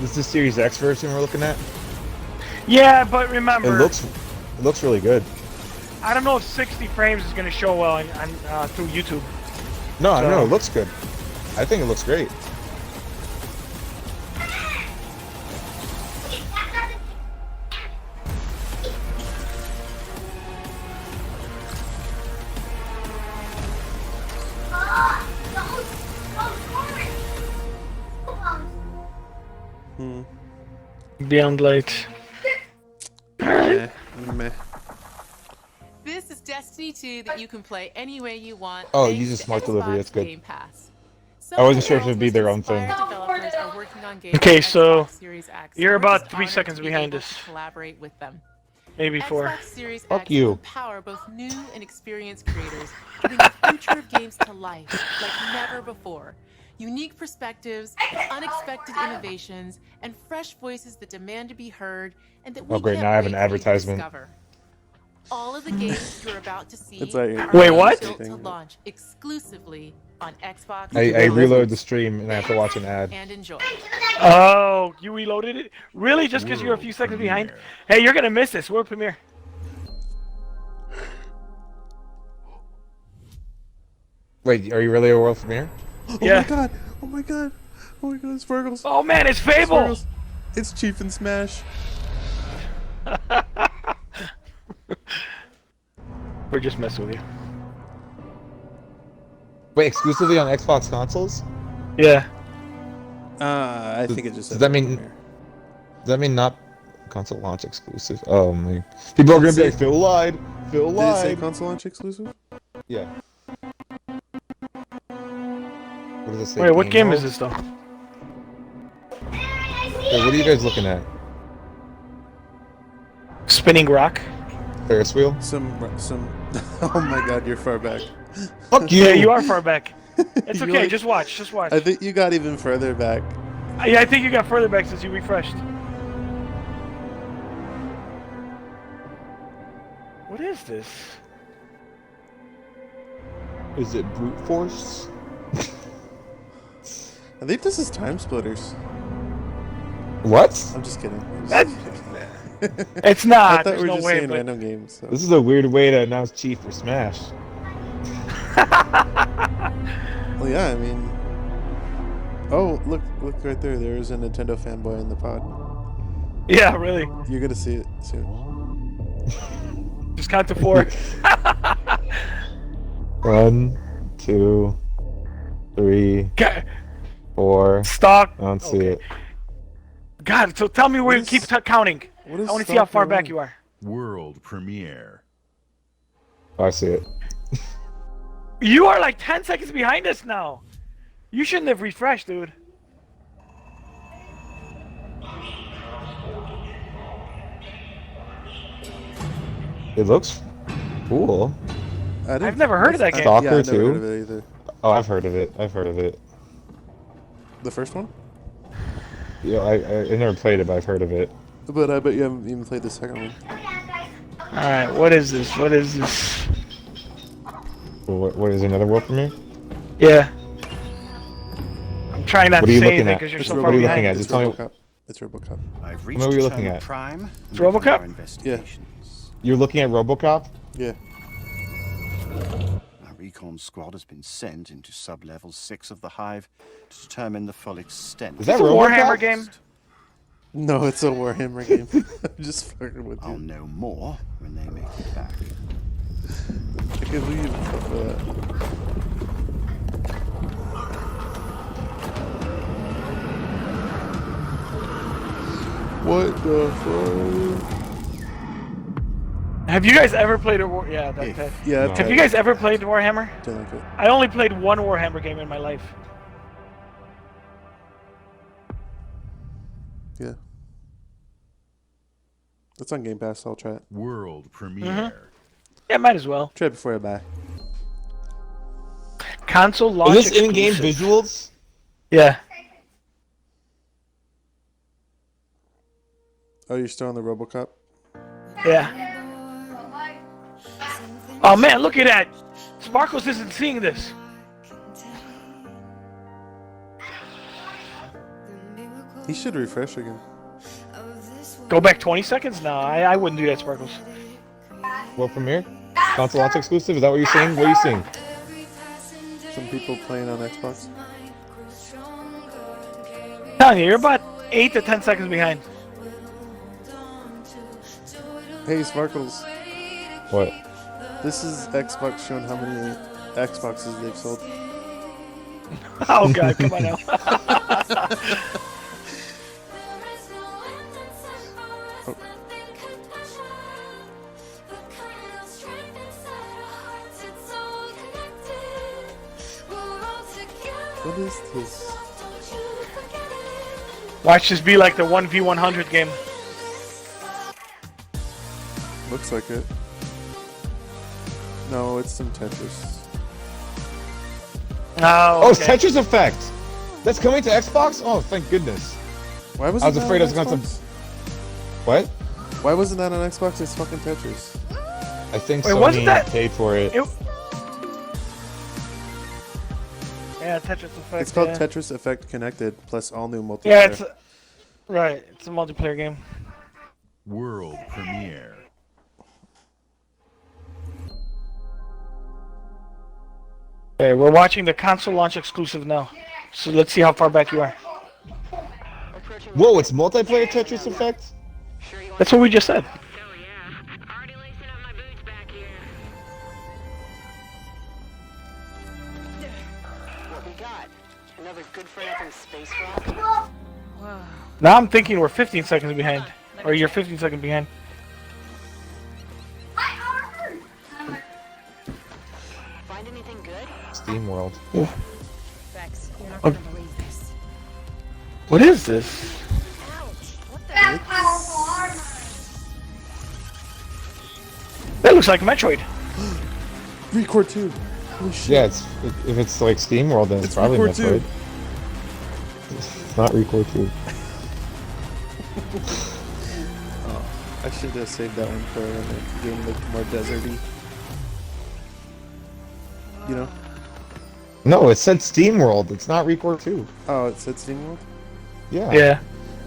S2: This is the Series X version we're looking at.
S5: Yeah, but remember,
S2: It looks really good.
S5: I don't know if 60 frames is going to show well through YouTube.
S2: No, it looks good. I think it looks great.
S5: Beyond Light.
S1: Meh.
S11: This is Destiny 2 that you can play any way you want.
S2: Oh,
S11: thanks
S2: use a
S11: to
S2: smart delivery.
S11: Xbox
S2: That's good.
S11: Game Pass.
S2: I wasn't sure if it'd be their own thing.
S11: Developers are working on games
S5: Okay,
S11: for
S5: so
S11: Xbox Series X.
S5: you're
S11: We're
S5: about
S11: just
S5: 3
S11: honored
S5: seconds
S11: to be
S5: behind
S11: able
S5: us.
S11: to collaborate with them.
S5: Maybe 4.
S11: Xbox Series
S2: Fuck
S11: X
S2: you.
S11: will empower both new and experienced creators to bring the future of games to life like never before. Unique perspectives, unexpected innovations, and fresh voices that demand to be heard and that we
S2: Oh, great,
S11: can't
S2: now I have
S11: wait
S2: an
S11: for you to
S2: advertisement.
S11: discover. All of the games you're about to see
S1: It's like-
S11: are
S5: Wait, what?
S11: built to launch exclusively on Xbox
S2: I reload the stream and I have to watch an ad.
S11: and enjoy.
S5: Oh, you reloaded it? Really? Just because you're a few seconds behind? Hey, you're going to miss this. World premiere.
S2: Wait, are you really a world premiere?
S5: Yeah.
S1: Oh my god! Oh my god! Oh my god! It's Sparkles.
S5: Oh man, it's Fable.
S1: Sparkles. It's Chief and Smash.
S5: We're just messing with you.
S2: Wait, exclusively on Xbox consoles?
S5: Yeah.
S1: I think it just.
S2: Does
S1: said
S2: that mean?
S1: premiere.
S2: Does that mean not console launch exclusive? Oh my! People are gonna be like, Phil lied. Phil
S1: Did it say
S2: lied.
S1: console launch exclusive?
S2: Yeah. What does it say?
S5: Wait, what game
S2: mode?
S5: is this though?
S2: Wait, what are you guys looking at?
S5: Spinning Rock.
S2: Ferris wheel?
S1: Some. Oh my god! You're far back.
S2: Fuck you!
S5: Yeah, you are far back. It's
S1: You
S5: okay.
S1: like-
S5: Just watch. Just watch.
S1: I think you got even further back.
S5: Yeah, I think you got further back since you refreshed. What is this?
S2: Is it brute force?
S1: I think this is Time Splitters.
S2: What?
S1: I'm just kidding.
S5: It's not.
S1: I thought
S5: There's
S1: we were
S5: no
S1: just
S5: way,
S1: saying
S5: but-
S1: random games. So.
S2: This is a weird way to announce Chief for Smash.
S1: Well, yeah, I mean. Oh, look right there. There is a Nintendo fanboy in the pod.
S5: Yeah, really.
S1: You're gonna see it soon.
S5: Just count to 4.
S2: 1, 2, 3, 4.
S5: Stock.
S2: I don't see it.
S5: God, so tell me where you keep counting. I
S1: What is
S5: want to see how far
S1: Stalker
S5: back
S1: One?
S5: you are.
S6: World premiere.
S2: Oh, I see it.
S5: You are like 10 seconds behind us now. You shouldn't have refreshed, dude.
S2: It looks cool.
S5: I've never heard of that game.
S2: Stalker
S1: Yeah, I've never
S2: 2?
S1: heard of it either.
S2: Oh, I've heard of it. I've heard of it.
S1: The first one?
S2: Yeah, I never played it, but I've heard of it.
S1: But I bet you haven't even played the second one.
S5: Alright, what is this? What is this?
S2: What is another world premiere?
S5: Yeah. I'm trying not
S2: What
S5: to
S2: are you
S5: say
S2: looking
S5: anything
S2: at?
S5: because you're
S2: What
S5: so
S2: are
S5: far
S2: you
S5: behind.
S2: looking at?
S1: It's
S2: Just tell me.
S1: RoboCop. It's RoboCop.
S6: I've
S2: What are we looking
S6: Terminal
S2: at?
S6: Prime.
S5: It's RoboCop?
S6: Our investigations.
S2: You're looking at RoboCop?
S1: Yeah.
S6: Our recon squad has been sent into sub-level 6 of the Hive to determine the full extent.
S2: Is that
S5: It's a
S2: RoboCop?
S5: Warhammer game?
S1: No, it's a Warhammer game. I'm just fucking with
S6: I'll
S1: you.
S6: know more when they make it back.
S1: I can't believe you fell for that. What the fuck?
S5: Have you guys ever played a War? Yeah, that's it.
S1: Yeah,
S5: Have you guys ever played Warhammer?
S1: Don't like it.
S5: I only played one Warhammer game in my life.
S1: Yeah. It's on Game Pass. I'll try it.
S12: World premiere.
S5: Yeah, might as well.
S1: Try it before I buy.
S5: Console launch.
S2: Is this in-game
S5: exclusive.
S2: visuals?
S5: Yeah.
S1: Oh, you're still on the RoboCop?
S5: Yeah. Oh man, look at that! Sparkles isn't seeing this.
S1: He should refresh again.
S5: Go back 20 seconds? No, I wouldn't do that, Sparkles.
S2: What premiere? Console launch exclusive? Is that what you're saying? What are you seeing?
S1: Some people playing on Xbox.
S5: I'm telling you, you're about 8 to 10 seconds behind.
S1: Hey, Sparkles.
S2: What?
S1: This is Xbox showing how many Xboxes they've sold.
S5: Oh god, come on now.
S1: Oh. What is this?
S5: Watch this be like the 1v100 game.
S1: Looks like it. No, it's some Tetris.
S5: Oh,
S2: it's Tetris Effect! That's coming to Xbox? Oh, thank goodness.
S1: Why was
S2: I was afraid I was going to... What?
S1: Why wasn't that on Xbox? It's fucking Tetris.
S2: I think
S5: Wait, wasn't
S2: Sony
S5: that-
S2: paid for it.
S5: Yeah, Tetris Effect.
S1: It's called
S5: yeah.
S1: Tetris Effect Connected plus all new multiplayer.
S5: Yeah, it's right. It's a multiplayer game.
S12: World premiere.
S5: Okay, we're watching the console launch exclusive now. So let's see how far back you are.
S2: Whoa, it's multiplayer Tetris Effect?
S5: That's what we just said.
S14: What we got? Another good for nothing space rock?
S5: Now I'm thinking we're 15 seconds behind. Or you're 15 seconds behind.
S14: Find anything good?
S2: Steam World.
S14: Vex, you're not
S5: gonna believe this. What is this? That looks like Metroid.
S1: Record 2. Holy shit.
S2: Yeah, if it's like Steam World, then it's probably
S1: Record 2.
S2: Metroid. It's not Record 2.
S1: Oh, I should have saved that one for when the game looked more deserty. You know?
S2: No, it said Steam World. It's not Record 2.
S1: Oh, it said Steam World?
S2: Yeah.
S5: Yeah.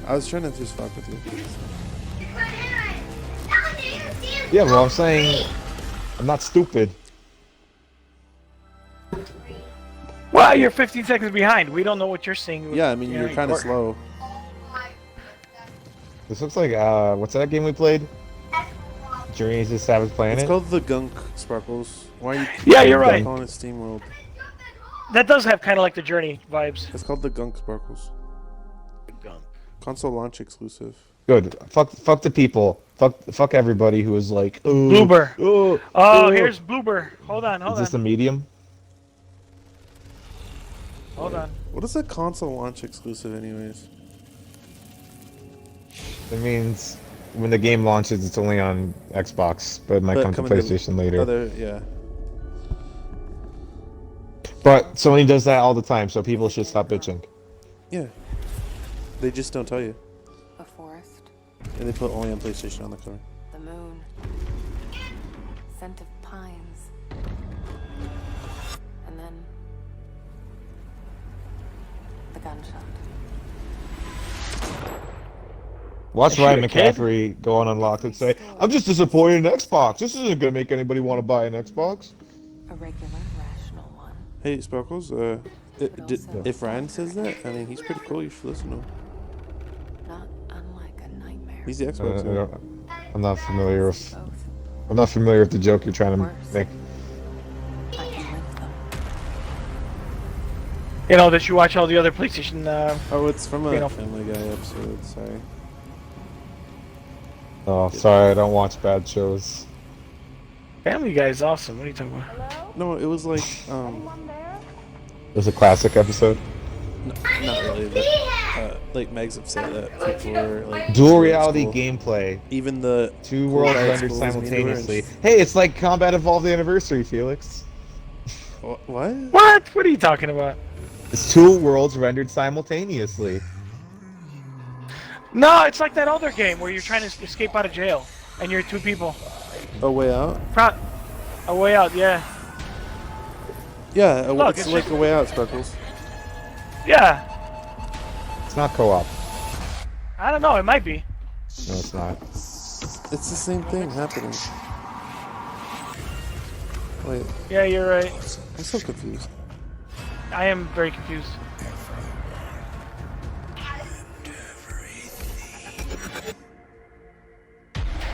S1: I was trying to just fuck with you.
S2: Yeah, well, I'm saying I'm not stupid.
S5: Well, you're 15 seconds behind. We don't know what you're seeing.
S1: Yeah, I mean, you're kind of slow.
S2: This looks like, what's that game we played? Journey to Savage Planet?
S1: It's called the Gunk Sparkles. Why are you
S5: Yeah, you're right.
S1: calling it Steam World?
S5: That does have kind of like the Journey vibes.
S1: It's called the Gunk Sparkles. Console launch exclusive.
S2: Good. Fuck the people. Fuck everybody who is like, oh,
S5: Bloober.
S2: Oh,
S5: Oh, here's Bloober. Hold on, hold
S2: Is this a
S5: on.
S2: medium?
S5: Hold on.
S1: What is a console launch exclusive, anyways?
S2: It means when the game launches, it's only on Xbox, but it might come to PlayStation later.
S1: Yeah.
S2: But Sony does that all the time, so people should stop bitching.
S1: Yeah. They just don't tell you.
S14: A forest,
S1: And they put only on PlayStation on the cover.
S14: the moon, scent of pines, and then the gunshot.
S2: Watch
S5: Is she
S2: Ryan
S5: a kid?
S2: McCaffrey go on Unlocked and say, I'm just disappointed in Xbox. This isn't going to make anybody want to buy an Xbox.
S14: A regular, rational one.
S1: Hey, Sparkles, if Ryan says that, I mean, he's pretty cool. You should listen to him.
S14: Not unlike a nightmare.
S1: He's the Xbox guy.
S2: I'm not familiar with the joke you're trying to make.
S5: You know that you watch all the other PlayStation.
S1: Oh, it's from a
S5: you know.
S1: Family Guy episode. Sorry.
S2: Oh, sorry, I don't watch bad shows.
S5: Family Guy is awesome. What are you talking about?
S1: No, it was like
S2: It was a classic episode.
S1: not really, but like Megs have said that people are like
S2: Dual
S1: really
S2: reality
S1: cool.
S2: gameplay.
S1: Even the
S2: two worlds
S1: cool
S2: rendered
S1: schools mean to her and
S2: simultaneously. Hey, it's like Combat Evolved Anniversary, Felix.
S1: What?
S5: What? What are you talking about?
S2: It's two worlds rendered simultaneously.
S5: No, it's like that other game where you're trying to escape out of jail, and you're two people.
S1: A Way Out?
S5: A Way Out, yeah.
S1: Yeah,
S5: Look,
S1: it's
S5: it's
S1: like
S5: just-
S1: A Way Out, Sparkles.
S5: Yeah.
S2: It's not co-op.
S5: I don't know, it might be.
S2: No, it's not.
S1: It's the same thing happening. Wait.
S5: Yeah, you're right.
S1: I'm so confused.
S5: I am very confused.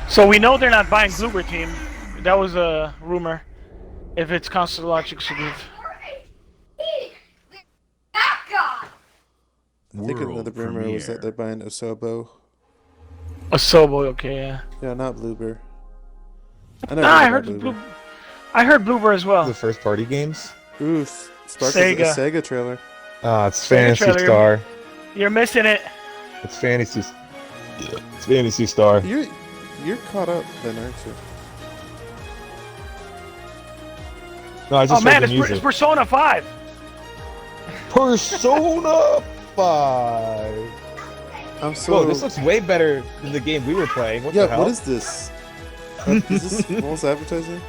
S5: So we know they're not buying Bloober Team. That was a rumor. If it's console launch exclusive.
S1: I think another rumor was that they're buying Osobo.
S5: Asobo, okay, yeah.
S1: Yeah, not Bloober.
S5: I heard Bloober as well.
S2: The first party games?
S1: Ooh, Sparkles,
S5: Sega.
S1: a Sega trailer.
S2: It's Fantasy
S5: trailer.
S2: Star.
S5: You're missing it.
S2: It's Fantasy. It's Fantasy Star.
S1: You're caught up then, aren't you?
S2: No, I just heard
S5: man,
S2: the
S5: it's,
S2: music.
S5: it's Persona 5.
S2: Persona 5.
S1: I'm so.
S2: Whoa, this looks way better than the game we were playing. What
S1: Yeah,
S2: the hell?
S1: what is this? Is this false advertising?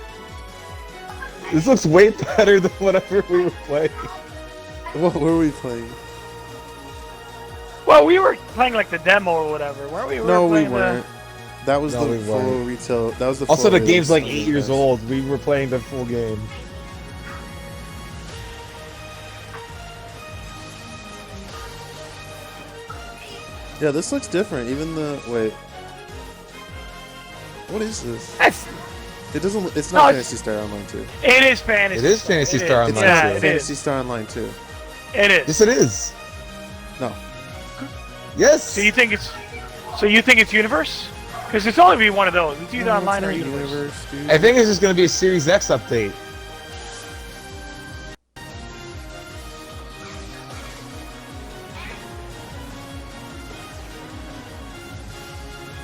S2: This looks way better than whatever we were playing.
S1: What were we playing?
S5: Well, we were playing like the demo or whatever, weren't we?
S1: No, we
S5: playing
S1: weren't. That was
S2: No,
S1: the
S2: we
S1: full
S2: weren't.
S1: retail. That was the
S2: Also,
S1: full
S2: the game's like
S1: release
S2: 8 years
S1: on
S2: old. We were playing the full game.
S1: Yeah, this looks different. Even the wait. What is this? It doesn't. It's not Fantasy Star Online 2.
S5: It is Fantasy.
S2: It is Fantasy Star Online
S1: It's not
S2: 2.
S1: Fantasy Star Online 2.
S5: It is.
S2: Yes, it is.
S1: No.
S2: Yes.
S5: So you think it's Universe? Because it's only be one of those. It's either
S1: No,
S5: online or
S1: it's not
S5: Universe.
S1: dude.
S2: I think this is going to be a Series X update.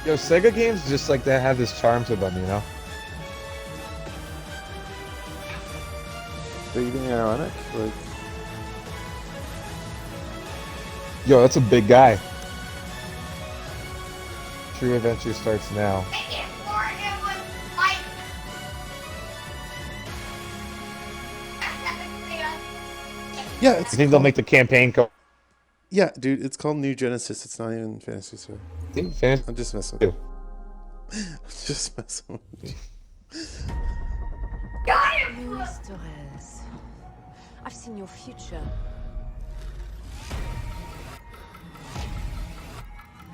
S2: Yo, Sega games just like that have this charm to them, you know?
S1: Are you being ironic? Like,
S2: Yo, that's a big guy. True adventure starts now.
S1: yeah,
S2: You
S1: it's.
S2: think they'll make the campaign go?
S1: Yeah, dude, it's called New Genesis. It's not even Fantasy Star. I'm just messing with you. I'm just messing with you.
S15: Luis Torres, I've seen your future.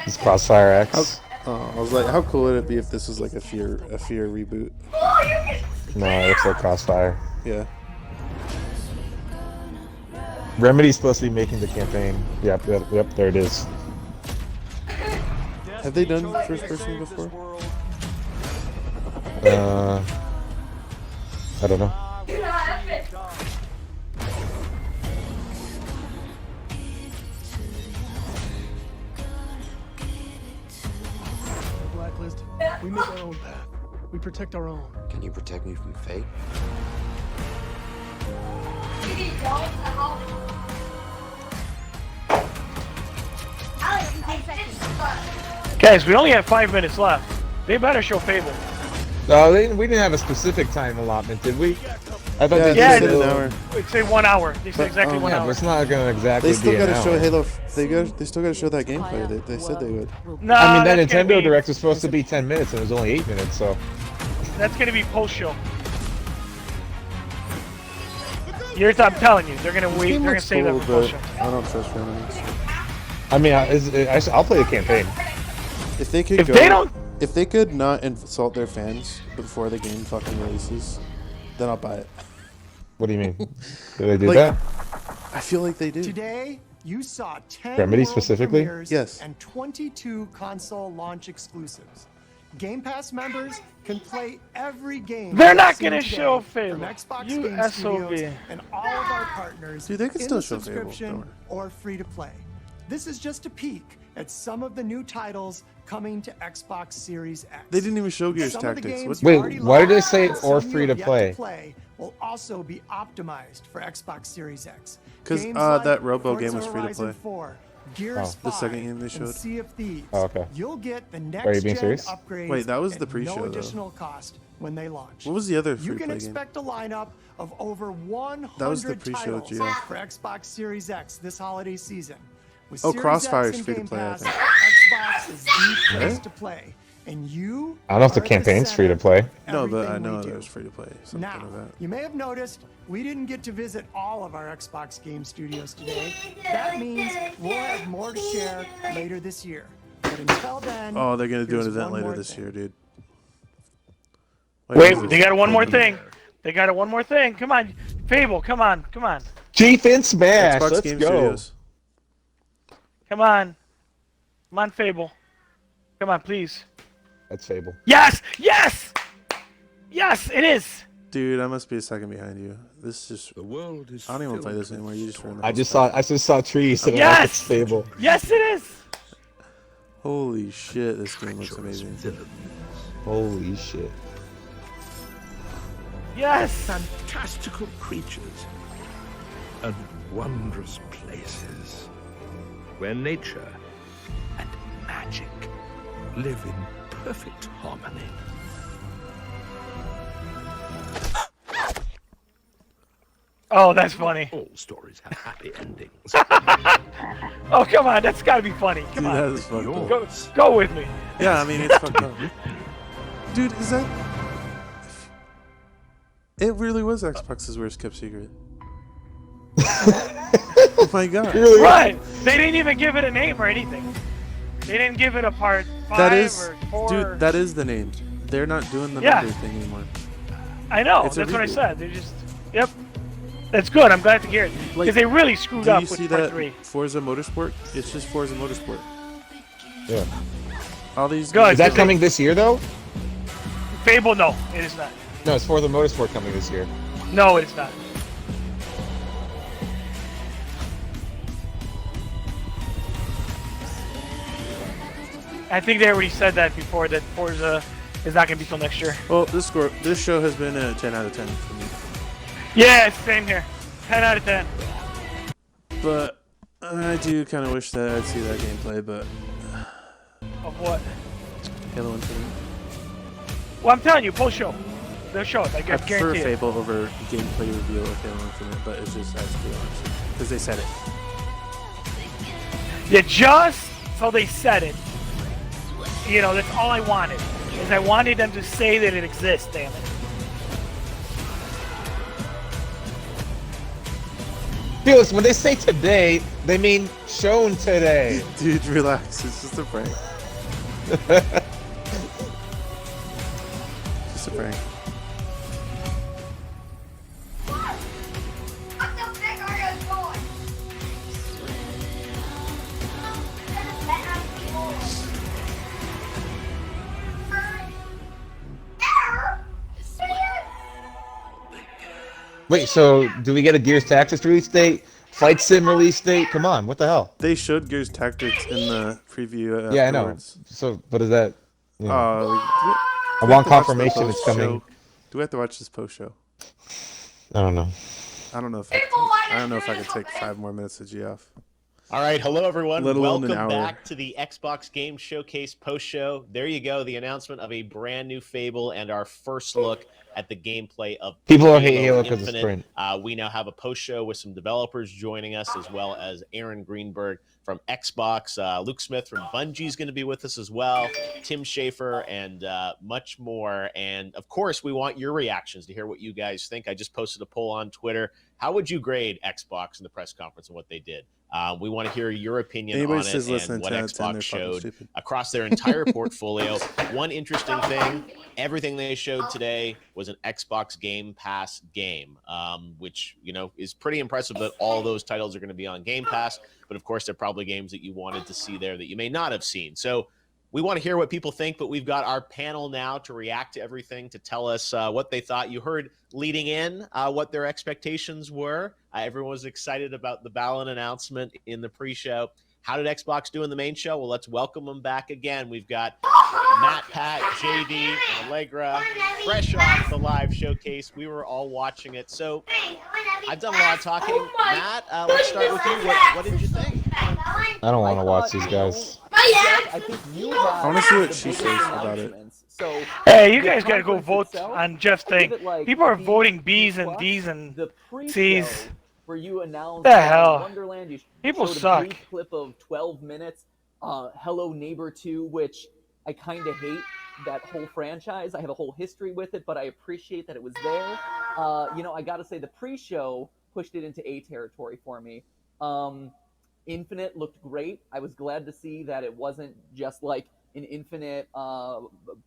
S2: It's Crossfire X.
S1: I was like, how cool would it be if this was like a Fear reboot?
S2: No, it looks like Crossfire.
S1: Yeah.
S2: Remedy's supposed to be making the campaign. Yep, there it is.
S1: Have they done first person before?
S2: I don't know.
S20: Blacklist. We make our own path. We protect our own.
S16: Can you protect me from fate?
S5: Guys, we only have 5 minutes left. They better show Fable.
S2: No, we didn't have a specific time allotment, did we? I thought
S1: Yeah,
S2: they
S1: they
S2: just
S1: said
S2: said
S1: an hour.
S5: They say 1 hour. They say exactly 1
S2: Yeah,
S5: hour.
S2: but it's not gonna exactly
S1: They still
S2: be an
S1: gotta show
S2: hour.
S1: Halo. They still gotta show that gameplay. They said they would.
S5: No,
S2: I mean, that
S5: that's gonna
S2: Nintendo
S5: be-
S2: Direct was supposed to be 10 minutes, and it was only 8 minutes, so...
S5: That's gonna be post show. I'm telling you, they're gonna
S1: This
S5: wait.
S1: game
S5: They're gonna
S1: looks
S5: save
S1: cool,
S5: that for post
S1: but
S5: show.
S1: I don't trust Remedy.
S2: I mean, I'll play the campaign.
S1: If they could
S5: If they don't-
S1: if they could not insult their fans before the game fucking releases, then I'll buy it.
S2: What do you mean? Do they do
S1: Like,
S2: that?
S1: I feel like they do.
S20: Today, you saw 10
S2: Remedy
S20: world
S2: specifically?
S20: premieres
S1: Yes.
S20: and 22 console launch exclusives. Game Pass members can play every game.
S5: They're
S20: you've
S5: not
S20: seen
S5: gonna
S20: today
S5: show
S20: from
S5: Fable.
S20: Xbox
S5: You
S20: Game
S5: SOB.
S20: Studios and all of our partners
S1: Dude, they can
S20: in
S1: still
S20: the
S1: show Fable,
S20: subscription
S1: don't worry.
S20: or free to play. this is just a peek at some of the new titles coming to Xbox Series X.
S1: They didn't even show Gears
S20: Some of the
S1: Tactics.
S20: games
S1: What?
S20: you
S2: Wait,
S20: already
S2: why did
S20: love
S2: they say
S20: and
S2: or
S20: some you
S2: free to
S20: have yet
S2: play?
S20: play will also be optimized for Xbox Series X.
S1: Because
S20: Games like
S1: that Robo
S20: Forza
S1: game was free to
S20: Horizon
S1: play.
S20: 4, Gears
S1: The
S20: 5,
S1: second game they
S20: and
S1: showed.
S20: Sea of Thieves.
S2: Oh, okay.
S20: You'll get the
S2: Are you
S20: next
S2: being
S20: gen
S2: serious?
S20: upgrades
S1: Wait, that was
S20: at
S1: the pre-show,
S20: no
S1: though.
S20: additional cost when they launch.
S1: What was the other
S20: You
S1: free-to-play
S20: can
S1: game?
S20: expect a lineup of over 100
S1: That was the pre-show,
S20: titles
S1: GF.
S20: for Xbox Series X this holiday season. With
S1: Oh,
S20: Series
S1: Crossfire's
S20: X and
S1: free to
S20: Game
S1: play, I
S20: Pass,
S1: think.
S20: Xbox is the place
S1: Really?
S20: to play, and you
S2: I don't know if the
S20: are at
S2: campaign's free to
S20: center
S2: play.
S20: of
S1: No, but I
S20: everything
S1: know
S20: we do.
S1: there's free to play. Something
S20: Now,
S1: like that.
S20: you may have noticed we didn't get to visit all of our Xbox game studios today. That means we'll have more to share later this year. But until then,
S1: Oh, they're gonna do an
S20: here's
S1: event
S20: one
S1: later
S20: more
S1: this
S20: thing.
S1: year, dude.
S5: Wait,
S1: what is
S5: they
S1: this?
S5: got one more thing. They got one more thing. Come on, Fable. Come on.
S2: Chief in Smash.
S1: Xbox
S2: Let's
S1: Game
S2: go.
S1: Studios.
S5: Come on, Fable. Come on, please.
S2: That's Fable.
S5: Yes, it is.
S1: Dude, I must be a second behind you. This is
S26: The world is
S1: I don't even
S26: filled
S1: play this
S26: with
S1: anymore. You just ruined the
S2: I
S1: whole
S2: just
S1: spec.
S2: saw trees. And
S5: Yes!
S2: it's Fable.
S5: Yes, it is.
S1: Holy shit, this game looks amazing.
S26: villains.
S2: Holy shit.
S5: Yes.
S26: Fantastical creatures and wondrous places where nature and magic live in perfect harmony.
S5: Oh, that's funny.
S26: All stories have happy endings.
S5: Oh, come on. That's got to be funny. Come
S1: Dude,
S5: on.
S1: that is fucked up.
S5: Go with me.
S1: Yeah, I mean it's fucked up. Dude, is that? It really was Xbox's worst kept secret. Oh my god.
S5: Right. They didn't even give it a name or anything. They didn't give it a part 5
S1: That is,
S5: or 4.
S1: dude. That is the name. They're not doing the
S5: Yeah.
S1: number thing anymore.
S5: I know.
S1: It's a
S5: That's what I
S1: reboot.
S5: said. They just. Yep. That's good. I'm glad to hear it. Because
S1: Like,
S5: they really screwed
S1: do
S5: up
S1: you
S5: with
S1: see
S5: part
S1: that
S5: 3.
S1: Forza Motorsport? It's just Forza Motorsport.
S2: Yeah.
S1: All these.
S5: Good.
S2: Is that coming this year though?
S5: Fable, no, it is not.
S2: No, it's Forza Motorsport coming this year.
S5: No, it's not. I think they already said that before, that Forza is not going to be till next year.
S1: Well, this show has been a 10 out of 10 for me.
S5: Yeah, it's same here. 10 out of 10.
S1: But I do kind of wish that I'd see that gameplay, but
S5: Of what?
S1: Halo Infinite.
S5: Well, I'm telling you, post-show. They'll show it. I
S1: I prefer
S5: guarantee it.
S1: Fable over gameplay reveal of Halo Infinite, but it's just has to be honest. Because they said it.
S5: Yeah, just so they said it. You know, that's all I wanted. Is I wanted them to say that it exists, damn it.
S2: Felix, when they say today, they mean shown today.
S1: Dude, relax. It's just a prank. Just a prank.
S2: Wait, so do we get a Gears Tactics release date? Flight Sim release date? Come on, what the hell?
S1: They showed Gears Tactics in the preview.
S2: Yeah, I know.
S1: afterwards.
S2: So, what is that? You know,
S1: I
S2: I want confirmation it's coming.
S1: Do we have to watch this post show?
S2: I don't know.
S1: I don't know if I can take 5 more minutes of G off.
S16: All right, hello everyone.
S1: Let alone an
S16: Welcome
S1: hour.
S16: back to the Xbox Game Showcase post show. There you go, the announcement of a brand new Fable and our first look at the gameplay of
S2: People don't hate Halo 'cause it's
S16: Infinite.
S2: sprint.
S16: We now have a post show with some developers joining us, as well as Aaron Greenberg from Xbox. Luke Smith from Bungie is going to be with us as well. Tim Schafer and much more. And of course, we want your reactions to hear what you guys think. I just posted a poll on Twitter. How would you grade Xbox in the press conference and what they did? We want to hear your opinion
S1: Anybody
S16: on
S1: says
S16: it
S1: less
S16: and
S1: than
S16: what
S1: 10 out of 10,
S16: Xbox
S1: they're fucking
S16: showed
S1: stupid.
S16: across their entire portfolio. One interesting thing, everything they showed today was an Xbox Game Pass game, which, you know, is pretty impressive that all those titles are going to be on Game Pass. But of course, they're probably games that you wanted to see there that you may not have seen. So we want to hear what people think, but we've got our panel now to react to everything, to tell us what they thought. You heard leading in what their expectations were. Everyone was excited about the Balan announcement in the pre-show. How did Xbox do in the main show? Well, let's welcome them back again. We've got Matt, Pat, JD, and Allegra, fresh off the live showcase. We were all watching it. So I've done a lot of talking. Matt, let's start with you. What did you think?
S2: I don't want to watch these guys.
S17: I think you
S1: I want to see what she says about it.
S17: So
S5: Hey, you guys gotta go vote on Jeff's thing. People are voting B's and D's and C's.
S17: where you announced
S5: The hell?
S17: Wonderland. You
S5: People
S17: showed
S5: suck.
S17: a brief clip of 12 minutes. Hello Neighbor 2, which I kind of hate that whole franchise. I have a whole history with it, but I appreciate that it was there. I got to say the pre-show pushed it into A territory for me. Infinite looked great. I was glad to see that it wasn't just like an Infinite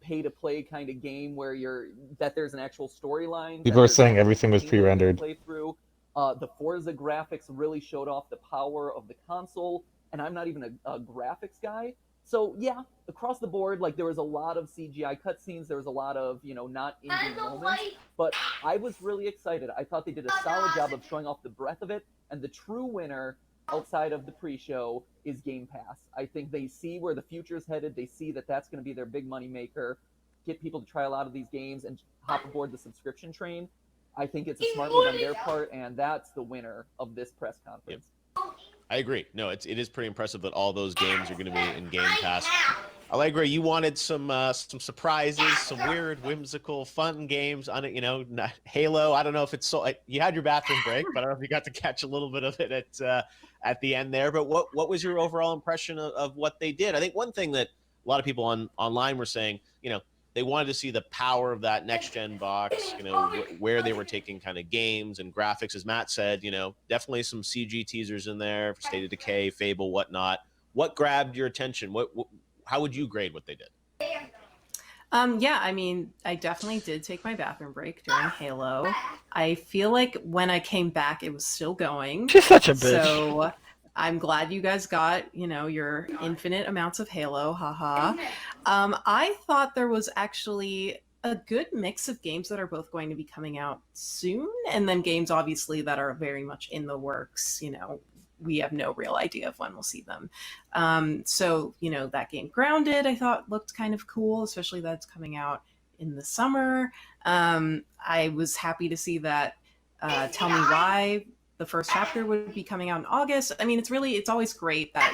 S17: pay-to-play kind of game where there's an actual storyline.
S2: People are saying everything was pre-rendered.
S17: Play through. The Forza graphics really showed off the power of the console, and I'm not even a graphics guy. So yeah, across the board, like there was a lot of CGI cutscenes, there was a lot of, not in-game moments, but I was really excited. I thought they did a solid job of showing off the breadth of it, and the true winner outside of the pre-show is Game Pass. I think they see where the future's headed, they see that that's going to be their big money maker, get people to try a lot of these games and hop aboard the subscription train. I think it's a smart move on their part, and that's the winner of this press conference.
S16: Yep. I agree. No, it is pretty impressive that all those games are going to be in Game Pass. Allegra, you wanted some surprises, some weird, whimsical, fun games on it. Halo. I don't know if it's so. You had your bathroom break, but I don't know if you got to catch a little bit of it at the end there. But what was your overall impression of what they did? I think one thing that a lot of people online were saying, they wanted to see the power of that next-gen box, where they were taking kind of games and graphics. As Matt said, definitely some CG teasers in there for State of Decay, Fable, whatnot. What grabbed your attention? How would you grade what they did?
S19: I definitely did take my bathroom break during Halo. I feel like when I came back, it was still going.
S5: She's such a bitch.
S19: So I'm glad you guys got, your infinite amounts of Halo, haha. I thought there was actually a good mix of games that are both going to be coming out soon, and then games obviously that are very much in the works. We have no real idea of when we'll see them. That game Grounded, I thought looked kind of cool, especially that it's coming out in the summer. I was happy to see that Tell Me Why, the first chapter, would be coming out in August. I mean, it's always great that,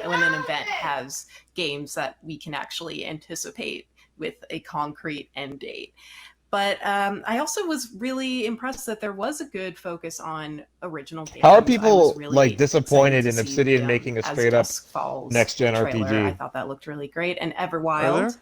S19: when an event has games that we can actually anticipate with a concrete end date. But I also was really impressed that there was a good focus on original games.
S2: How are people
S19: really
S2: disappointed in
S19: excited to see
S2: Obsidian
S19: the,
S2: making a
S19: As
S2: straight up
S19: Dusk Falls
S2: next gen
S19: trailer.
S2: RPG?
S19: I thought that looked really great, and Everwild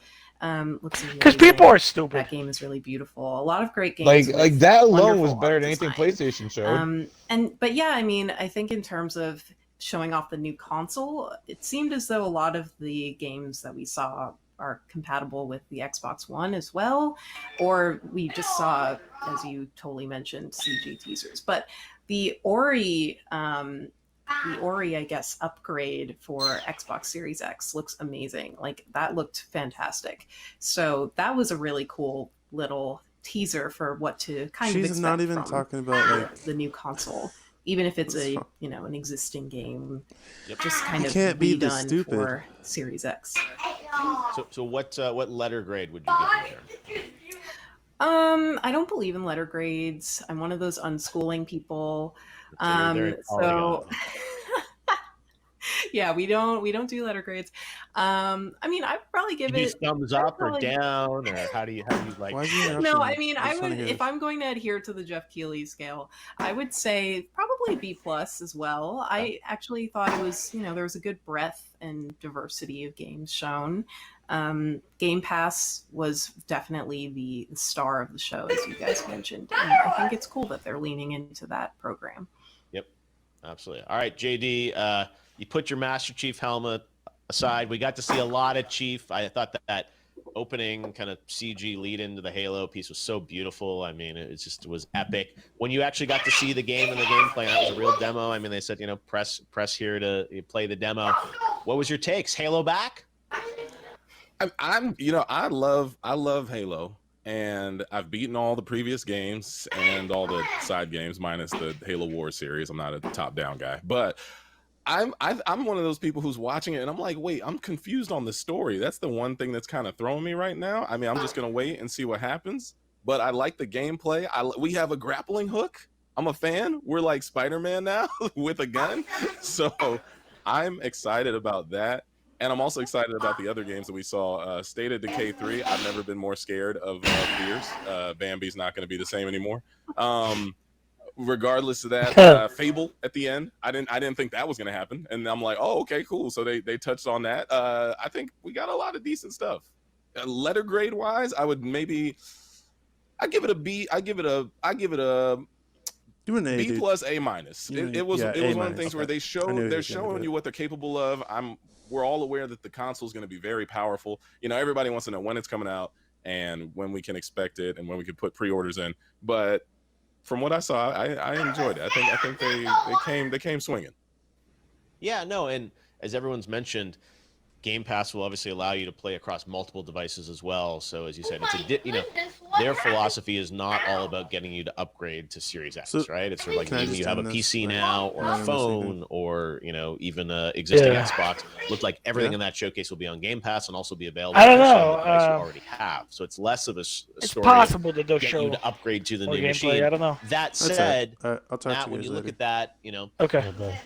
S19: looks amazing.
S5: Because people are stupid.
S19: That game is really beautiful. A lot of great games.
S2: Like that alone was better than anything PlayStation showed.
S19: I think in terms of showing off the new console, it seemed as though a lot of the games that we saw are compatible with the Xbox One as well, or we just saw, as you totally mentioned, CG teasers. But the Ori, I guess, upgrade for Xbox Series X looks amazing. Like, that looked fantastic. So that was a really cool little teaser for what to kind of expect.
S1: She's not even
S19: from
S1: talking about
S19: the new console, even if it's an existing game.
S16: Yep.
S19: Just kind
S1: You
S19: of
S1: can't be this
S19: redone
S1: stupid.
S19: for Series X.
S16: So what letter grade would you give it there?
S19: I don't believe in letter grades. I'm one of those unschooling people. Yeah, we don't do letter grades. I'd probably give it
S16: thumbs up or down, or how do you like?
S19: No, if I'm going to adhere to the Jeff Keighley scale, I would say probably B+ as well. I actually thought it was, there was a good breadth and diversity of games shown. Game Pass was definitely the star of the show, as you guys mentioned, and I think it's cool that they're leaning into that program.
S16: Yep, absolutely. All right, JD, you put your Master Chief helmet aside. We got to see a lot of Chief. I thought that opening kind of CG lead into the Halo piece was so beautiful. I mean, it was epic. When you actually got to see the game and the gameplay, that was a real demo. I mean, they said, press here to play the demo. What was your takes? Halo back?
S22: I love Halo, and I've beaten all the previous games and all the side games minus the Halo War series. I'm not a top-down guy, but I'm one of those people who's watching it and I'm like, wait, I'm confused on the story. That's the one thing that's kind of throwing me right now. I mean, I'm just gonna wait and see what happens. But I like the gameplay. We have a grappling hook. I'm a fan. We're like Spider-Man now with a gun. So I'm excited about that. And I'm also excited about the other games that we saw. State of Decay 3. I've never been more scared of fears. Bambi's not going to be the same anymore. Regardless of that, Fable at the end. I didn't think that was going to happen, and I'm like, oh, okay, cool. So they touched on that. I think we got a lot of decent stuff. Letter grade wise, I would maybe. I give it a B. I give it a
S1: Do an A,
S22: B
S1: dude.
S22: plus A minus. It was one of the things where they're showing you what they're capable of. We're all aware that the console is going to be very powerful. You know, everybody wants to know when it's coming out and when we can expect it and when we can put pre-orders in. But from what I saw, I enjoyed it. I think they came swinging.
S16: Yeah, no, and as everyone's mentioned, Game Pass will obviously allow you to play across multiple devices as well. So as you said, it's their philosophy is not all about getting you to upgrade to Series X, right? It's sort of like even you have a PC now or a phone or even a existing Xbox. Looks like everything in that showcase will be on Game Pass and also be available
S5: I don't
S16: on
S5: know.
S16: the device you already have. So it's less of a
S5: It's
S16: story
S5: possible that they'll
S16: get
S5: show
S16: you to upgrade to the
S5: more
S16: new
S5: gameplay.
S16: machine.
S5: I don't know.
S16: That said,
S1: I'll talk
S16: Matt,
S1: to you
S16: when
S1: guys
S16: you look
S1: later.
S16: at that,
S5: Okay.